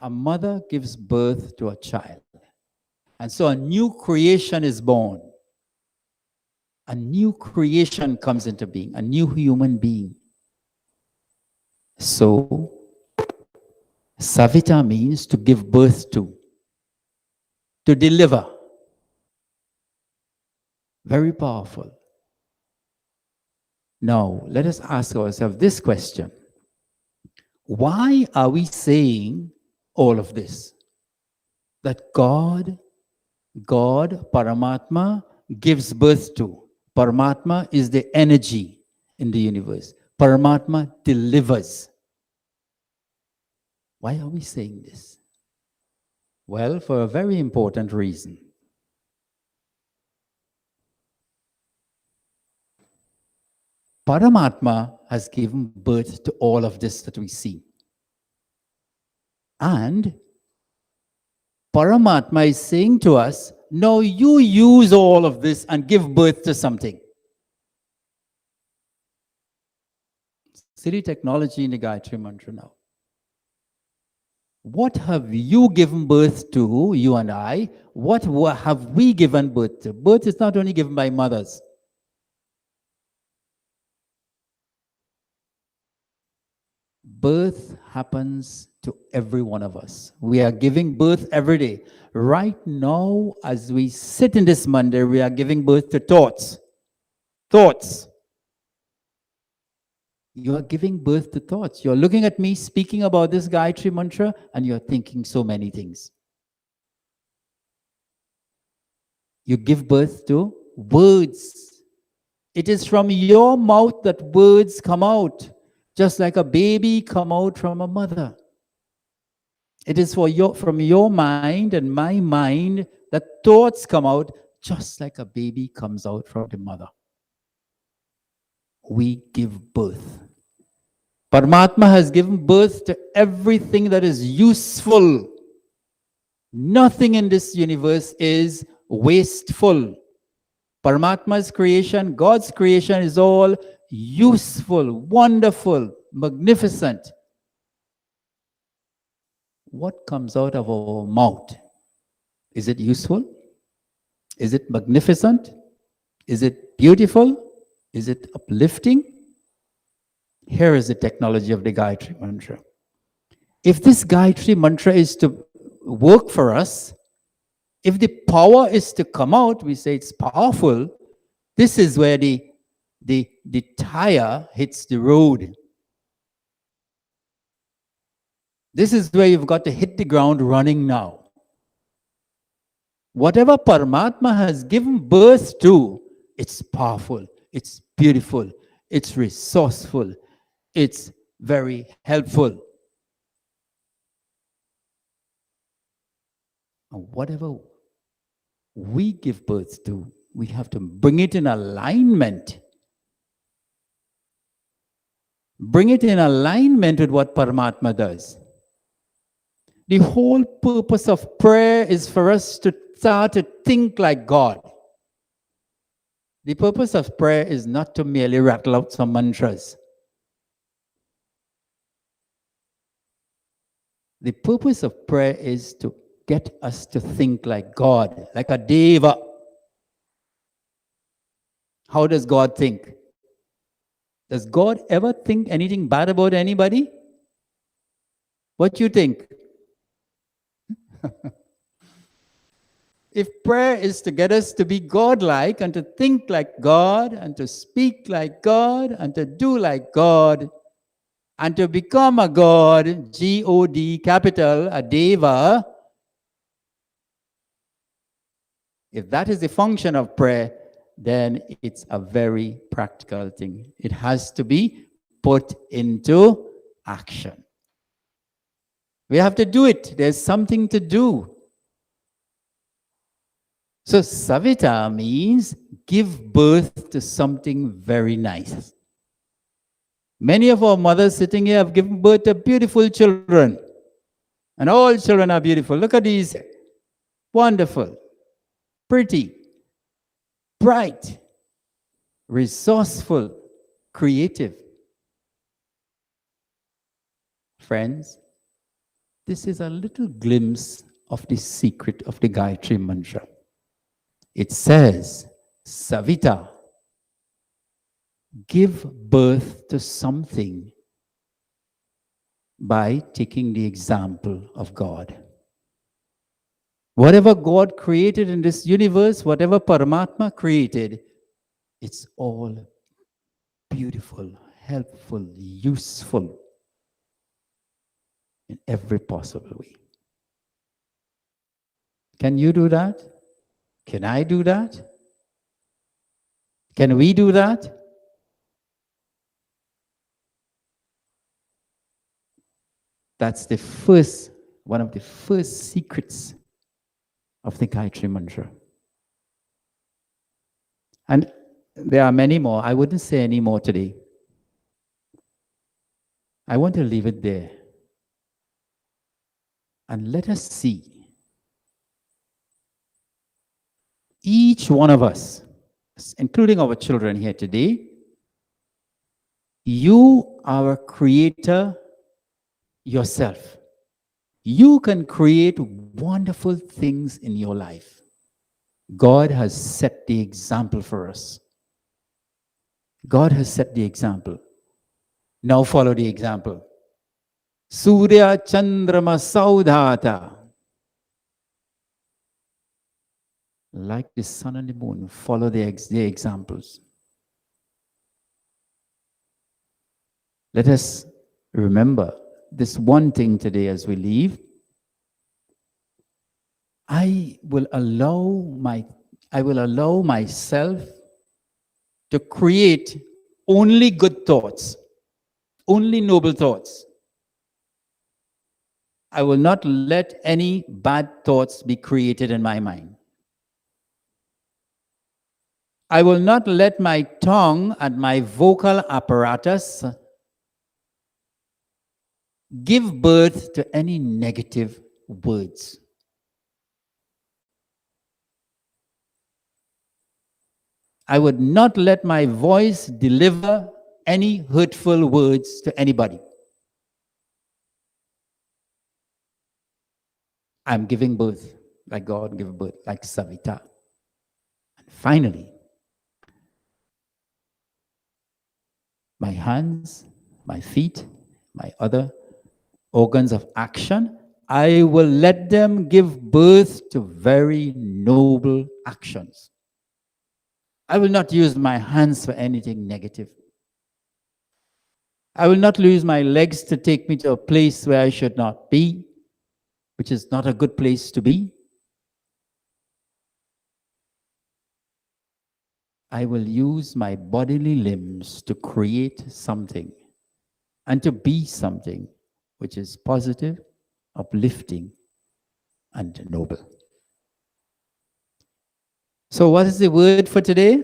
A mother gives birth to a child. And so a new creation is born. A new creation comes into being, a new human being. So, Savita means to give birth to deliver. Very powerful. Now, let us ask ourselves this question. Why are we saying all of this? That God, Paramatma, gives birth to. Paramatma is the energy in the universe. Paramatma delivers. Why are we saying this? Well, for a very important reason. Paramatma has given birth to all of this that we see. And Paramatma is saying to us, no, you use all of this and give birth to something. See the technology in the Gayatri Mantra now. What have you given birth to, you and I? What have we given birth to? Birth is not only given by mothers. Birth happens to every one of us. We are giving birth every day. Right now, as we sit in this Monday, we are giving birth to thoughts. Thoughts. You are giving birth to thoughts. You're looking at me speaking about this Gayatri Mantra and you're thinking so many things. You give birth to words. It is from your mouth that words come out, just like a baby come out from a mother. It is from your mind and my mind that thoughts come out, just like a baby comes out from the mother. We give birth. Paramatma has given birth to everything that is useful. Nothing in this universe is wasteful. Paramatma's creation, God's creation is all useful, wonderful, magnificent. What comes out of our mouth? Is it useful? Is it magnificent? Is it beautiful? Is it uplifting? Here is the technology of the Gayatri Mantra. If this Gayatri Mantra is to work for us, if the power is to come out, we say it's powerful. This is where the tire hits the road. This is where you've got to hit the ground running now. Whatever Paramatma has given birth to, it's powerful, it's beautiful, it's resourceful, it's very helpful. And whatever we give birth to, we have to bring it in alignment. Bring it in alignment with what Paramatma does. The whole purpose of prayer is for us to start to think like God. The purpose of prayer is not to merely rattle out some mantras. The purpose of prayer is to get us to think like God, like a deva. How does God think? Does God ever think anything bad about anybody? What do you think? If prayer is to get us to be God-like and to think like God and to speak like God and to do like God and to become a God, G-O-D capital, a deva, if that is the function of prayer, then it's a very practical thing. It has to be put into action. We have to do it. There's something to do. So Savita means give birth to something very nice. Many of our mothers sitting here have given birth to beautiful children. And all children are beautiful. Look at these. Wonderful, pretty, bright, resourceful, creative. Friends, this is a little glimpse of the secret of the Gayatri Mantra. It says, Savita, give birth to something by taking the example of God. Whatever God created in this universe, whatever Paramatma created, it's all beautiful, helpful, useful in every possible way. Can you do that? Can I do that? Can we do that? That's the first, one of the first secrets of the Gayatri Mantra. And there are many more. I wouldn't say any more today. I want to leave it there. And let us see. Each one of us, including our children here today, you are a creator yourself. You can create wonderful things in your life. God has set the example for us. God has set the example. Now follow the example. Surya Chandrama Saudhata. Like the sun and the moon, follow their examples. Let us remember this one thing today as we leave. I will allow myself to create only good thoughts, only noble thoughts. I will not let any bad thoughts be created in my mind. I will not let my tongue and my vocal apparatus give birth to any negative words. I would not let my voice deliver any hurtful words to anybody. I'm giving birth like God gave birth, like Savita. And finally, my hands, my feet, my other organs of action, I will let them give birth to very noble actions. I will not use my hands for anything negative. I will not use my legs to take me to a place where I should not be, which is not a good place to be. I will use my bodily limbs to create something and to be something which is positive, uplifting, and noble. So, what is the word for today?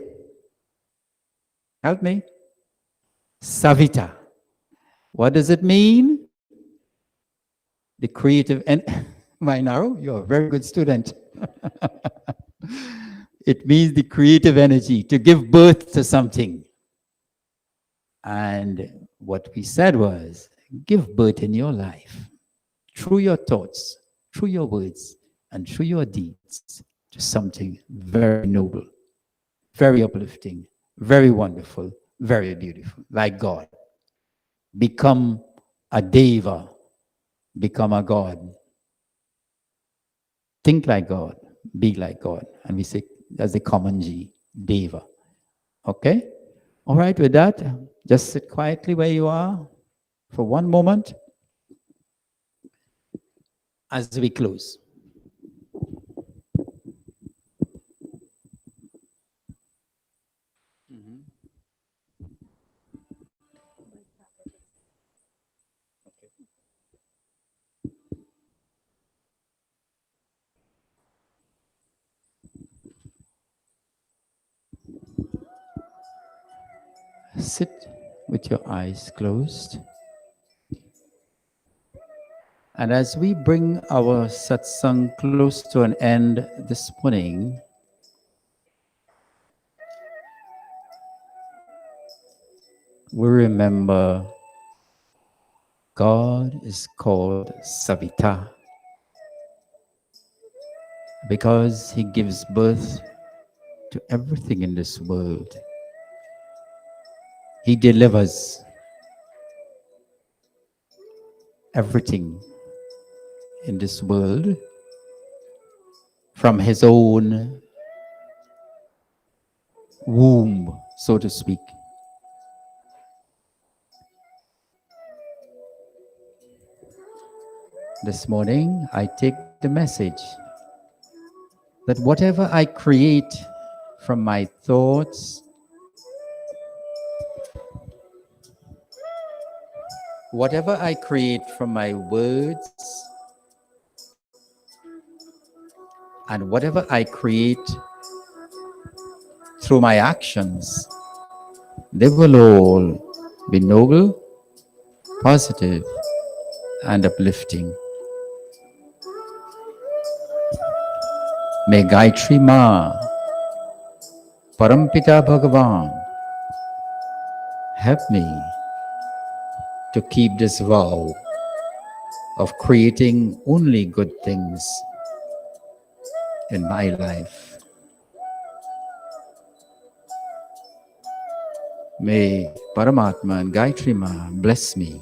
Help me. Savita. What does it mean? The creative and Mainaro, you're a very good student. It means the creative energy to give birth to something. And what we said was, give birth in your life through your thoughts, through your words, and through your deeds to something very noble, very uplifting, very wonderful, very beautiful, like God. Become a deva, become a God. Think like God, be like God. And we say that's the common G, deva. Okay? All right, with that, just sit quietly where you are for one moment as we close. Sit with your eyes closed. And as we bring our satsang close to an end this morning, we remember God is called Savita because he gives birth to everything in this world. He delivers everything in this world from his own womb, so to speak. This morning, I take the message that whatever I create from my thoughts, whatever I create from my words, and whatever I create through my actions, they will all be noble, positive, and uplifting. May Gaayatree Ma, Parampita Bhagavan, help me to keep this vow of creating only good things in my life. May Paramatma and Gaayatree Ma bless me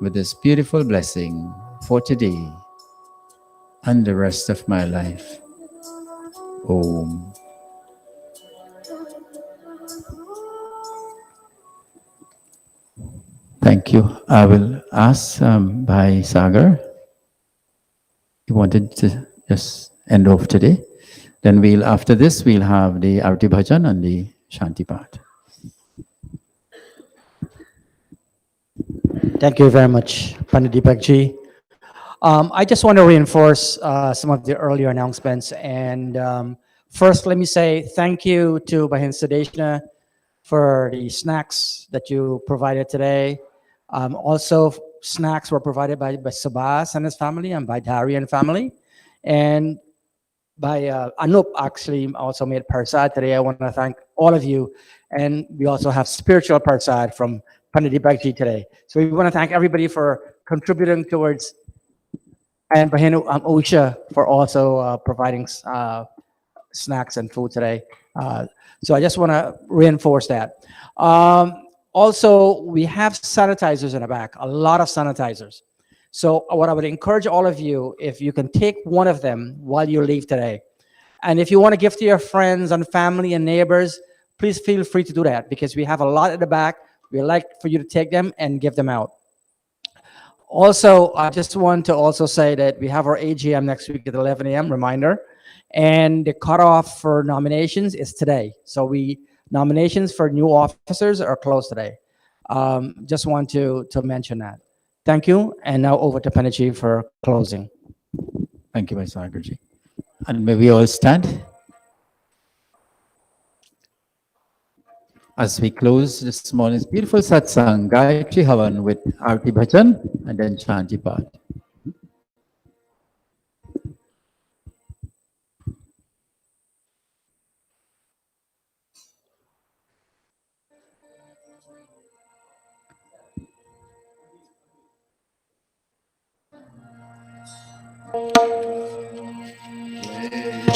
with this beautiful blessing for today and the rest of my life. Om. Thank you. I will ask Bhai Sagar. He wanted to just end off today. Then after this, we'll have the Arti Bhajan and the Shanti part. Thank you very much, Pandit Deepak ji. I just want to reinforce some of the earlier announcements. And first, let me say thank you to Bahin Sadeshna for the snacks that you provided today. Also, snacks were provided by Sabas and his family and by Dari and family. And by Anup actually also made Parsad today. I want to thank all of you. And we also have spiritual Parsad from Pandit Deepak ji today. So we want to thank everybody for contributing towards, and Bahenu Usha for also providing snacks and food today. So I just want to reinforce that. Also, we have sanitizers in the back, a lot of sanitizers. So what I would encourage all of you, if you can take one of them while you leave today. And if you want to give to your friends and family and neighbors, please feel free to do that because we have a lot at the back. We'd like for you to take them and give them out. Also, I just want to also say that we have our AGM next week at 11 a.m., reminder. And the cutoff for nominations is today. So nominations for new officers are closed today. Just want to mention that. Thank you. And now over to Panaji for closing. Thank you, my Sagarji. And may we all stand as we close this morning's beautiful satsang, Gayatri Havan with Arti Bhajan and then Chanti Path.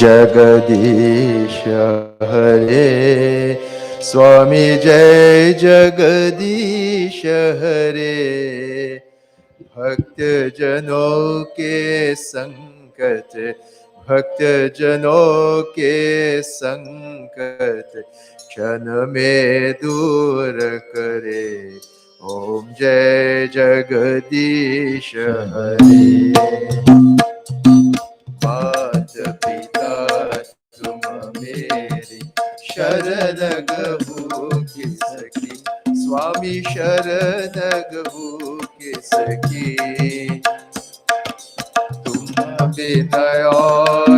Jagdish हरे स्वामी जय जगदीश हरे भक्त जनों के संकट भक्त जनों के संकट क्षण में दूर करे ओम जय जगदीश हरे मात पिता तुम मेरी शरण गहू किसकी स्वामी शरण गहू किसकी तुम बिना और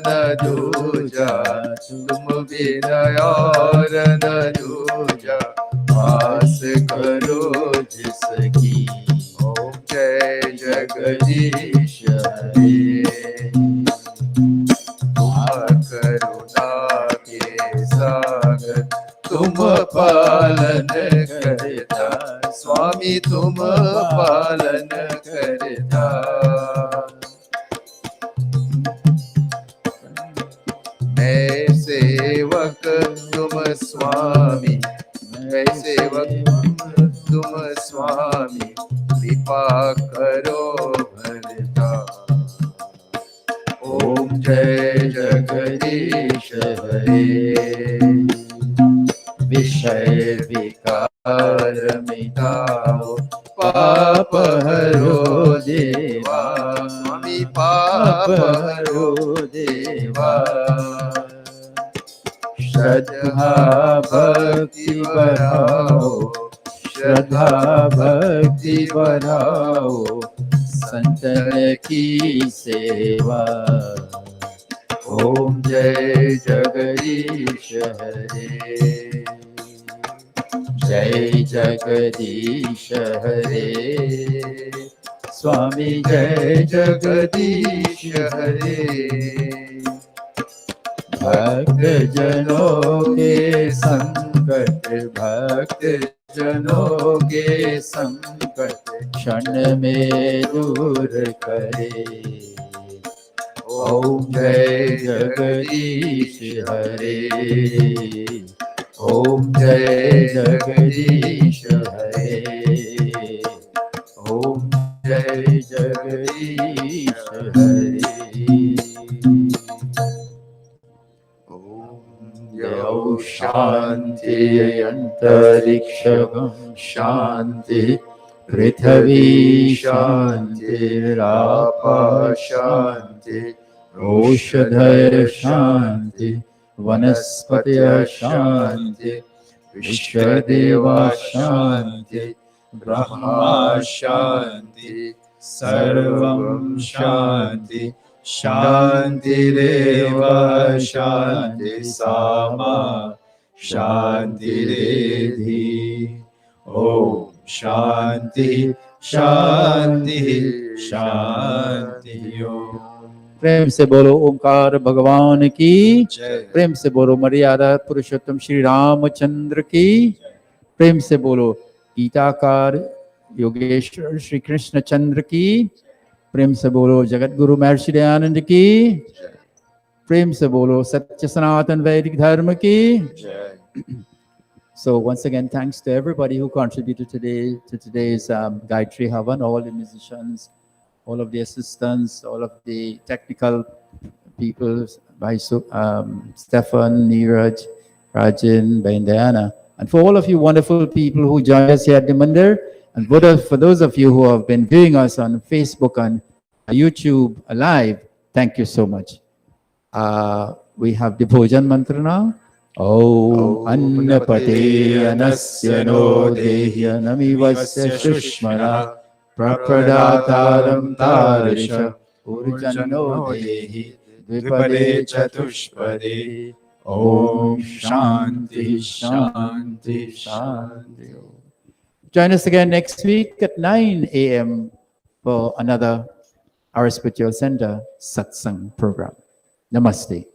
न दूजा तुम बिना और न दूजा पास करो जिसकी ओम जय जगदीश हरे करुणा के सागर तुम पालन करता स्वामी तुम पालन करता मैं सेवक तुम स्वामी मैं सेवक तुम स्वामी कृपा करो भरता ओम जय जगदीश हरे विषय विकार मिटाओ पाप हरो देवा स्वामी पाप हरो देवा श्रद्धा भक्ति बढ़ाओ श्रद्धा भक्ति बढ़ाओ संतन की सेवा ओम जय जगदीश हरे जय जगदीश हरे स्वामी जय जगदीश हरे भक्त जनों के संकट भक्त जनों के संकट क्षण में दूर करे ओम जय जगदीश हरे ओम जय जगदीश हरे ओम जय जगदीश हरे ओम शांति अंतरिक्षं शांति पृथ्वी शांति रापा शांति औषधय शांति वनस्पतय शांति विश्वदेवा शांति ब्रह्मा शांति सर्वं शांति शांतिरेव शांति सामा शांतिरेधि ओम शांति शांति शांति ओम प्रेम से बोलो ओंकार भगवान की प्रेम से बोलो मर्यादा पुरुषोत्तम श्री रामचंद्र की प्रेम से बोलो गीताकार योगेश्वर श्री कृष्ण चंद्र की प्रेम से बोलो जगत गुरु महर्षि दयानंद की प्रेम से बोलो सत्य सनातन वैदिक धर्म की So once again, thanks to everybody who contributed today to today's Gayatri Havan, all the musicians, all of the assistants, all of the technical people, by Stefan, Neeraj, Rajin, Diana, and for all of you wonderful people who joined us here at the Mandir, and for those of you who have been viewing us on Facebook and YouTube live, thank you so much. We have the Bhojan Mantra now. Om Annapate Anasya No Dehya Namivasya Shushmana Prapadataram Tarisha Urjanno Dehi Dvipade Chatushpade. Om Shanti Shanti Shanti. Join us again next week at 9 a.m. for another Our Spiritual Center Satsang program. Namaste.